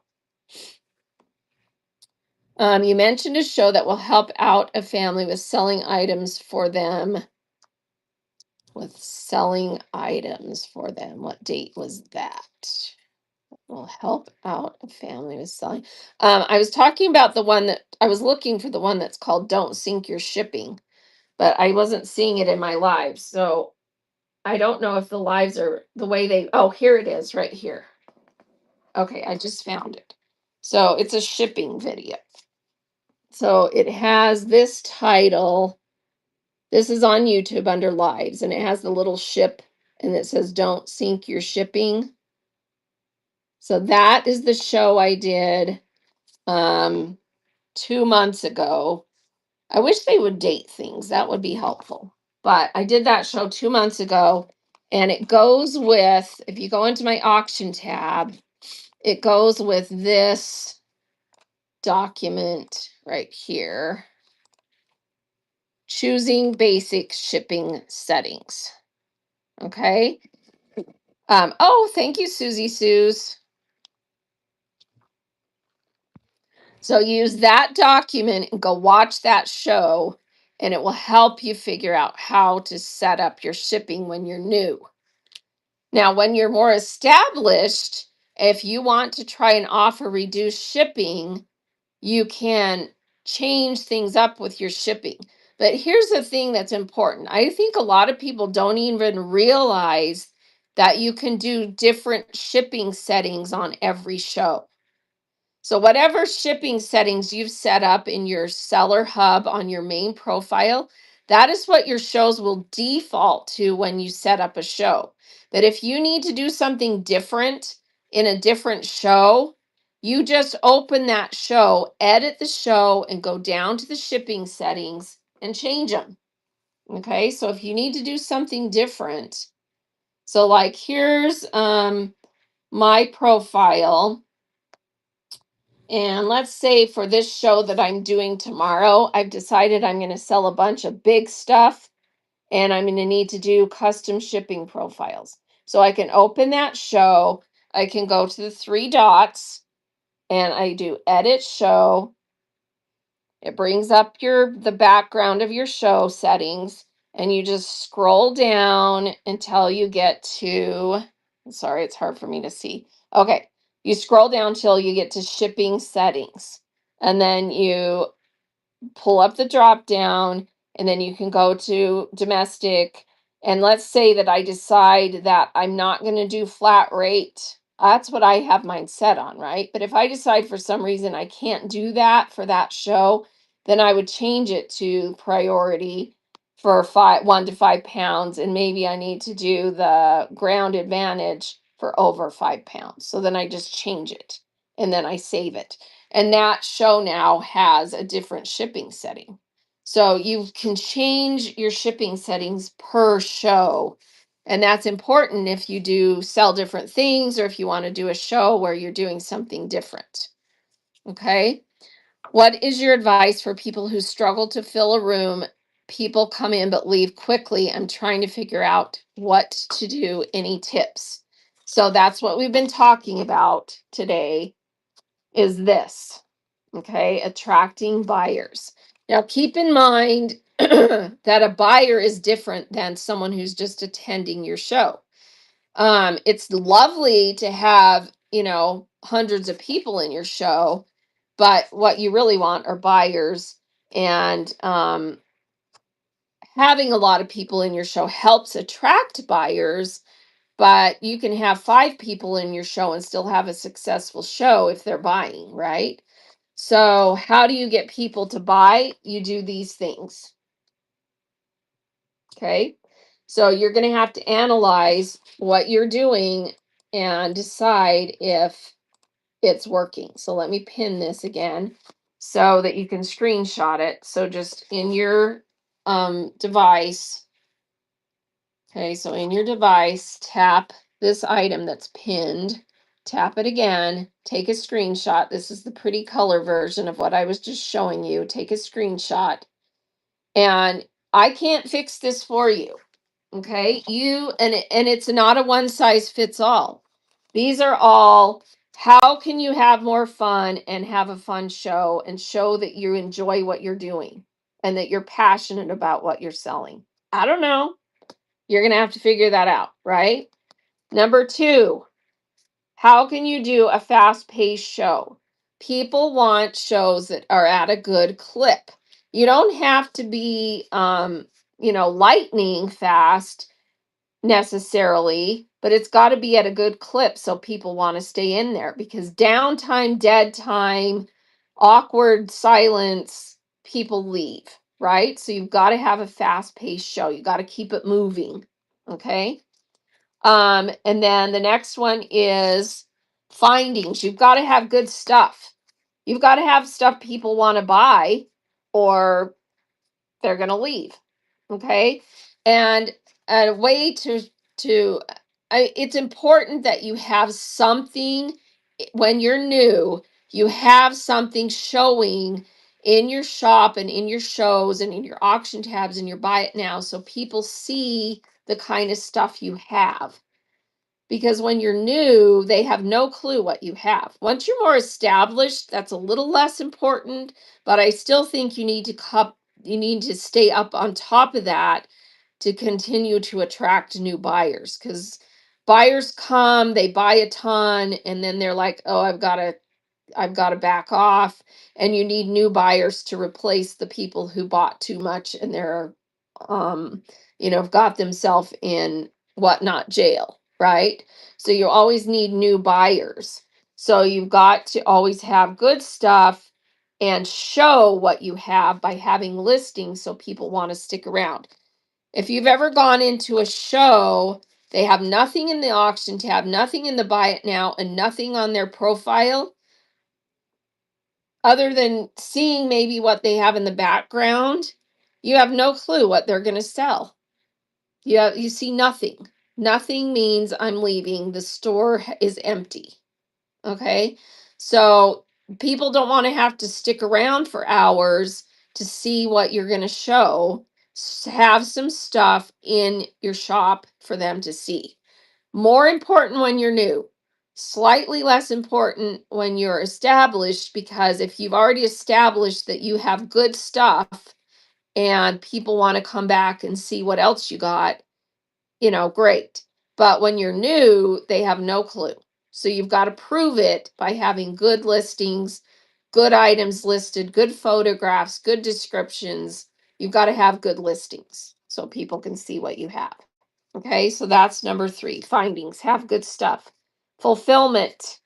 You mentioned a show that will help out a family with selling items for them. With selling items for them. What date was that? Will help out a family with selling. I was talking about the one that I was looking for the one that's called Don't Sink Your Shipping, but I wasn't seeing it in my live. So I don't know if the lives are the way they, oh, here it is right here. Okay, I just found it. So it's a shipping video. So it has this title. This is on YouTube under lives and it has the little ship and it says don't sink your shipping. So that is the show I did 2 months ago. I wish they would date things. That would be helpful. But I did that show 2 months ago and it goes with, if you go into my auction tab, it goes with this document right here. Choosing basic shipping settings. Okay. Oh, thank you, Susie Suze. So use that document and go watch that show, and it will help you figure out how to set up your shipping when you're new. Now, when you're more established, if you want to try and offer reduced shipping, you can change things up with your shipping. But here's the thing that's important. I think a lot of people don't even realize that you can do different shipping settings on every show. So whatever shipping settings you've set up in your seller hub on your main profile, that is what your shows will default to when you set up a show. But if you need to do something different in a different show, you just open that show, edit the show, and go down to the shipping settings and change them. Okay, so if you need to do something different, so like here's my profile. And let's say for this show that I'm doing tomorrow, I've decided I'm going to sell a bunch of big stuff and I'm going to need to do custom shipping profiles. So I can open that show, I can go to the three dots and I do edit show. It brings up the background of your show settings and you just scroll down until you get to, sorry, it's hard for me to see. Okay, you scroll down till you get to shipping settings. And then you pull up the drop down and then you can go to domestic. And let's say that I decide that I'm not going to do flat rate. That's what I have mine set on, right? But if I decide for some reason I can't do that for that show, then I would change it to priority for 1 to 5 pounds. And maybe I need to do the ground advantage for over 5 pounds. So then I just change it and then I save it. And that show now has a different shipping setting. So you can change your shipping settings per show. And that's important if you do sell different things or if you want to do a show where you're doing something different. Okay. What is your advice for people who struggle to fill a room? People come in but leave quickly. I'm trying to figure out what to do. Any tips? So that's what we've been talking about today is this. Okay, attracting buyers. Now, keep in mind that a buyer is different than someone who's just attending your show. It's lovely to have, hundreds of people in your show, but what you really want are buyers. And having a lot of people in your show helps attract buyers, but you can have 5 people in your show and still have a successful show if they're buying, right? So, how do you get people to buy? You do these things. Okay. So, you're going to have to analyze what you're doing and decide if it's working. So, let me pin this again so that you can screenshot it. So, just in your device. Okay. So, in your device, tap this item that's pinned. Tap it again, take a screenshot. This is the pretty color version of what I was just showing you. Take a screenshot. And I can't fix this for you. Okay? And it's not a one size fits all. These are all how can you have more fun and have a fun show and show that you enjoy what you're doing and that you're passionate about what you're selling. I don't know. You're going to have to figure that out, right? Number 2, how can you do a fast paced show? People want shows that are at a good clip. You don't have to be, lightning fast necessarily, but it's got to be at a good clip so people want to stay in there because downtime, dead time, awkward silence, people leave, right? So you've got to have a fast paced show. You got to keep it moving. Okay. And then the next one is findings. You've got to have good stuff. You've got to have stuff people want to buy or they're going to leave. Okay? And a way it's important that you have something when you're new, you have something showing in your shop and in your shows and in your auction tabs and your buy it now so people see the kind of stuff you have because when you're new, they have no clue what you have. Once you're more established, that's a little less important, but I still think you need to stay up on top of that to continue to attract new buyers cuz buyers come, they buy a ton and then they're like, "Oh, I've got to back off." And you need new buyers to replace the people who bought too much and they're got themselves in whatnot jail. right? So you always need new buyers. So you've got to always have good stuff and show what you have by having listings so people want to stick around. If you've ever gone into a show, they have nothing in the auction tab, nothing in the buy it now, and nothing on their profile other than seeing maybe what they have in the background. You have no clue what they're going to sell. You see nothing. Nothing means I'm leaving. The store is empty. Okay? So people don't want to have to stick around for hours to see what you're going to show. Have some stuff in your shop for them to see. More important when you're new. Slightly less important when you're established, because if you've already established that you have good stuff and people want to come back and see what else you got, great. But when you're new, they have no clue. So you've got to prove it by having good listings, good items listed, good photographs, good descriptions. You've got to have good listings so people can see what you have. Okay, so that's number 3. Findings, have good stuff. Fulfillment.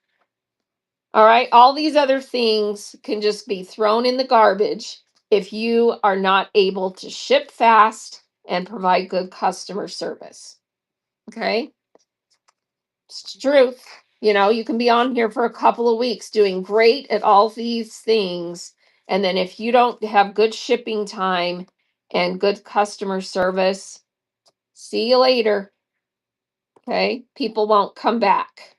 All right, all these other things can just be thrown in the garbage if you are not able to ship fast and provide good customer service. Okay, it's the truth. You can be on here for a couple of weeks doing great at all these things. And then if you don't have good shipping time and good customer service, see you later. Okay, people won't come back.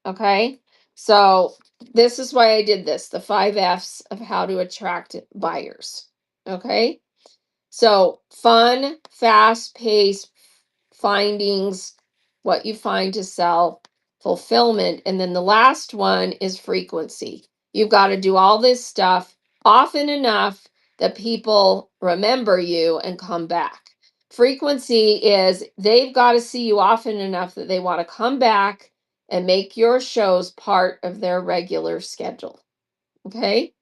Okay, so this is why I did this, the 5 F's of how to attract buyers. Okay, so fun, fast paced findings, what you find to sell, fulfillment, and then the last one is frequency. You've got to do all this stuff often enough that people remember you and come back. Frequency is they've got to see you often enough that they want to come back and make your shows part of their regular schedule. Okay?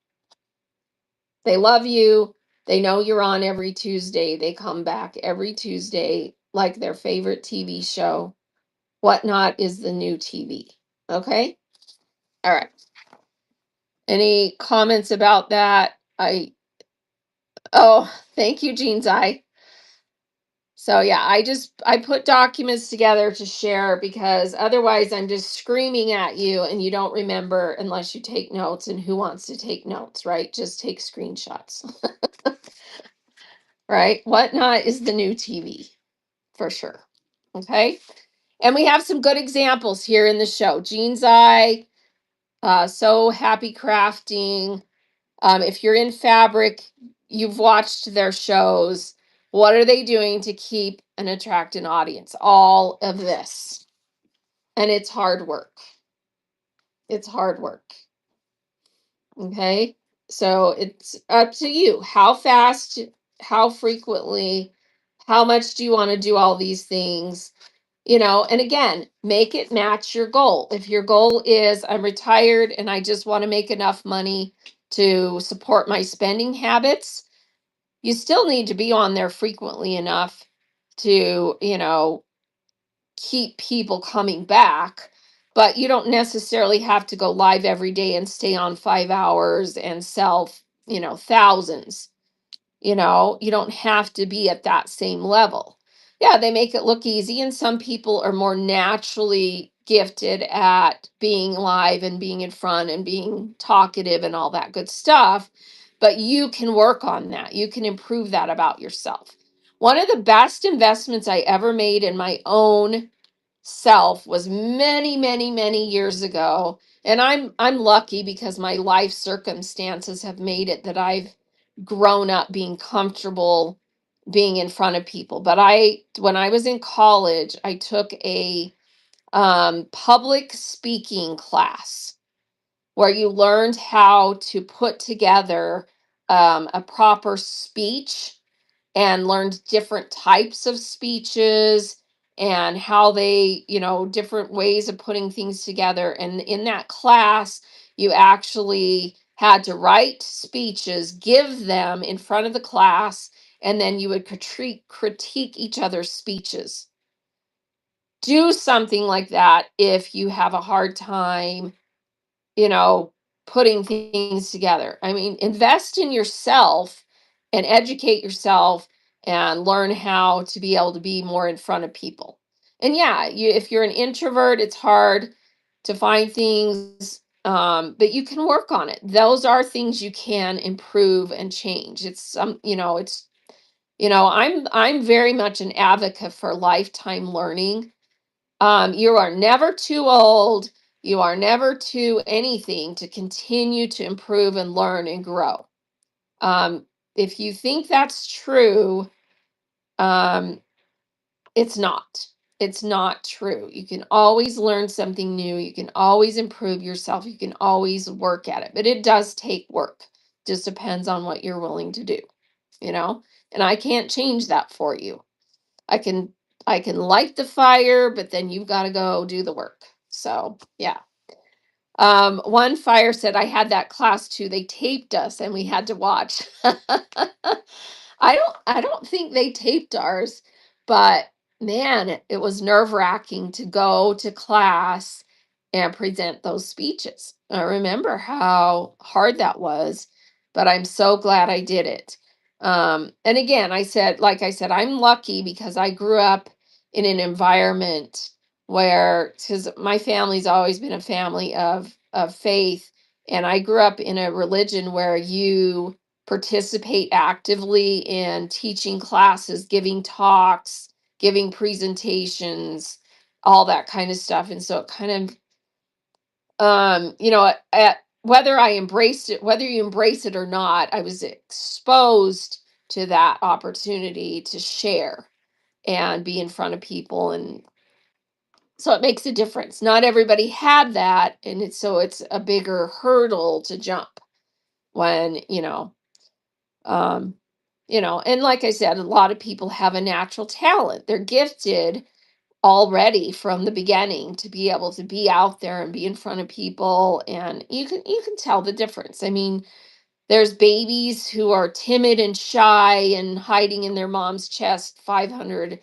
They love you. They know you're on every Tuesday. They come back every Tuesday like their favorite TV show. Whatnot is the new TV. Okay? All right. Any comments about that? Thank you, Jean's Eye. So yeah, I put documents together to share because otherwise I'm just screaming at you and you don't remember unless you take notes, and who wants to take notes, right? Just take screenshots. Right? Whatnot is the new TV for sure. Okay. And we have some good examples here in the show. Jean's Eye, So Happy Crafting. If you're in fabric, you've watched their shows. What are they doing to keep and attract an audience? All of this. And it's hard work. It's hard work. Okay. So it's up to you. How fast, how frequently, how much do you want to do all these things? And again, make it match your goal. If your goal is I'm retired and I just want to make enough money to support my spending habits, you still need to be on there frequently enough to, keep people coming back. But you don't necessarily have to go live every day and stay on 5 hours and sell, thousands. You don't have to be at that same level. Yeah, they make it look easy, and some people are more naturally gifted at being live and being in front and being talkative and all that good stuff. But you can work on that. You can improve that about yourself. One of the best investments I ever made in my own self was many, many, many years ago. And I'm lucky because my life circumstances have made it that I've grown up being comfortable being in front of people. But when I was in college, I took a public speaking class where you learned how to put together a proper speech and learned different types of speeches and how they, different ways of putting things together. And in that class, you actually had to write speeches, give them in front of the class, and then you would critique each other's speeches. do something like that if you have a hard time, you know, putting things together. I mean, invest in yourself and educate yourself and learn how to be able to be more in front of people. And yeah, if you're an introvert, it's hard to find things, but you can work on it. Those are things you can improve and change. It's it's I'm very much an advocate for lifetime learning. You are never too old. You are never too anything to continue to improve and learn and grow. Um, if you think that's true, um, it's not. It's not true. You can always learn something new. You can always improve yourself. You can always work at it, but it does take work. Just depends on what you're willing to do, you know? And I can't change that for you. I can I can light the fire, but then you've got to go do the work. So, yeah. One fire said I had that class too. They taped us and we had to watch. I don't think they taped ours, but man, it was nerve-wracking to go to class and present those speeches. I remember how hard that was, but I'm so glad I did it. And again, like I said, I'm lucky because I grew up in an environment where, because my family's always been a family of faith, and I grew up in a religion where you participate actively in teaching classes, giving talks, giving presentations, all that kind of stuff. And so it kind of, whether I embraced it, whether you embrace it or not, I was exposed to that opportunity to share and be in front of people. And so it makes a difference. Not everybody had that. And it's a bigger hurdle to jump when, um, and like I said, a lot of people have a natural talent. They're gifted already from the beginning to be able to be out there and be in front of people, and you can tell the difference. I mean, there's babies who are timid and shy and hiding in their mom's chest 500,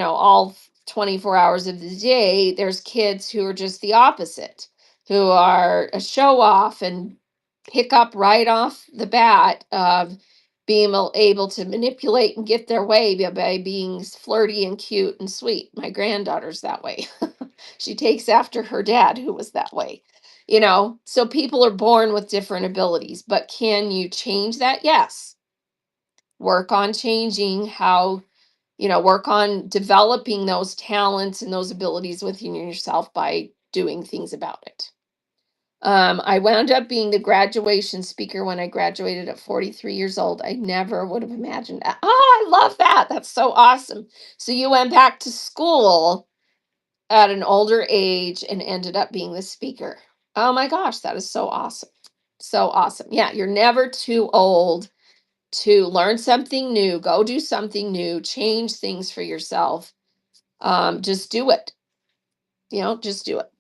all 24 hours of the day. There's kids who are just the opposite, who are a show off and pick up right off the bat of being able to manipulate and get their way by being flirty and cute and sweet. My granddaughter's that way. She takes after her dad, who was that way. So people are born with different abilities, but can you change that? Yes. Work on changing how, work on developing those talents and those abilities within yourself by doing things about it. I wound up being the graduation speaker when I graduated at 43 years old. I never would have imagined that. Oh, I love that. That's so awesome. So you went back to school at an older age and ended up being the speaker. Oh my gosh, that is so awesome. So awesome. Yeah, you're never too old to learn something new, go do something new, change things for yourself. Just do it. Just do it.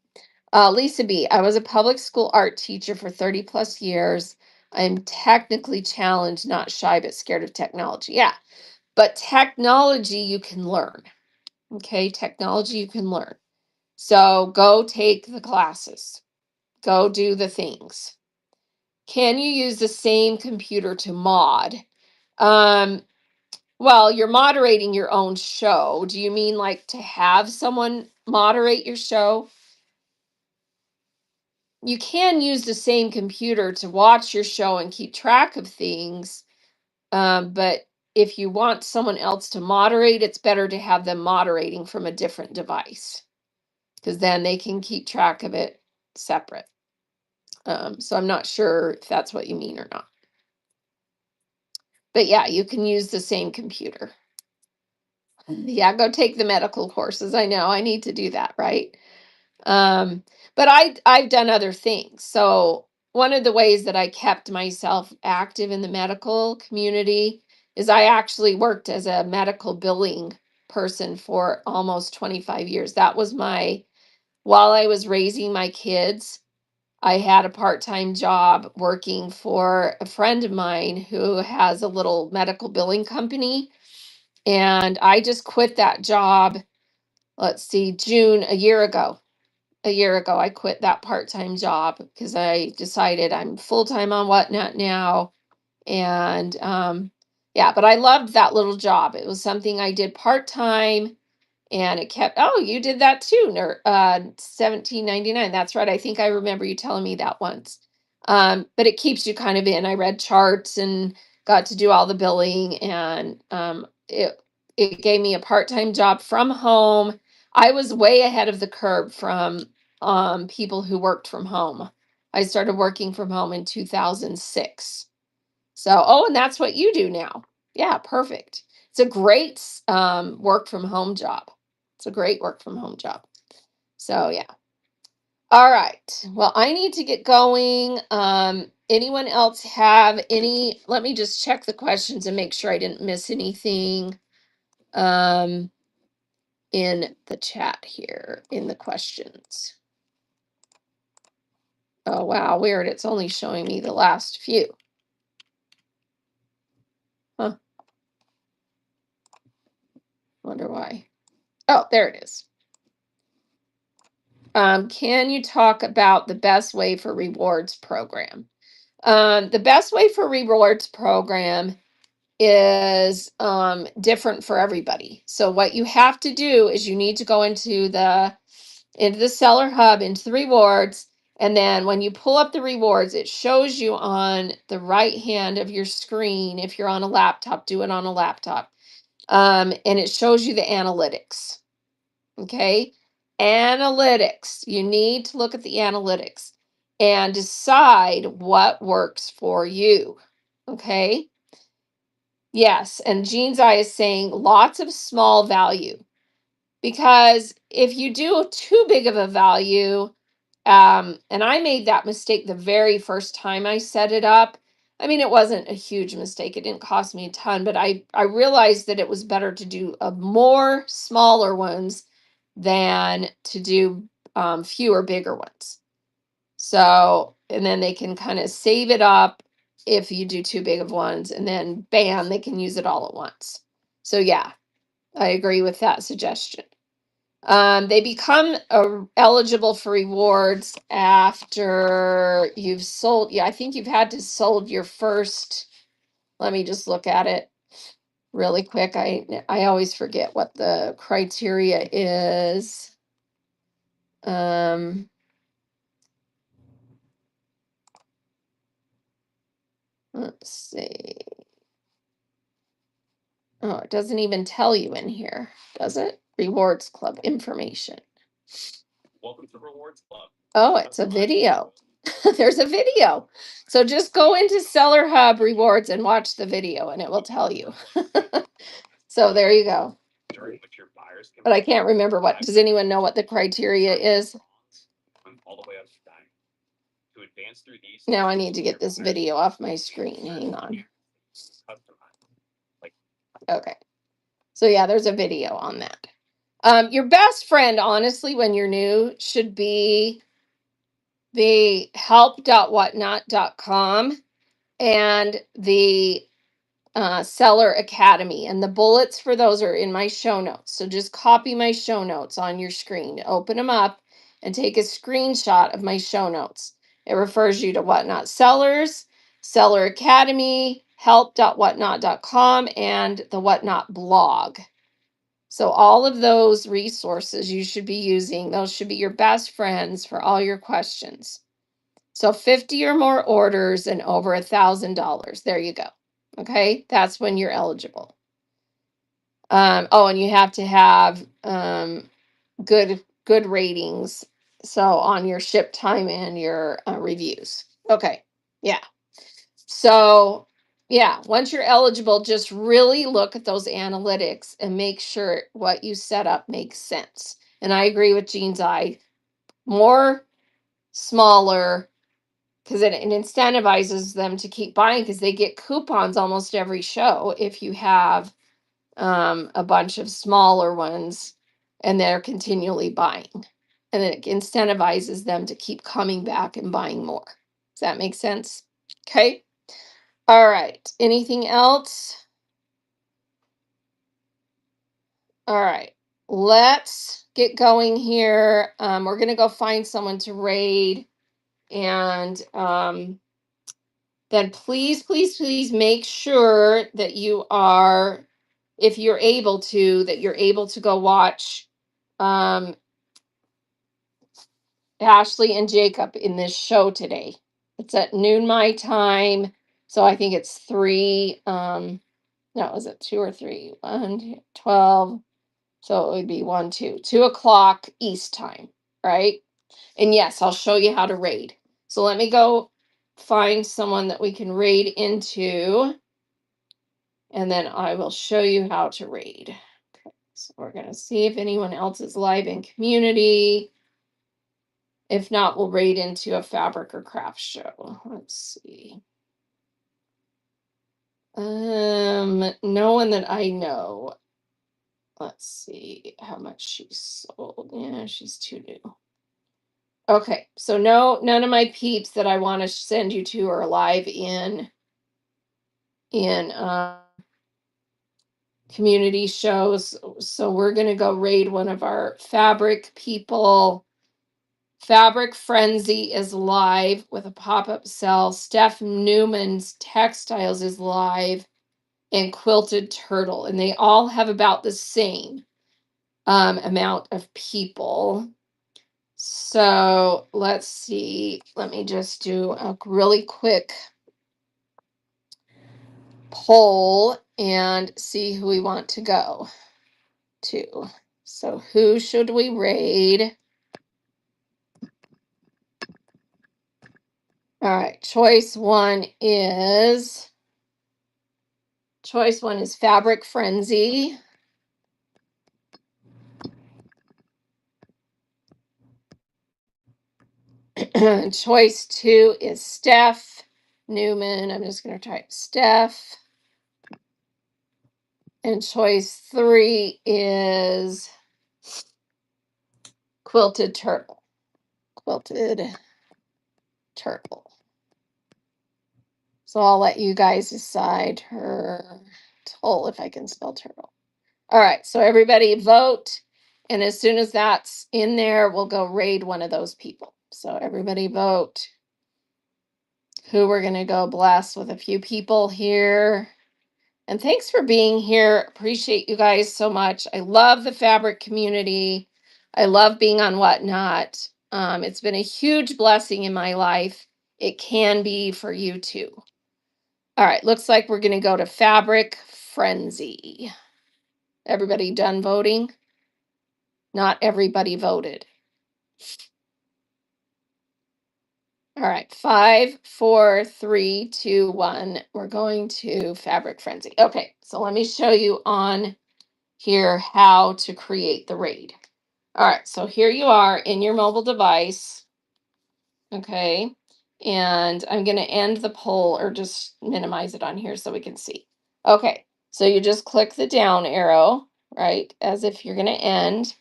Lisa B, I was a public school art teacher for 30 plus years. I'm technically challenged, not shy, but scared of technology. Yeah, but technology you can learn. Okay, technology you can learn. So go take the classes, go do the things. Can you use the same computer to mod? Um, Well, you're moderating your own show. Do you mean like to have someone moderate your show? You can use the same computer to watch your show and keep track of things. But if you want someone else to moderate, it's better to have them moderating from a different device because then they can keep track of it separate. So I'm not sure if that's what you mean or not. But yeah, you can use the same computer. Yeah, go take the medical courses. I know I need to do that, right? Um, but I've done other things. So one of the ways that I kept myself active in the medical community is I actually worked as a medical billing person for almost 25 years. That was while I was raising my kids, I had a part-time job working for a friend of mine who has a little medical billing company. And I just quit that job let's see, June, a year ago. A year ago, I quit that part-time job because I decided I'm full-time on Whatnot now. And yeah, but I loved that little job. It was something I did part-time, and it kept, oh, you did that too, 17.99. That's right. I think I remember you telling me that once. But it keeps you kind of in. I read charts and got to do all the billing, and it gave me a part-time job from home. I was way ahead of the curve from people who worked from home. I started working from home in 2006. So, oh, and that's what you do now. Yeah, perfect. It's a great work from home job. It's a great work from home job. So, yeah. All right. Well, I need to get going. Anyone else have any? Let me just check the questions and make sure I didn't miss anything in the chat here in the questions. Oh, wow. Weird. It's only showing me the last few. Huh. Wonder why. Oh, there it is. Can you talk about the best way for rewards program? The best way for rewards program is different for everybody. So what you have to do is you need to go into the seller hub, into the rewards, and then when you pull up the rewards, it shows you on the right hand of your screen. If you're on a laptop, do it on a laptop. And it shows you the analytics. Okay. Analytics. You need to look at the analytics and decide what works for you. Okay. Yes. And Jean's Eye is saying lots of small value, because if you do too big of a value, and I made that mistake the very first time I set it up. I mean, it wasn't a huge mistake. It didn't cost me a ton, but I realized that it was better to do more smaller ones than to do fewer bigger ones. So, and then they can kind of save it up if you do too big of ones, and then bam, they can use it all at once. So yeah, I agree with that suggestion. They become eligible for rewards after you've sold. Yeah, I think you've had to sold your first. Let me just look at it really quick. I always forget what the criteria is. Let's see. Oh, it doesn't even tell you in here, does it? Rewards Club information. Welcome to Rewards Club. Oh, it's a video. There's a video. So just go into Seller Hub Rewards and watch the video, and it will tell you. So there you go. But I can't remember what. Does anyone know what the criteria is? Now I need to get this video off my screen. Hang on. Okay. So yeah, there's a video on that. Your best friend, honestly, when you're new, should be the help.whatnot.com and the Seller Academy. And the bullets for those are in my show notes. So just copy my show notes on your screen, open them up, and take a screenshot of my show notes. It refers you to Whatnot Sellers, Seller Academy, help.whatnot.com, and the Whatnot blog. So all of those resources you should be using. Those should be your best friends for all your questions. So 50 or more orders and over $1,000. There you go. Okay, that's when you're eligible. Oh, and you have to have good ratings. So on your ship time and your reviews. Okay, yeah. So yeah, once you're eligible, just really look at those analytics and make sure what you set up makes sense. And I agree with Jean's Eye. More smaller, because it incentivizes them to keep buying, because they get coupons almost every show if you have a bunch of smaller ones and they're continually buying. And then it incentivizes them to keep coming back and buying more. Does that make sense? Okay. All right. Anything else? All right. let's get going here. We're gonna go find someone to raid, and then please, please, please make sure that you are, if you're able to, that you're able to go watch um, Ashley and Jacob in this show today. It's at noon my time, so I think it's three. No, is it 2 or 3? 12. So it would be 2 o'clock East time, right? And yes, I'll show you how to raid. So let me go find someone that we can raid into, and then I will show you how to raid. Okay, so we're gonna see if anyone else is live in community. If not, we'll raid into a fabric or craft show. Let's see. No one that I know. Let's see how much she sold. Yeah, she's too new. Okay, so no, none of my peeps that I want to send you to are live in community shows. So we're gonna go raid one of our fabric people. Fabric Frenzy is live with a pop-up sell. Steph Newman's Textiles is live, and Quilted Turtle, and they all have about the same amount of people. So let's see. Let me just do a really quick poll and see who we want to go to. So who should we raid? All right, choice one is Fabric Frenzy. Choice two is Steph Newman. I'm just going to type Steph. And choice three is Quilted Turtle. Quilted Turtle. So I'll let you guys decide turtle, if I can spell turtle. All right, so everybody vote. And as soon as that's in there, we'll go raid one of those people. So everybody vote who we're going to go bless with a few people here. And thanks for being here. Appreciate you guys so much. I love the fabric community. I love being on Whatnot. It's been a huge blessing in my life. It can be for you too. All right, looks like we're going to go to Fabric Frenzy. Everybody done voting? Not everybody voted. All right, 5, 4, 3, 2, 1. We're going to Fabric Frenzy. Okay, so let me show you on here how to create the raid. All right, so here you are in your mobile device. Okay, and I'm going to end the poll or just minimize it on here so we can see. Okay, so you just click the down arrow, right, as if you're going to end.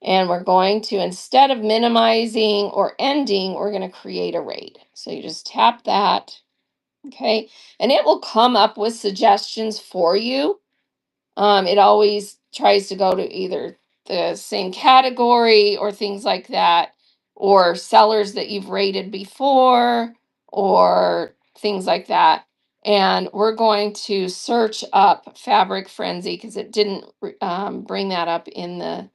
And we're going to, instead of minimizing or ending, we're going to create a raid. So you just tap that, okay, and it will come up with suggestions for you. It always tries to go to either the same category or things like that, or sellers that you've rated before, or things like that. And we're going to search up Fabric Frenzy because it didn't bring that up in the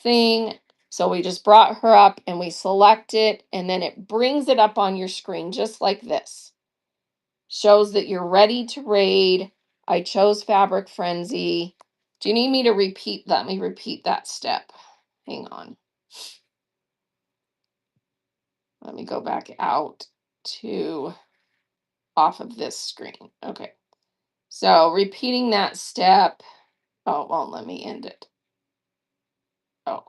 thing. So we just brought her up and we select it, and then it brings it up on your screen just like this. Shows that you're ready to raid. I chose Fabric Frenzy. Do you need me to repeat? Let me repeat that step. Hang on. Let me go back out to off of this screen. Okay. So repeating that step. Oh, it won't let me end it. Oh.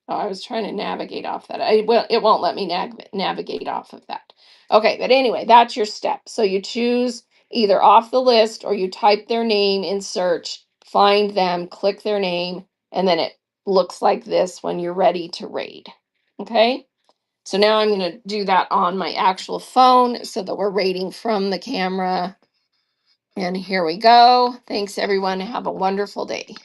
Oh, I was trying to navigate off that. It won't let me navigate off of that. Okay, but anyway, that's your step. So you choose either off the list or you type their name in search, find them, click their name, and then it looks like this when you're ready to raid. Okay, so now I'm going to do that on my actual phone so that we're raiding from the camera. And here we go. Thanks, everyone. Have a wonderful day.